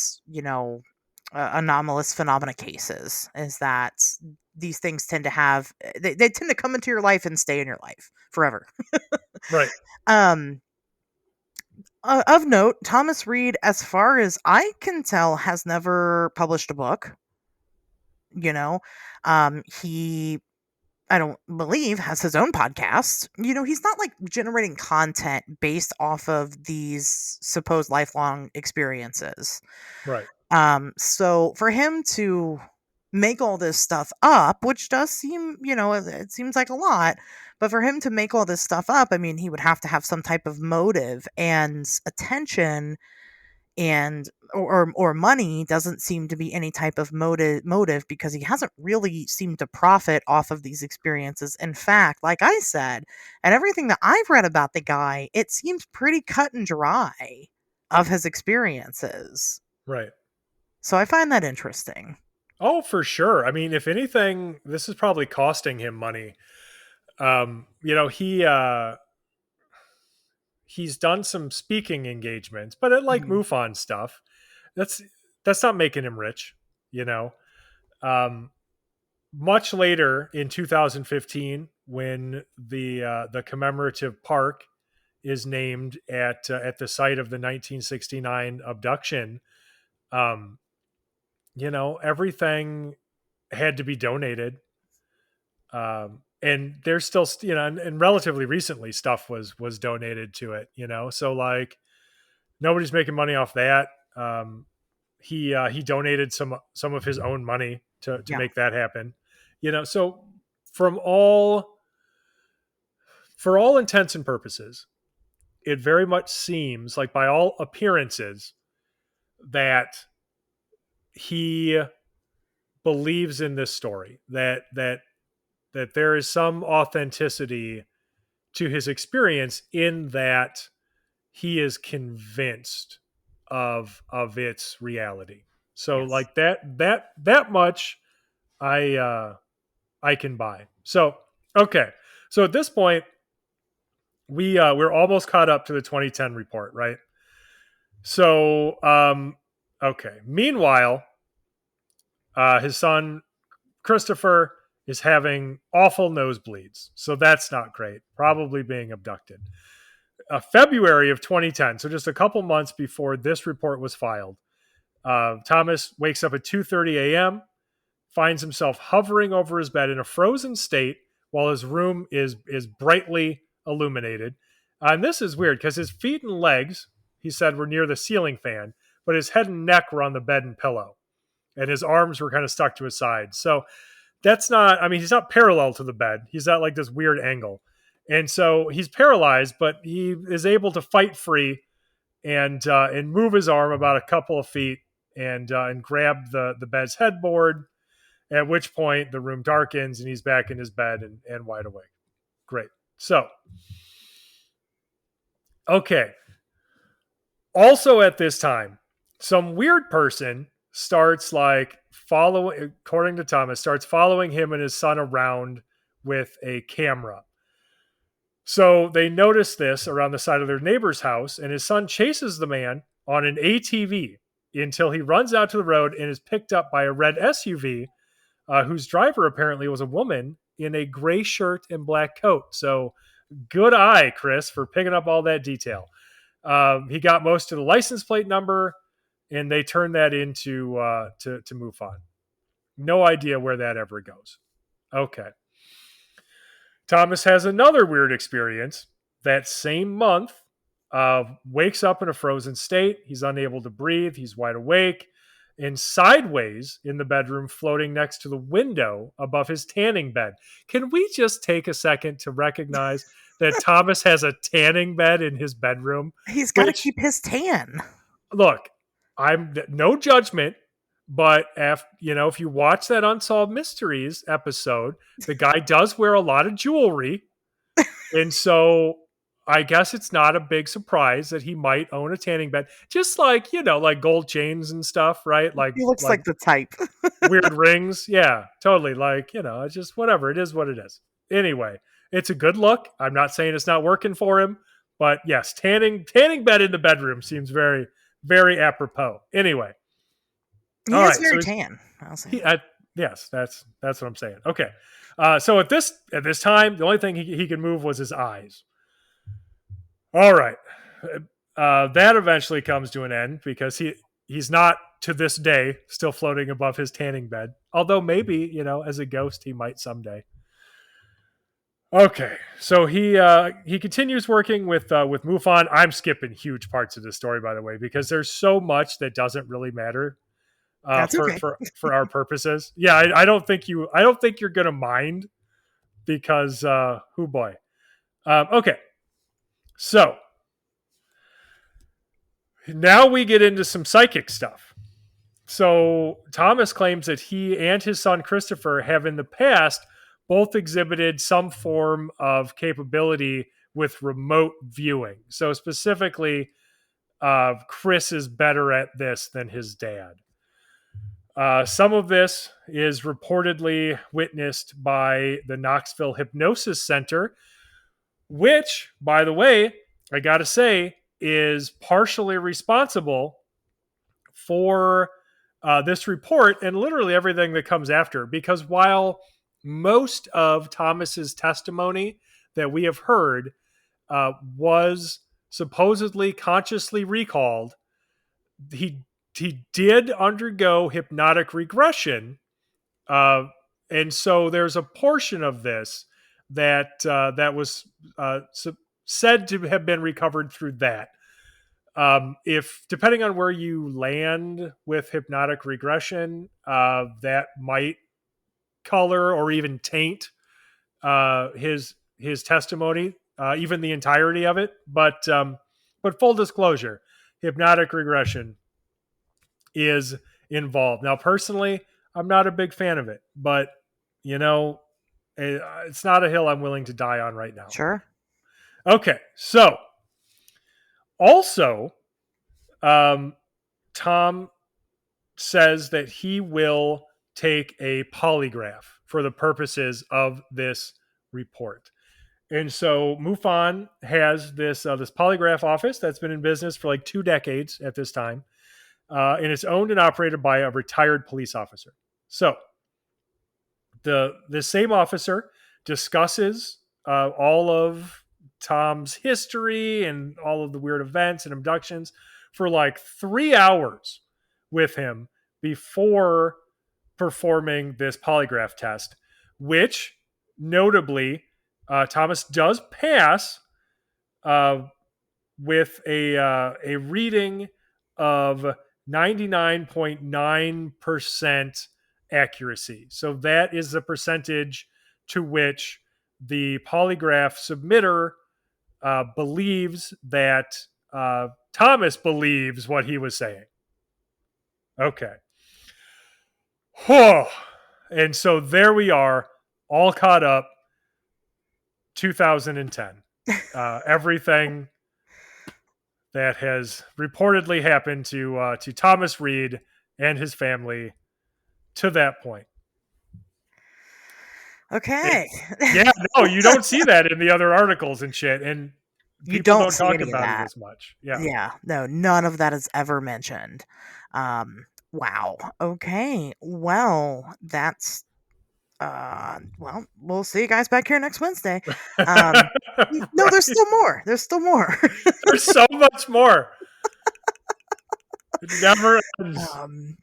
anomalous phenomena cases, is that these things tend to have, they tend to come into your life and stay in your life forever. Right. Of note, Thomas Reed, as far as I can tell, has never published a book. He, I don't believe, has his own podcast. He's not like generating content based off of these supposed lifelong experiences. Right. So for him to make all this stuff up, which does seem, it seems like a lot, but for him to make all this stuff up, I mean, he would have to have some type of motive, and attention and or money doesn't seem to be any type of motive, because he hasn't really seemed to profit off of these experiences. In fact, like I said, and everything that I've read about the guy, it seems pretty cut and dry of his experiences. Right. So I find that interesting. Oh, for sure. I mean, if anything, this is probably costing him money. He's done some speaking engagements, but at like MUFON stuff, that's not making him rich, Much later in 2015, when the commemorative park is named at the site of the 1969 abduction, everything had to be donated. And there's still, and relatively recently stuff was donated to it, so like nobody's making money off that. He donated some of his own money to make that happen, so for all intents and purposes, it very much seems like, by all appearances, that he believes in this story, that there is some authenticity to his experience, in that he is convinced of its reality. So Yes. like that much I can buy. So okay. So at this point, we're almost caught up to the 2010 report, right? So okay. Meanwhile, his son Christopher is having awful nosebleeds. So that's not great. Probably being abducted. February of 2010, so just a couple months before this report was filed, Thomas wakes up at 2:30 a.m., finds himself hovering over his bed in a frozen state while his room is brightly illuminated. And this is weird because his feet and legs, he said, were near the ceiling fan, but his head and neck were on the bed and pillow, and his arms were kind of stuck to his sides. So that's not, I mean, he's not parallel to the bed. He's at like this weird angle. And so he's paralyzed, but he is able to fight free and move his arm about a couple of feet and grab the bed's headboard, at which point the room darkens and he's back in his bed and wide awake. Great. So, okay. Also at this time, some weird person starts following, according to Thomas, starts following him and his son around with a camera. So they notice this around the side of their neighbor's house, and his son chases the man on an ATV until he runs out to the road and is picked up by a red SUV, whose driver apparently was a woman in a gray shirt and black coat. So good eye, Chris, for picking up all that detail. He got most of the license plate number, and they turned that into to MUFON. No idea where that ever goes. Okay. Thomas has another weird experience. That same month, wakes up in a frozen state. He's unable to breathe. He's wide awake and sideways in the bedroom, floating next to the window above his tanning bed. Can we just take a second to recognize that Thomas has a tanning bed in his bedroom? He's got to keep his tan. Look, I'm no judgment, but if you watch that Unsolved Mysteries episode, the guy does wear a lot of jewelry. And so I guess it's not a big surprise that he might own a tanning bed. Just like gold chains and stuff, right? He looks like the type. Weird rings. Yeah, totally. It's just whatever. It is what it is. Anyway, it's a good look. I'm not saying it's not working for him, but yes, tanning bed in the bedroom seems very, very apropos. Anyway. He is very tan. I'll say. Yes, that's what I'm saying. Okay. So at this time, the only thing he could move was his eyes. All right. That eventually comes to an end because he's not, to this day, still floating above his tanning bed. Although maybe, as a ghost, he might someday. Okay. So he continues working with MUFON. I'm skipping huge parts of this story, by the way, because there's so much that doesn't really matter. For our purposes. Yeah, I don't think you're gonna mind because oh boy. Okay. So now we get into some psychic stuff. So Thomas claims that he and his son Christopher have in the past both exhibited some form of capability with remote viewing. So specifically, Chris is better at this than his dad. Some of this is reportedly witnessed by the Knoxville Hypnosis Center, which, by the way, I gotta say, is partially responsible for this report and literally everything that comes after. Because while most of Thomas's testimony that we have heard was supposedly consciously recalled, he did undergo hypnotic regression, and so there's a portion of this that was said to have been recovered through that. If depending on where you land with hypnotic regression, that might color or even taint his testimony, even the entirety of it. But full disclosure, hypnotic regression is involved. Now, personally, I'm not a big fan of it, but it's not a hill I'm willing to die on right now. Sure. Okay, so also, Tom says that he will take a polygraph for the purposes of this report. And so MUFON has this polygraph office that's been in business for like 2 decades at this time. And it's owned and operated by a retired police officer. So the same officer discusses all of Tom's history and all of the weird events and abductions for like 3 hours with him before performing this polygraph test, which notably Thomas does pass with a reading of 99.9% accuracy. So that is the percentage to which the polygraph submitter believes that Thomas believes what he was saying. Okay. Whew. And so there we are, all caught up. 2010. Everything that has reportedly happened to Thomas Reed and his family to that point. Okay. Yeah, no, you don't see that in the other articles and shit, and You people don't don't see talk any of about it that. as much. Yeah. Yeah, no, none of that is ever mentioned. Wow. Okay. Well, that's well, we'll see you guys back here next Wednesday. Um no, there's Right. still more. There's still more. There's so much more. It never ends.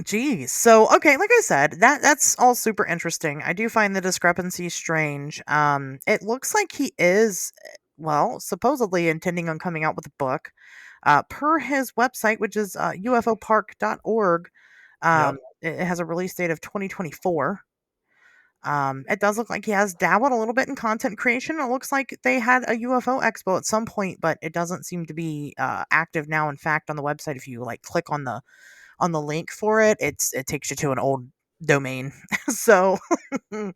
Geez. So, okay, like I said, that's all super interesting. I do find the discrepancy strange. It looks like he is, well, supposedly intending on coming out with a book. Per his website, which is ufopark.org, Yep. it has a release date of 2024. It does look like he has dabbled a little bit in content creation. It looks like they had a UFO expo at some point, but it doesn't seem to be active now. In fact, on the website, if you like click on the link for it, it takes you to an old domain. So, I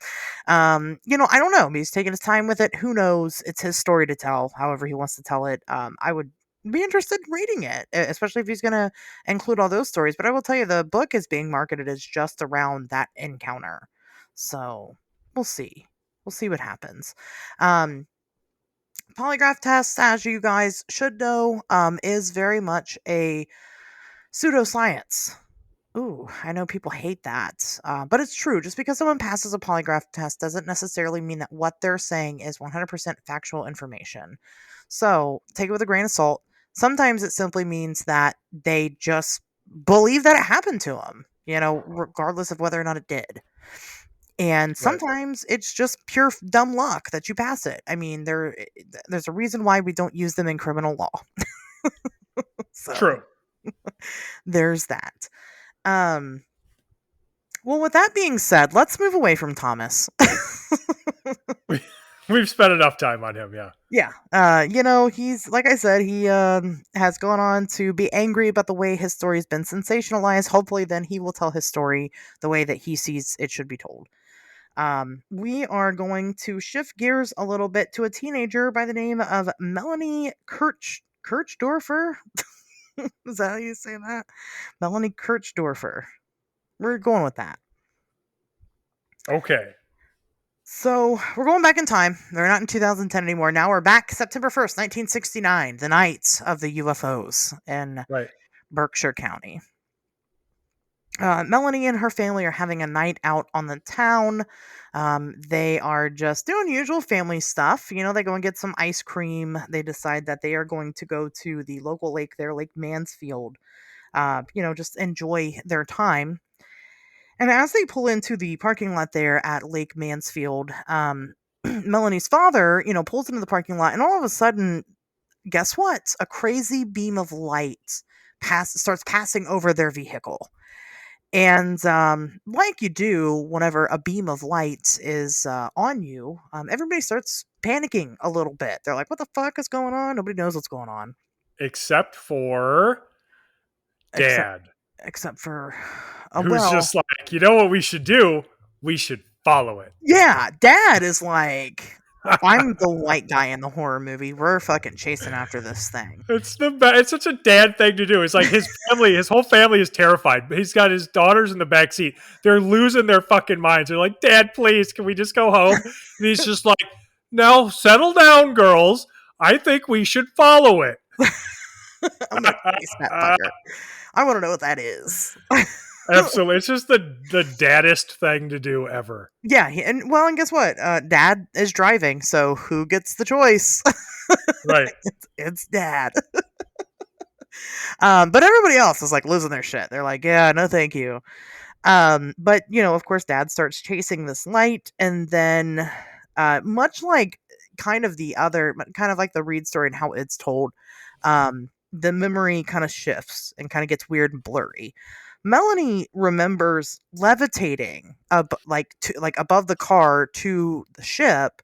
don't know. He's taking his time with it. Who knows? It's his story to tell. However he wants to tell it. I would be interested in reading it, especially if he's going to include all those stories. But I will tell you, the book is being marketed as just around that encounter. So we'll see. We'll see what happens. Polygraph test, as you guys should know, is very much a pseudoscience. Ooh, I know people hate that, but it's true. Just because someone passes a polygraph test doesn't necessarily mean that what they're saying is 100% factual information. So take it with a grain of salt. Sometimes it simply means that they just believe that it happened to them, regardless of whether or not it did. And Right. sometimes it's just pure dumb luck that you pass it. I mean, there's a reason why we don't use them in criminal law. So True. there's that. Um, well, with that being said, let's move away from Thomas. We've spent enough time on him, yeah. Yeah. He's, like I said, he has gone on to be angry about the way his story's been sensationalized. Hopefully, then he will tell his story the way that he sees it should be told. We are going to shift gears a little bit to a teenager by the name of Melanie Kirchdorfer. Is that how you say that? Melanie Kirchdorfer. We're going with that. Okay. So we're going back in time. They're not in 2010 anymore. Now we're back September 1st, 1969, the night of the UFOs in Right. Berkshire County. Melanie and her family are having a night out on the town. They are just doing usual family stuff. They go and get some ice cream. They decide that they are going to go to the local lake there, Lake Mansfield. Just enjoy their time. And as they pull into the parking lot there at Lake Mansfield, Melanie's father, pulls into the parking lot, and all of a sudden, guess what? A crazy beam of light starts passing over their vehicle. And like you do whenever a beam of light is on you, everybody starts panicking a little bit. They're like, what the fuck is going on? Nobody knows what's going on. Except for Except, Dad, except for, who's just like, you know what we should do? We should follow it. yeah, Dad is like, I'm the white guy in the horror movie. We're fucking chasing after this thing. It's it's such a dad thing to do. It's like his whole family is terrified. He's got his daughters in the back seat. They're losing their fucking minds. They're like, Dad, please, can we just go home? And he's just like, no, settle down, girls. I think we should follow it. I'm gonna chase that fucker. I want to know what that is. Absolutely. It's just the daddest thing to do ever. Yeah, and guess what? Dad is driving, so who gets the choice? Right. It's Dad. But everybody else is like losing their shit. They're like, yeah, no thank you. But of course, Dad starts chasing this light, and then much like kind of like the Reed story and how it's told, the memory kind of shifts and kind of gets weird and blurry. Melanie remembers levitating above the car to the ship.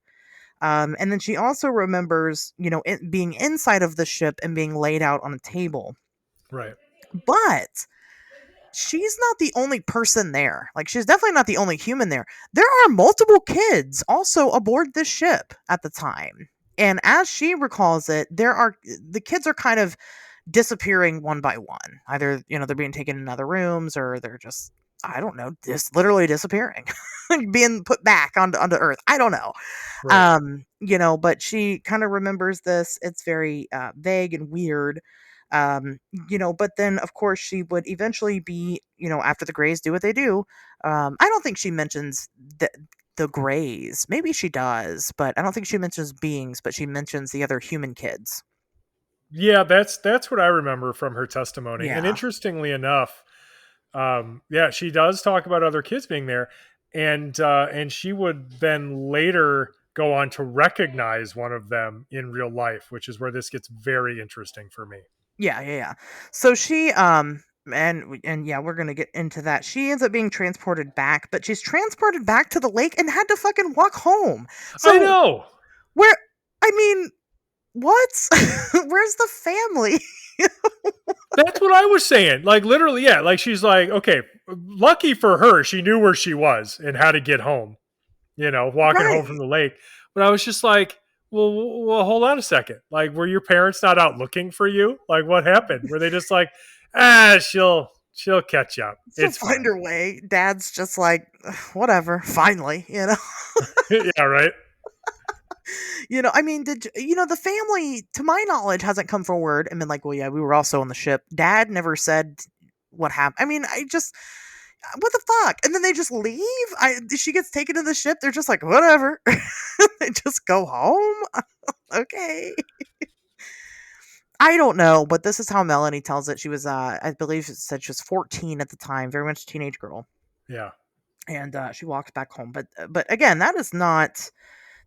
And then she also remembers, it being inside of the ship and being laid out on a table. Right. But she's not the only person there. Like, she's definitely not the only human there. There are multiple kids also aboard this ship at the time. And as she recalls it, the kids are kind of disappearing one by one. Either, they're being taken in other rooms, or they're just, I don't know, just literally disappearing, being put back onto Earth. I don't know. Right. But she kind of remembers this. It's very vague and weird. But then of course she would eventually be, after the Greys do what they do. I don't think she mentions the Greys. Maybe she does, but I don't think she mentions beings, but she mentions the other human kids. Yeah, that's what I remember from her testimony. And Yeah. interestingly enough, yeah, she does talk about other kids being there, and she would then later go on to recognize one of them in real life, which is where this gets very interesting for me. Yeah. So she and yeah, we're gonna get into that. She ends up being transported back, but she's transported back to the lake and had to fucking walk home. I So know. where, I mean, what? Where's the family? That's what I was saying. Like literally, yeah. Like she's like, okay, lucky for her, she knew where she was and how to get home. Walking home from Right. the lake. But I was just like, well, hold on a second. Like, were your parents not out looking for you? Like, what happened? Were they just like, she'll catch up. She'll It's find fine. her way. Dad's just like, whatever, finally. Yeah, right. I mean, the family, to my knowledge, hasn't come forward and been like, well, yeah, we were also on the ship. Dad never said what happened. I mean, what the fuck? And then they just leave? She gets taken to the ship. They're just like, whatever. They just go home. Okay. I don't know, but this is how Melanie tells it. She was, I believe it said she was 14 at the time, very much a teenage girl. Yeah. And she walks back home. But again, that is not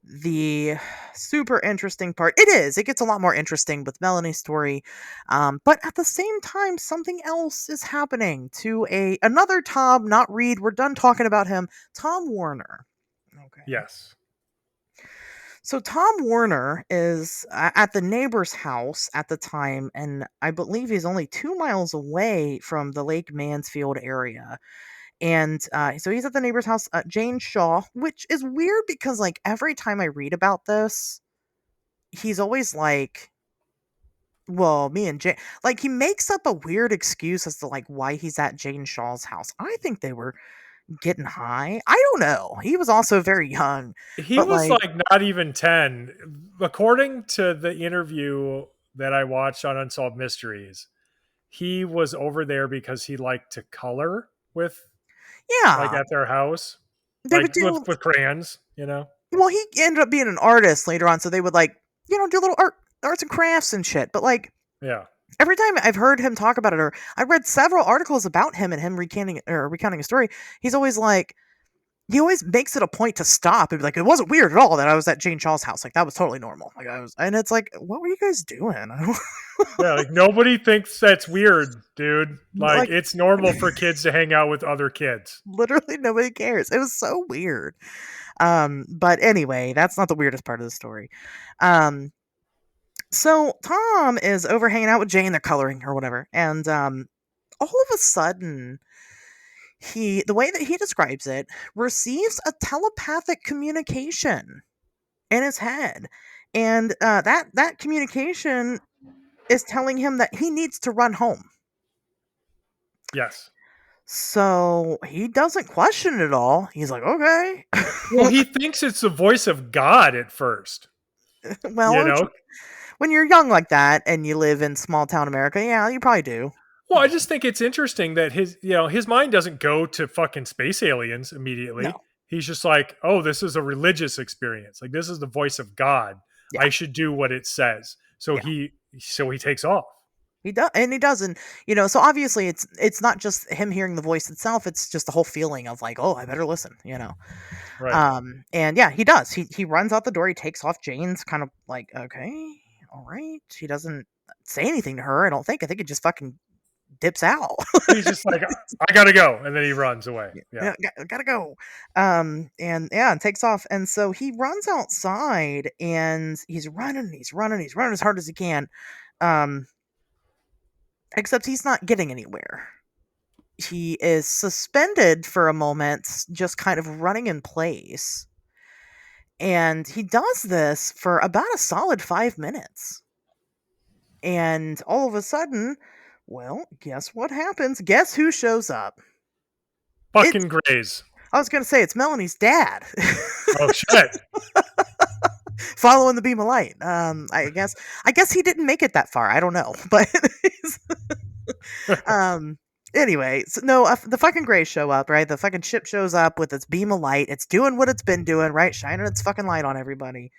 the super interesting part. It is. It gets a lot more interesting with Melanie's story. But at the same time, something else is happening to another Tom, not Reed. We're done talking about him. Tom Warner. Okay. Yes. So Tom Warner is at the neighbor's house at the time, and I believe he's only 2 miles away from the Lake Mansfield area. And so he's at the neighbor's house, Jane Shaw, which is weird because, like, every time I read about this, he's always like, well, me and Jane, like, he makes up a weird excuse as to, like, why he's at Jane Shaw's house. I think they were getting high. I don't know. He was also very young, He but was like, like not even 10. According to the interview that I watched on Unsolved Mysteries, he was over there because he liked to color with, like, yeah, at their house, they would like with, do. with crayons, Well, he ended up being an artist later on, so they would, like, do little arts and crafts and shit. But like, Yeah. every time I've heard him talk about it, or I read several articles about him and him recounting a story, he's always like, he always makes it a point to stop and be like, it wasn't weird at all that I was at Jane Shaw's house. Like, that was totally normal. Like, and it's like, what were you guys doing? Yeah, like nobody thinks that's weird, dude. Like Like, it's normal for kids to hang out with other kids. literally nobody cares. It was so weird. But anyway, that's not the weirdest part of the story. So Tom is over hanging out with Jane, they're coloring or whatever, and all of a sudden, the way that he describes it, receives a telepathic communication in his head, and that communication is telling him that he needs to run home. Yes. So he doesn't question it at all. He's like, okay. Well, he thinks it's the voice of God at first. Well, when you're young like that and you live in small town America, yeah, you probably do. Well, I just think it's interesting that his mind doesn't go to fucking space aliens immediately. No. He's just like, oh, this is a religious experience. Like, this is the voice of God. Yeah. I should do what it says. So Yeah. he takes off. He does, and he doesn't. So obviously it's not just him hearing the voice itself. It's just the whole feeling of like, oh, I better listen. Right. And yeah, he does. He runs out the door. He takes off. Jane's kind of like, okay, all right. He doesn't say anything to her. I don't think. I think he just fucking dips out. He's just like, I gotta go, and then he runs away. Yeah. Gotta go. And takes off. And so he runs outside, and he's running as hard as he can. Except he's not getting anywhere. he is suspended for a moment, just kind of running in place. And he does this for about a solid 5 minutes. And all of a sudden, well, guess what happens? Guess who shows up? Fucking Grays. I was going to say, it's Melanie's dad. Oh, shit. Following the beam of light. I guess he didn't make it that far. I don't know. But anyway, so no, the fucking Greys show up, right? The fucking ship shows up with its beam of light. It's doing what it's been doing, right? Shining its fucking light on everybody.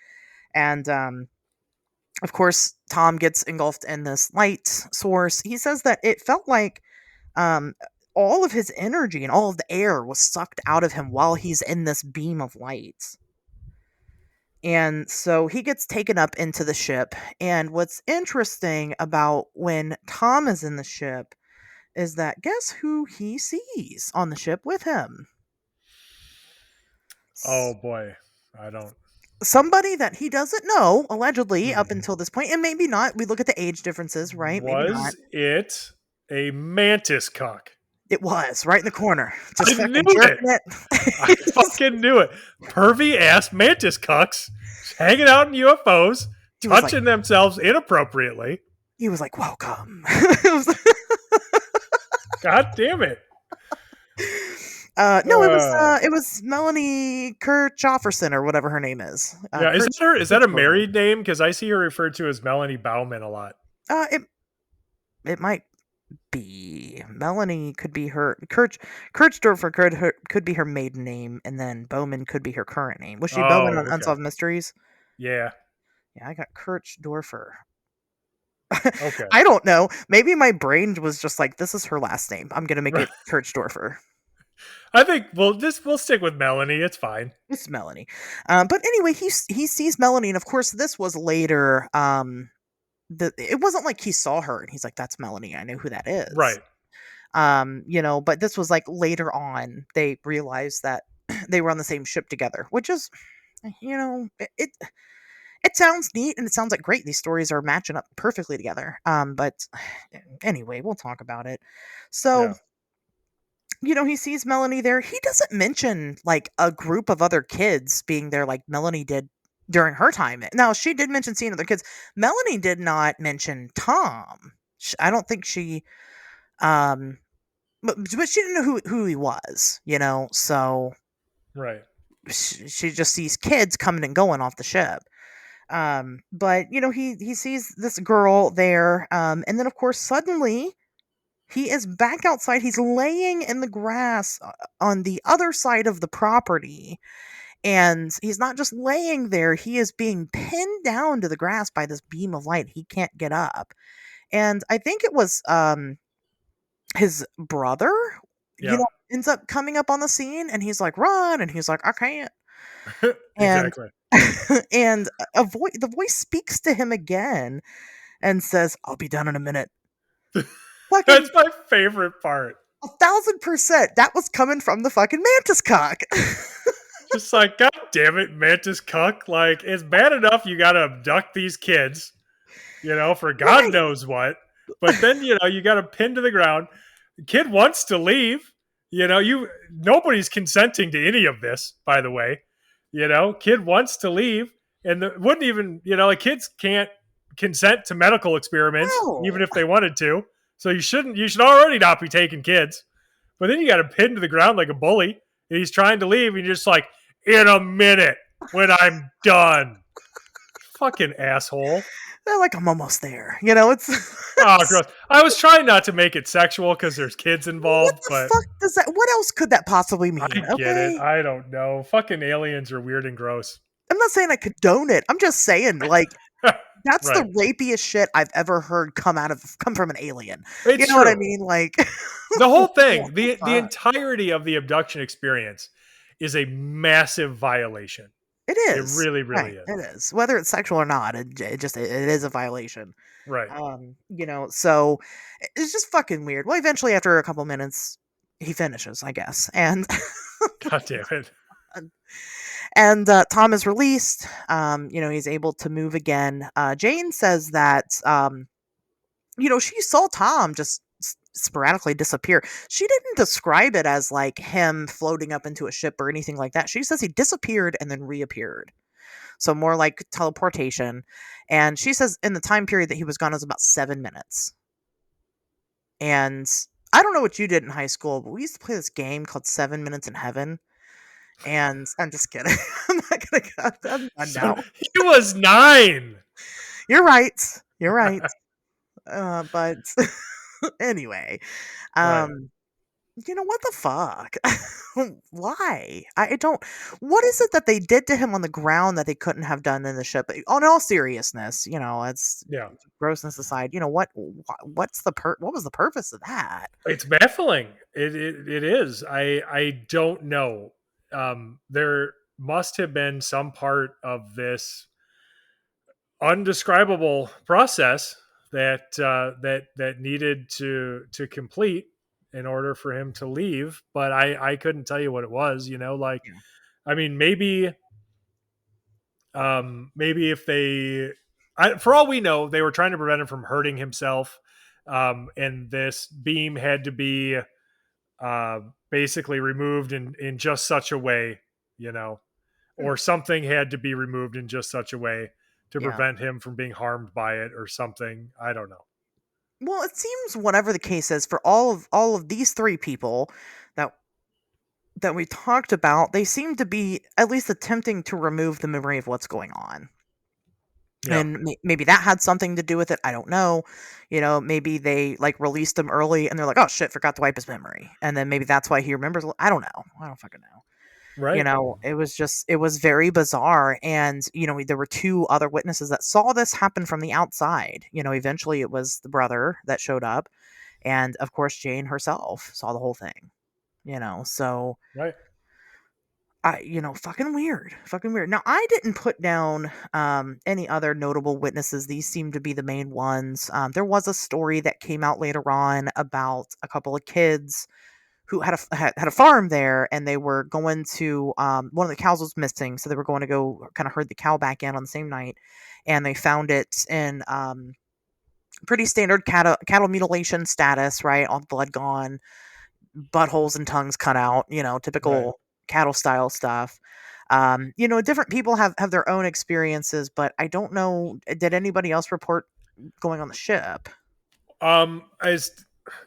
And of course, Tom gets engulfed in this light source. He says that it felt like all of his energy and all of the air was sucked out of him while he's in this beam of light. And so he gets taken up into the ship. And what's interesting about when Tom is in the ship is that guess who he sees on the ship with him? Oh, boy. I don't. Somebody that he doesn't know, allegedly, up until this point, and maybe not. We look at the age differences, right? Maybe not. Was it a mantis cock? It was right in the corner. Just I fucking knew jerking it. I fucking knew it. Pervy ass mantis cucks hanging out in UFOs, He was touching themselves inappropriately. He was like, "Welcome." God damn it. No, it was Melanie Kirchhofferson or whatever her name is. Yeah, is that a married name? Because I see her referred to as Melanie Bauman a lot. It might be. Melanie could be her Kirchdorfer could be her maiden name, and then Bowman could be her current name. Was she Bowman on Unsolved Mysteries? Yeah. Yeah, I got Kirchdorfer. Okay. I don't know. Maybe my brain was just like, this is her last name. I'm gonna make it Kirchdorfer. I think we'll stick with Melanie. It's fine. It's Melanie. But anyway, he sees Melanie, and of course, this was later. It wasn't like he saw her and he's like, "That's Melanie. I know who that is." Right. But this was like later on they realized that they were on the same ship together, which is, it sounds neat and it sounds like great. These stories are matching up perfectly together. But anyway, we'll talk about it. So. Yeah. He sees Melanie there. He doesn't mention like a group of other kids being there like Melanie did during her time. Now, she did mention seeing other kids. Melanie did not mention Tom. I don't think she, but she didn't know who he was, so. Right. She just sees kids coming and going off the ship. But, he sees this girl there. And then, of course, suddenly he is back outside. He's laying in the grass on the other side of the property. And he's not just laying there. He is being pinned down to the grass by this beam of light. He can't get up. And I think it was his brother, ends up coming up on the scene. And he's like, run. And he's like, I can't. Exactly. And the voice speaks to him again and says, I'll be done in a minute. That's my favorite part. 1,000%. That was coming from the fucking mantis cock. Just like, God damn it, mantis cuck. Like, it's bad enough you gotta abduct these kids, for God knows what. But then, you gotta pin to the ground. The kid wants to leave. Nobody's consenting to any of this, by the way. Kid wants to leave. And wouldn't even, kids can't consent to medical experiments, even if they wanted to. So you should already not be taking kids. But then you got to pin to the ground like a bully. And he's trying to leave. And you're just like, in a minute when I'm done. Fucking asshole. They're like, I'm almost there. It's... Oh, gross. I was trying not to make it sexual because there's kids involved. What the fuck does that... What else could that possibly mean? I get it. I don't know. Fucking aliens are weird and gross. I'm not saying I condone it. I'm just saying, like... That's right. The rapiest shit I've ever heard come from an alien. It's true. What I mean? Like the whole thing, the entirety of the abduction experience is a massive violation. It is. It really, really is. It is. Whether it's sexual or not, it is a violation. Right. So it's just fucking weird. Well, eventually after a couple minutes, he finishes, I guess. And God damn it. And Tom is released. He's able to move again. Jane says that, she saw Tom just sporadically disappear. She didn't describe it as like him floating up into a ship or anything like that. She says he disappeared and then reappeared. So more like teleportation. And she says in the time period that he was gone was about 7 minutes. And I don't know what you did in high school, but we used to play this game called 7 Minutes in Heaven. And I'm just kidding. I'm not gonna go. I'm done now. He was 9. You're right. You're right. But anyway, Right. what the fuck? Why? I don't. What is it that they did to him on the ground that they couldn't have done in the ship? On all seriousness, it's Yeah. grossness aside. What's what was the purpose of that? It's baffling. It is. I don't know. There must have been some part of this undescribable process that needed to complete in order for him to leave, but I couldn't tell you what it was. Like, Yeah. I mean, maybe if for all we know, they were trying to prevent him from hurting himself, and this beam had to be uh, basically removed in just such a way, or something had to be removed in just such a way to Yeah. prevent him from being harmed by it or something. I don't know. Well, it seems whatever the case is for all of these three people that that we talked about, they seem to be at least attempting to remove the memory of what's going on. Yeah. And maybe that had something to do with it. I don't know. Maybe they like released him early and they're like, oh shit, forgot to wipe his memory. And then maybe that's why he remembers. I don't know. I don't fucking know. Right. It was very bizarre. And, there were two other witnesses that saw this happen from the outside. Eventually it was the brother that showed up. And of course, Jane herself saw the whole thing, so Right. fucking weird. Fucking weird. Now, I didn't put down any other notable witnesses. These seem to be the main ones. There was a story that came out later on about a couple of kids who had a farm there, and they were going to one of the cows was missing, so they were going to go kind of herd the cow back in on the same night, and they found it in pretty standard cattle mutilation status, right? All the blood gone, buttholes and tongues cut out, typical Right. cattle style stuff. Different people have their own experiences, but I don't know. Did anybody else report going on the ship? As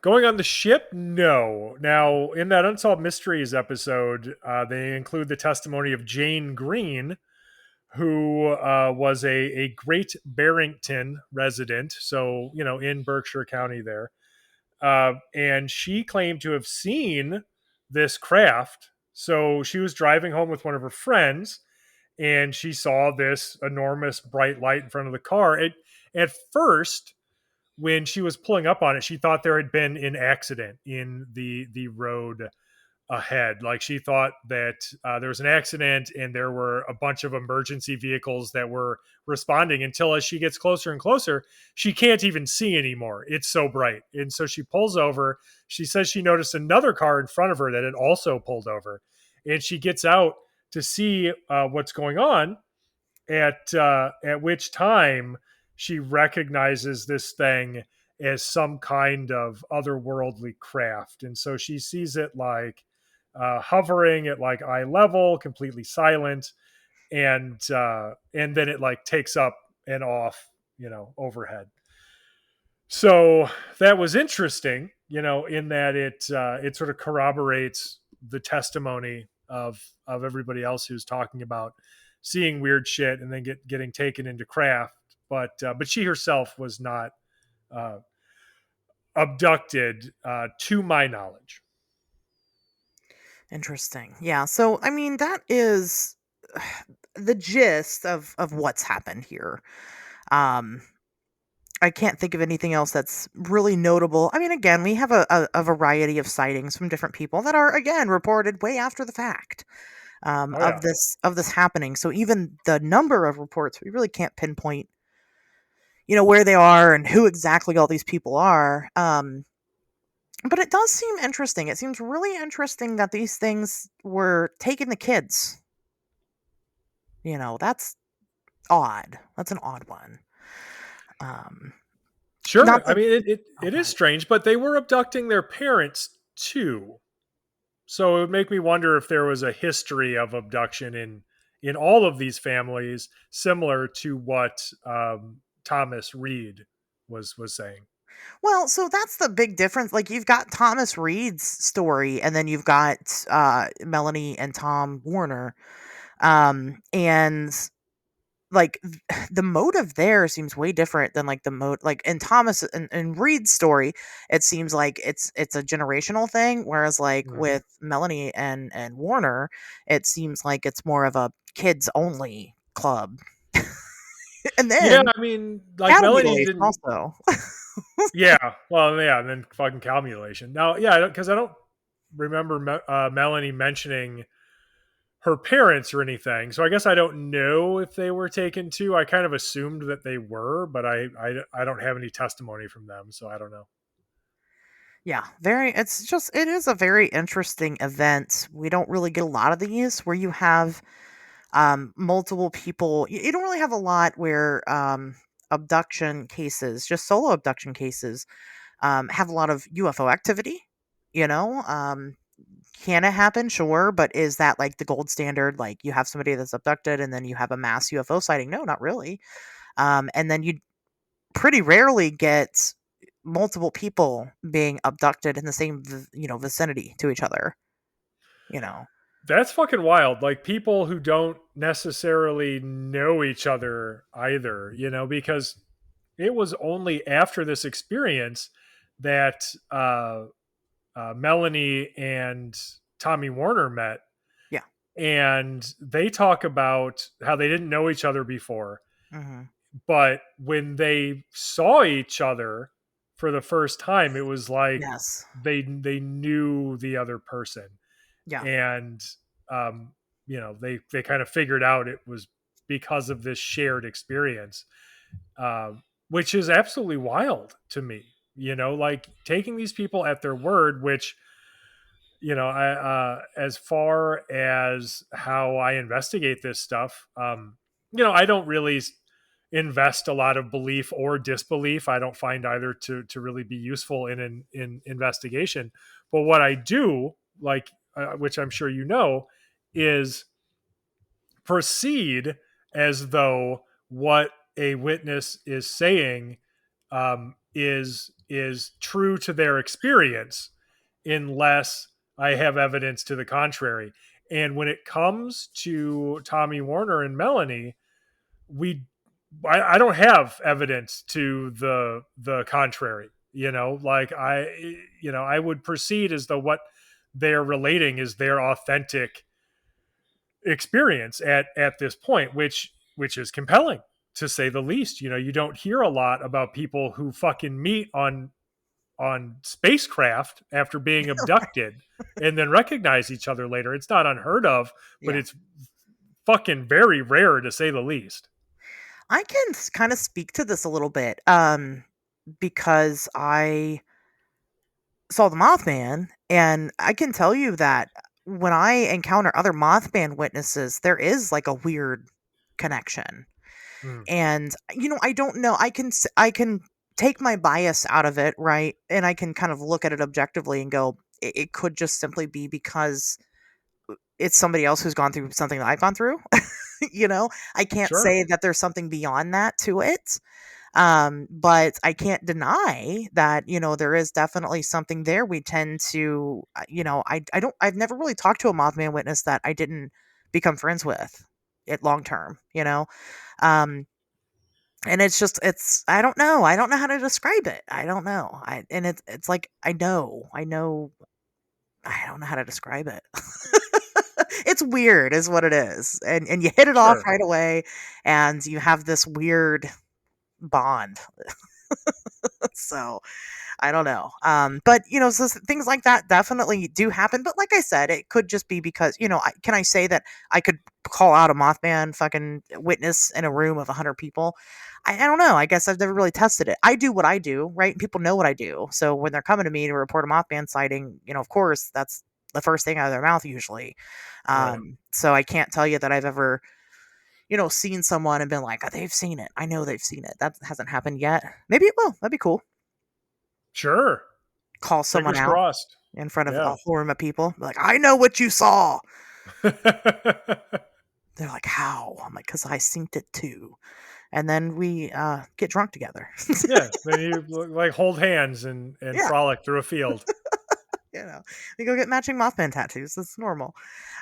going on the ship, no. Now, in that Unsolved Mysteries episode, they include the testimony of Jane Green, who was a Great Barrington resident, so in Berkshire County there, and she claimed to have seen this craft. So she was driving home with one of her friends, and she saw this enormous bright light in front of the car. At first, when she was pulling up on it, she thought there had been an accident in the road ahead. Like, she thought that there was an accident and there were a bunch of emergency vehicles that were responding, until as she gets closer and closer, she can't even see anymore. It's so bright. And so she pulls over. She says she noticed another car in front of her that had also pulled over. And she gets out to see what's going on, at which time she recognizes this thing as some kind of otherworldly craft. And so she sees it like hovering at like eye level, completely silent, and then it like takes up and off, overhead. So that was interesting, in that it sort of corroborates the testimony of everybody else who's talking about seeing weird shit and then getting taken into craft. But she herself was not uh, abducted, to my knowledge. Interesting. Yeah. So, I mean, that is the gist of what's happened here. Um, I can't think of anything else that's really notable. I mean, again, we have a variety of sightings from different people that are again reported way after the fact Oh yeah. of this happening. So even the number of reports, we really can't pinpoint, where they are and who exactly all these people are. But it does seem interesting. It seems really interesting that these things were taking the kids. That's odd. That's an odd one. Um, Sure. Not I that mean, it oh, is strange, but they were abducting their parents too. So it would make me wonder if there was a history of abduction in all of these families, similar to what Thomas Reed was saying. well, so that's the big difference. Like you've got Thomas Reed's story, and then you've got Melanie and Tom Warner, and like the motive there seems way different than like the mode like in Thomas and Reed's story. It seems like it's a generational thing, whereas like Mm. with Melanie and Warner, it seems like it's more of a kids only club. And Yeah, then I mean, like cattle Melanie mutilation didn't. also. Yeah, well, yeah, and then fucking cow mutilation. Now, yeah, because I don't remember Melanie mentioning her parents or anything. So I guess I don't know if they were taken too. I kind of assumed that they were, but I don't have any testimony from them, so I don't know. Yeah, very it is a very interesting event. We don't really get a lot of these where you have multiple people. You don't really have a lot where abduction cases, just solo abduction cases, have a lot of UFO activity. You know, can it happen? Sure, but is that like the gold standard? Like you have somebody that's abducted and then you have a mass UFO sighting? No, not really. And then you pretty rarely get multiple people being abducted in the same vicinity to each other. You know, That's fucking wild. Like people who don't necessarily know each other either, because it was only after this experience that Melanie and Tommy Warner met, yeah. and they talk about how they didn't know each other before, Hmm. but when they saw each other for the first time, it was like Yes. they knew the other person, Yeah. and they kind of figured out it was because of this shared experience, which is absolutely wild to me. Like taking these people at their word, which I as far as how I investigate this stuff, I don't really invest a lot of belief or disbelief. I don't find either to really be useful in investigation. But what I do, like, which I'm sure is proceed as though what a witness is saying is true to their experience, unless I have evidence to the contrary. And when it comes to Tommy Warner and Melanie, we I don't have evidence to the contrary. Like I would proceed as though what they're relating is their authentic experience at this point, which is compelling to say the least. You don't hear a lot about people who fucking meet on spacecraft after being abducted and then recognize each other later. It's not unheard of, but Yeah. it's fucking very rare to say the least. I can kind of speak to this a little bit because I saw the Mothman, and I can tell you that when I encounter other Mothman witnesses, there is like a weird connection. Mm, And I don't know. I can take my bias out of it, right? And I can kind of look at it objectively and go, it could just simply be because it's somebody else who's gone through something that I've gone through. I can't sure. say that there's something beyond that to it. But I can't deny that, there is definitely something there. We tend to, I've never really talked to a Mothman witness that I didn't become friends with it long term, Um, and I don't know. I don't know how to describe it. I don't know. And it's like, I don't know how to describe it. It's weird is what it is. And you hit it off Sure. right away and you have this weird bond. So I don't know. But so things like that definitely do happen. But like I said, it could just be because can I say that I could call out a Mothman fucking witness in a room of 100 people? I don't know. I guess I've never really tested it. I do what I do, right? People know what I do. So when they're coming to me to report a Mothman sighting, of course that's the first thing out of their mouth usually. Right. So I can't tell you that I've ever seen someone and been like, "Oh, they've seen it. I know they've seen it." That hasn't happened yet. Maybe it will. That'd be cool. Sure. Call someone Fingers out crossed. in front of Yeah. a forum of people. Be like, "I know what you saw." They're like, "How?" I'm like, "Cause I synced it too." And then we get drunk together. Yeah. Then you like hold hands and Yeah. frolic through a field. We go get matching Mothman tattoos. That's normal.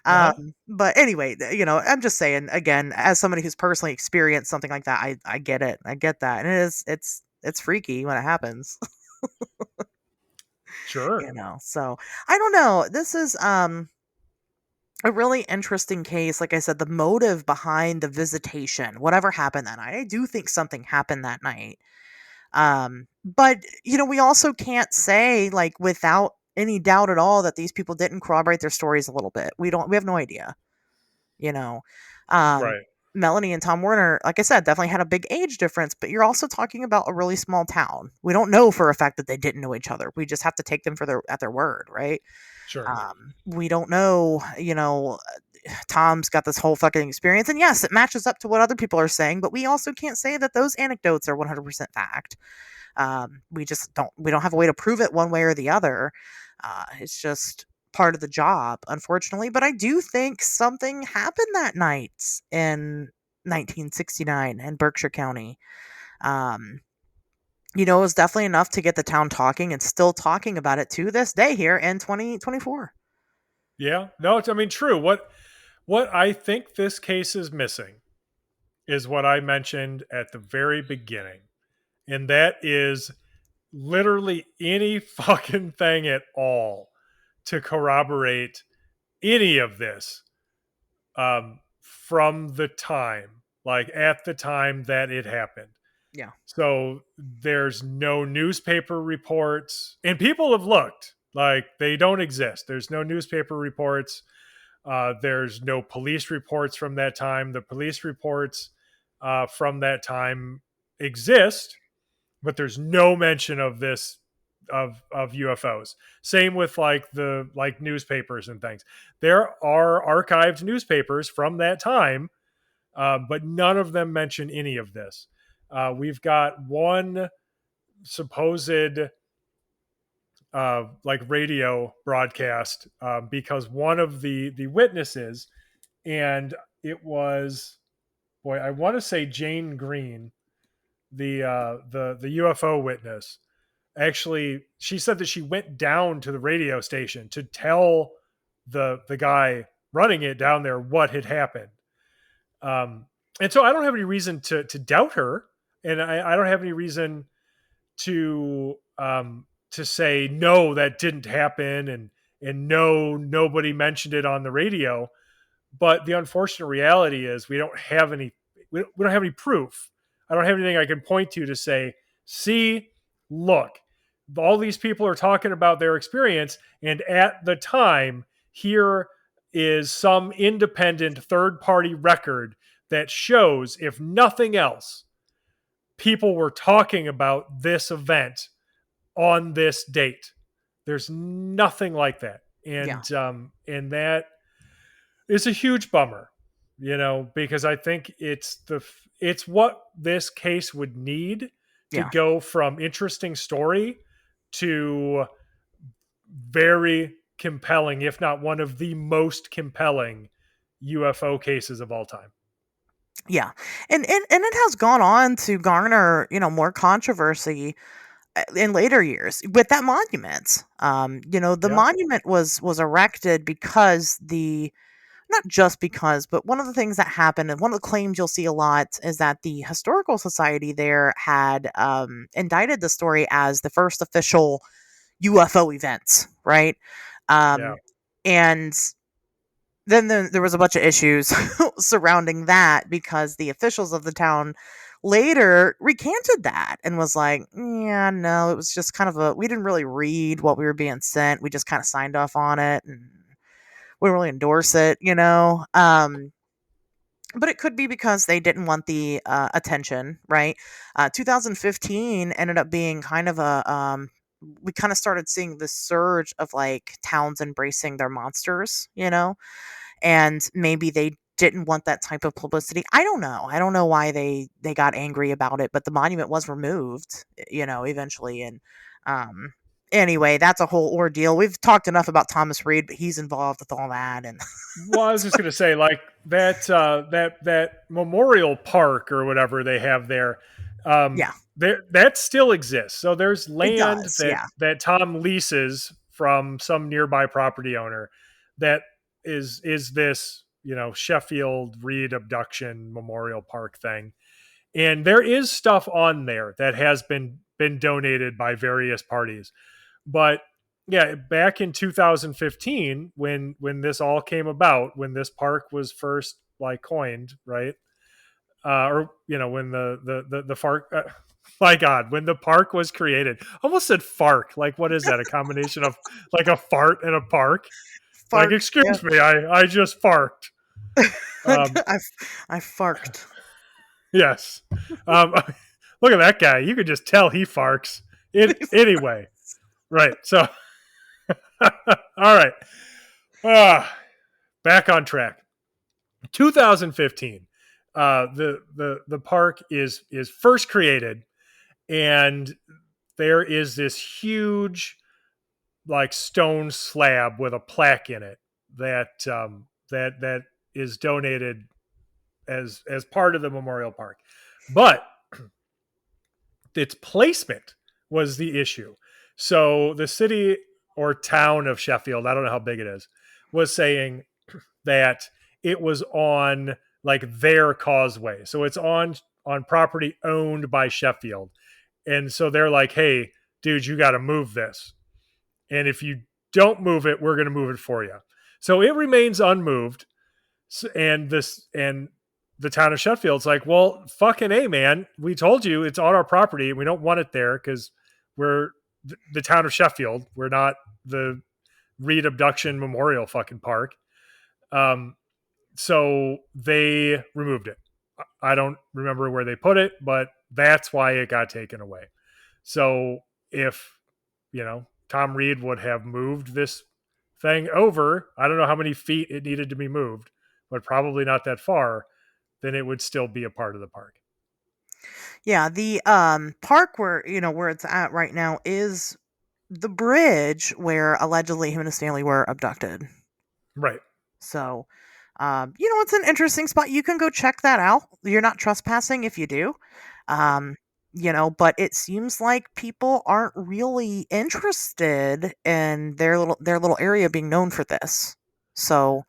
Uh-huh. But anyway, I'm just saying again, as somebody who's personally experienced something like that, I get it. I get that, and it's freaky when it happens. Sure. So I don't know. This is a really interesting case. Like I said, the motive behind the visitation, whatever happened that night, I do think something happened that night. But we also can't say like without any doubt at all that these people didn't corroborate their stories a little bit. We have no idea. You know, um, Right. Melanie and Tom Werner, like I said, definitely had a big age difference, but you're also talking about a really small town. We don't know for a fact that they didn't know each other. We just have to take them at their word, right? Sure. We don't know, Tom's got this whole fucking experience, and yes, it matches up to what other people are saying, but we also can't say that those anecdotes are 100% fact. We don't have a way to prove it one way or the other. It's just part of the job, unfortunately. But I do think something happened that night in 1969 in Berkshire County. It was definitely enough to get the town talking and still talking about it to this day here in 2024. Yeah. No, I mean, true. What I think this case is missing is what I mentioned at the very beginning. And that is literally any fucking thing at all to corroborate any of this from the time, like at the time that it happened. Yeah. So there's no newspaper reports, and people have looked like they don't exist. There's no newspaper reports. There's no police reports from that time. The police reports from that time exist, but there's no mention of this of UFOs. Same with the newspapers and things. There are archived newspapers from that time, but none of them mention any of this. We've got one supposed radio broadcast because one of the witnesses, and it was, boy, I want to say Jane Green, the UFO witness. Actually, she said that she went down to the radio station to tell the guy running it down there what had happened. And so I don't have any reason to doubt her, and I don't have any reason to say no, that didn't happen, and no, nobody mentioned it on the radio. But the unfortunate reality is we don't have any proof. I don't have anything I can point to say, see, look, all these people are talking about their experience, and at the time, here is some independent third-party record that shows, if nothing else, people were talking about this event on this date. There's nothing like that, Yeah. And that is a huge bummer, because I think it's what this case would need to Yeah. go from interesting story to very compelling, if not one of the most compelling UFO cases of all time. Yeah. And it has gone on to garner, more controversy in later years with that monument. The Yeah. monument was erected because not just because, but one of the things that happened, and one of the claims you'll see a lot, is that the historical society there had indicted the story as the first official UFO event, right? Yeah. And then there was a bunch of issues surrounding that because the officials of the town later recanted that and was like, yeah, no, it was just kind of we didn't really read what we were being sent. We just kind of signed off on it and we don't really endorse it, but it could be because they didn't want the attention, right? 2015 ended up being kind of we kind of started seeing this surge of like towns embracing their monsters, and maybe they didn't want that type of publicity. I don't know. I don't know why they got angry about it, but the monument was removed, eventually. And um, anyway, that's a whole ordeal. We've talked enough about Thomas Reed, but he's involved with all that. And Well, I was just going to say, like that memorial park or whatever they have there, yeah, that still exists. So there's it land does. that Yeah. that Tom leases from some nearby property owner that is this Sheffield Reed abduction memorial park thing, and there is stuff on there that has been donated by various parties, but yeah, back in 2015 when this all came about, when this park was first like coined, right? Or when the FARC, my God, when the park was created, I almost said FARC. Like, what is that? A combination of like a fart and a park? Like, Fart. Yeah. excuse me, I just farked. I farked. Yes. Look at that guy. You could just tell he farks. Anyway, right. So, all right. Back on track. 2015. The park is first created, and there is this huge like stone slab with a plaque in it that is donated as part of the memorial park, but its placement was the issue. So the city or town of Sheffield, I don't know how big it is, was saying that it was on like their causeway. So it's on property owned by Sheffield. And so they're like, "Hey, dude, you got to move this. And if you don't move it, we're going to move it for you." So it remains unmoved. And the town of Sheffield's like, "Well, fucking A, man. We told you it's on our property. We don't want it there because we're the town of Sheffield. We're not the Reed Abduction Memorial fucking park." So they removed it. I don't remember where they put it, but that's why it got taken away. So if, Tom Reed would have moved this thing over, I don't know how many feet it needed to be moved, but probably not that far, then it would still be a part of the park. Yeah, the park where it's at right now is the bridge where allegedly him and Stanley were abducted. Right. So, it's an interesting spot. You can go check that out. You're not trespassing if you do. Um, but it seems like people aren't really interested in their little area being known for this. So,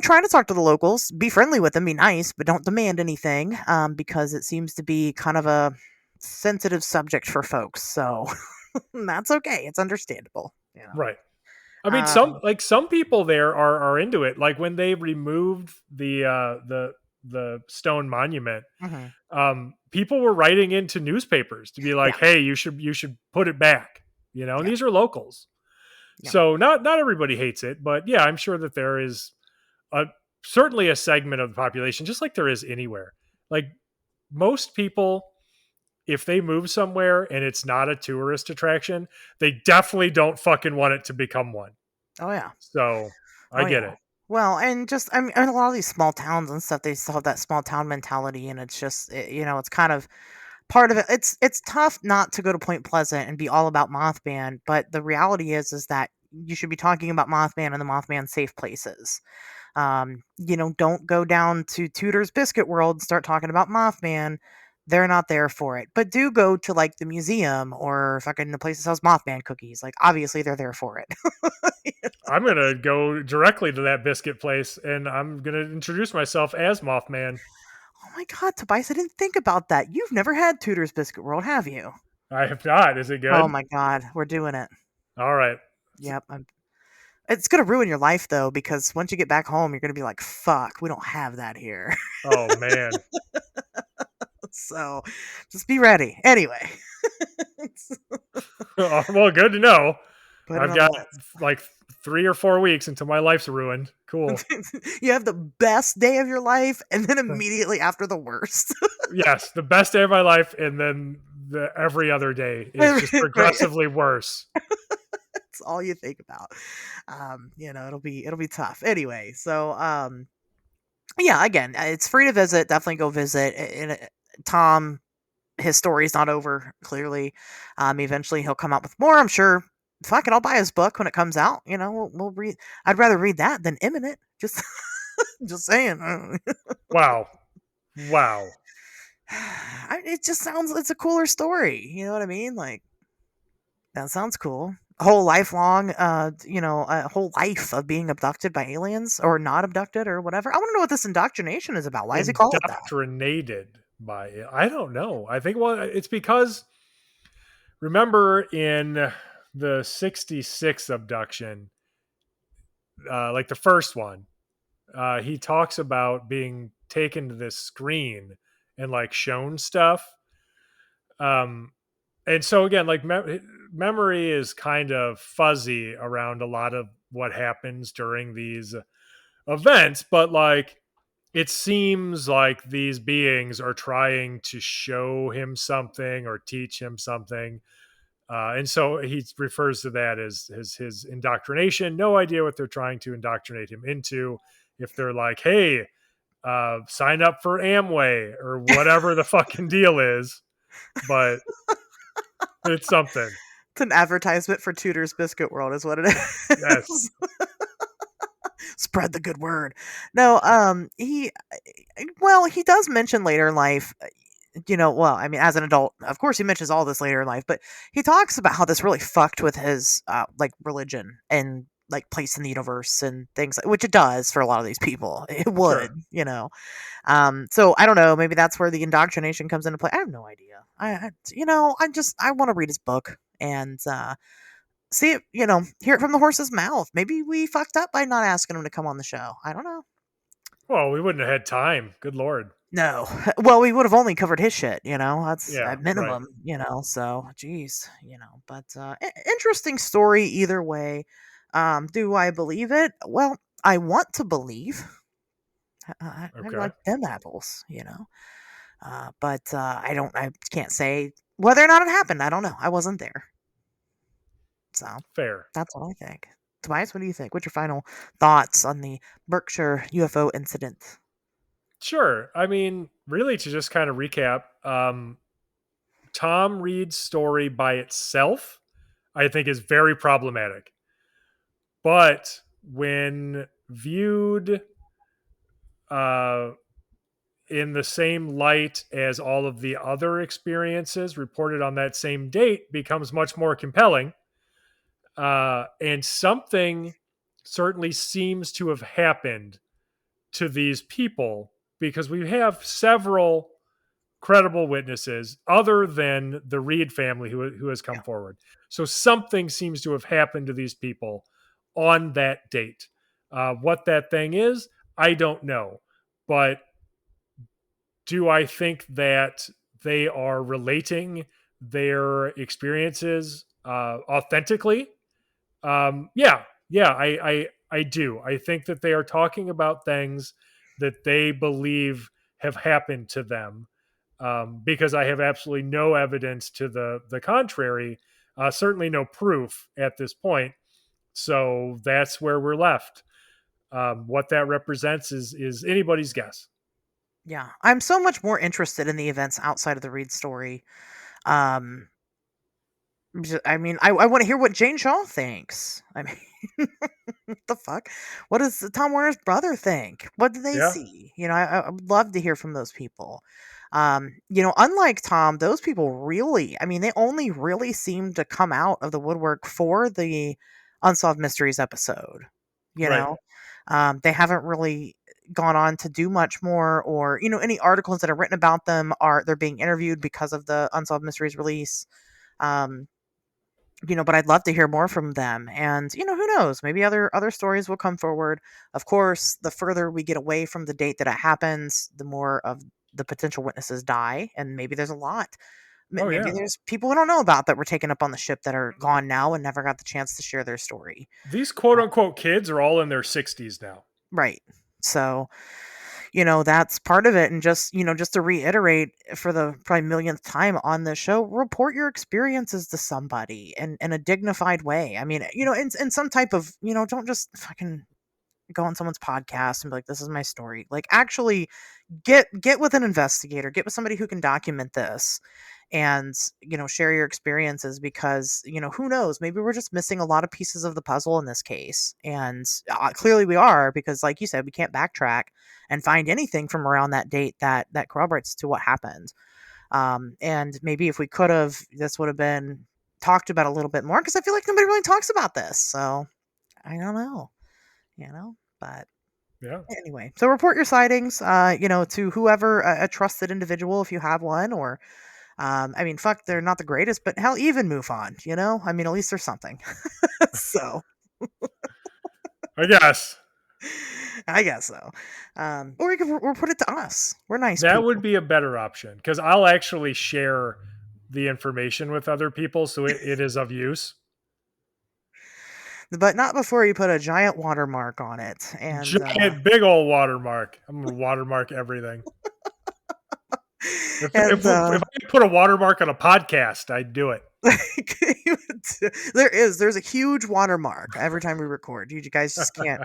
try to talk to the locals, be friendly with them, be nice, but don't demand anything, because it seems to be kind of a sensitive subject for folks. So that's okay. It's understandable. Right. I mean, Um, some people there are into it. Like when they removed the stone monument, mhm. people were writing into newspapers to be like, Yeah, "Hey, you should put it back." And yeah, these are locals, yeah. so not everybody hates it, but yeah, I'm sure that there is a certainly a segment of the population, just like there is anywhere. Like most people, if they move somewhere and it's not a tourist attraction, they definitely don't fucking want it to become one. Oh yeah. So I Oh get yeah. it. Well, and just a lot of these small towns and stuff, they still have that small town mentality, and it's just it's kind of part of it. It's tough not to go to Point Pleasant and be all about Mothman, but the reality is that you should be talking about Mothman and the Mothman safe places. Don't go down to Tudor's Biscuit World and start talking about Mothman. They're not there for it. But do go to like the museum or fucking the place that sells Mothman cookies. Like obviously they're there for it. I'm gonna go directly to that biscuit place and I'm gonna introduce myself as Mothman. Oh my god, Tobias, I didn't think about that. You've never had Tudor's Biscuit World, have you? I have not. Is it Oh good? my god, we're doing it. All right. Yep. It's gonna ruin your life though, because once you get back home, you're gonna be like, "Fuck, we don't have that here." Oh man. So, just be ready. Anyway, Well, good to know. put it I've on the got list. like 3 or 4 weeks until my life's ruined. Cool. You have the best day of your life, and then immediately after the worst. Yes, the best day of my life, and then every other day is just Right. progressively worse. That's all you think about. It'll be tough. Anyway, so Yeah, again, it's free to visit. Definitely go visit. Tom, his story's not over. Clearly, eventually he'll come out with more. I'm sure. Fuck it, I'll buy his book when it comes out. We'll read. I'd rather read that than Imminent. Just, just saying. Wow. Wow. It just sounds. It's a cooler story. You know what I mean? Like that sounds cool. A whole lifelong, a whole life of being abducted by aliens or not abducted or whatever. I want to know what this indoctrination is about. Why does he call it that? Indoctrinated by it. I don't know. I think, well, it's because remember in the 66 abduction, like the first one, he talks about being taken to this screen and like shown stuff. And so again, like memory is kind of fuzzy around a lot of what happens during these events, but like it seems like these beings are trying to show him something or teach him something. And so he refers to that as his indoctrination. No idea what they're trying to indoctrinate him into. If they're like, hey, sign up for Amway or whatever the fucking deal is, but it's something. It's an advertisement for Tudor's Biscuit World, is what it is. Yes. Spread the good word. No, he does mention later in life, as an adult, of course he mentions all this later in life, but he talks about how this really fucked with his like religion and like place in the universe and things, which it does for a lot of these people. It would, Sure. So I don't know, maybe that's where the indoctrination comes into play. I have no idea. I want to read his book and see it, hear it from the horse's mouth. Maybe we fucked up by not asking him to come on the show. I don't know. Well, we wouldn't have had time. Good Lord. No. Well, we would have only covered his shit, that's Yeah, at minimum, so geez, but interesting story either way. Do I believe it? Well, I want to believe. I Okay. like them apples, but I can't say whether or not it happened. I don't know. I wasn't there. So Fair. that's what I think. Tobias, what do you think? What's your final thoughts on the Berkshire UFO incident? Sure. I mean, really, to just kind of recap, Tom Reed's story by itself, I think, is very problematic. But when viewed uh, in the same light as all of the other experiences reported on that same date, becomes much more compelling. And something certainly seems to have happened to these people because we have several credible witnesses other than the Reed family who has come Yeah. forward. So something seems to have happened to these people on that date. What that thing is, I don't know. But do I think that they are relating their experiences authentically? I do. I think that they are talking about things that they believe have happened to them, because I have absolutely no evidence to the contrary. Certainly no proof at this point. So that's where we're left. What that represents is anybody's guess. Yeah. I'm so much more interested in the events outside of the Reed story. Um, I want to hear what Jane Shaw thinks. I mean, what the fuck? What does Tom Warner's brother think? What do they Yeah, see? I would love to hear from those people. Unlike Tom, those people really, they only really seem to come out of the woodwork for the Unsolved Mysteries episode. You right. know, they haven't really gone on to do much more, or any articles that are written about them they're being interviewed because of the Unsolved Mysteries release. Um, but I'd love to hear more from them. And who knows? Maybe other stories will come forward. Of course, the further we get away from the date that it happens, the more of the potential witnesses die, and maybe there's a lot. Oh Maybe yeah. there's people we don't know about that were taken up on the ship that are gone now and never got the chance to share their story. These quote unquote kids are all in their 60s now. Right. So, that's part of it. And just to reiterate for the probably millionth time on the show, report your experiences to somebody in a dignified way. I mean, in some type of, don't just fucking go on someone's podcast and be like, this is my story. Like, actually get with an investigator, get with somebody who can document this and, share your experiences, because, who knows, maybe we're just missing a lot of pieces of the puzzle in this case. And clearly we are, because like you said, we can't backtrack and find anything from around that date that corroborates to what happened. And maybe if we could have, this would have been talked about a little bit more, because I feel like nobody really talks about this. So I don't know, but Yeah. anyway, so report your sightings, to whoever, a trusted individual, if you have one, or, I mean, fuck, they're not the greatest, but hell, even move on, I mean, at least there's something. So I guess I guess so. Or you can report it to us. We're nice that people. would be a better option, because I'll actually share the information with other people, so it is of use. But not before you put a giant watermark on it. And Giant, big old watermark. I'm gonna watermark everything. and If I could put a watermark on a podcast, I'd do it. there's a huge watermark every time we record. You guys just can't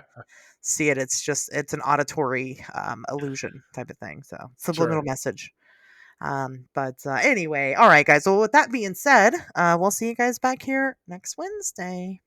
see it. It's an auditory illusion type of thing. So subliminal message. But anyway, all right, guys. Well, with that being said, we'll see you guys back here next Wednesday.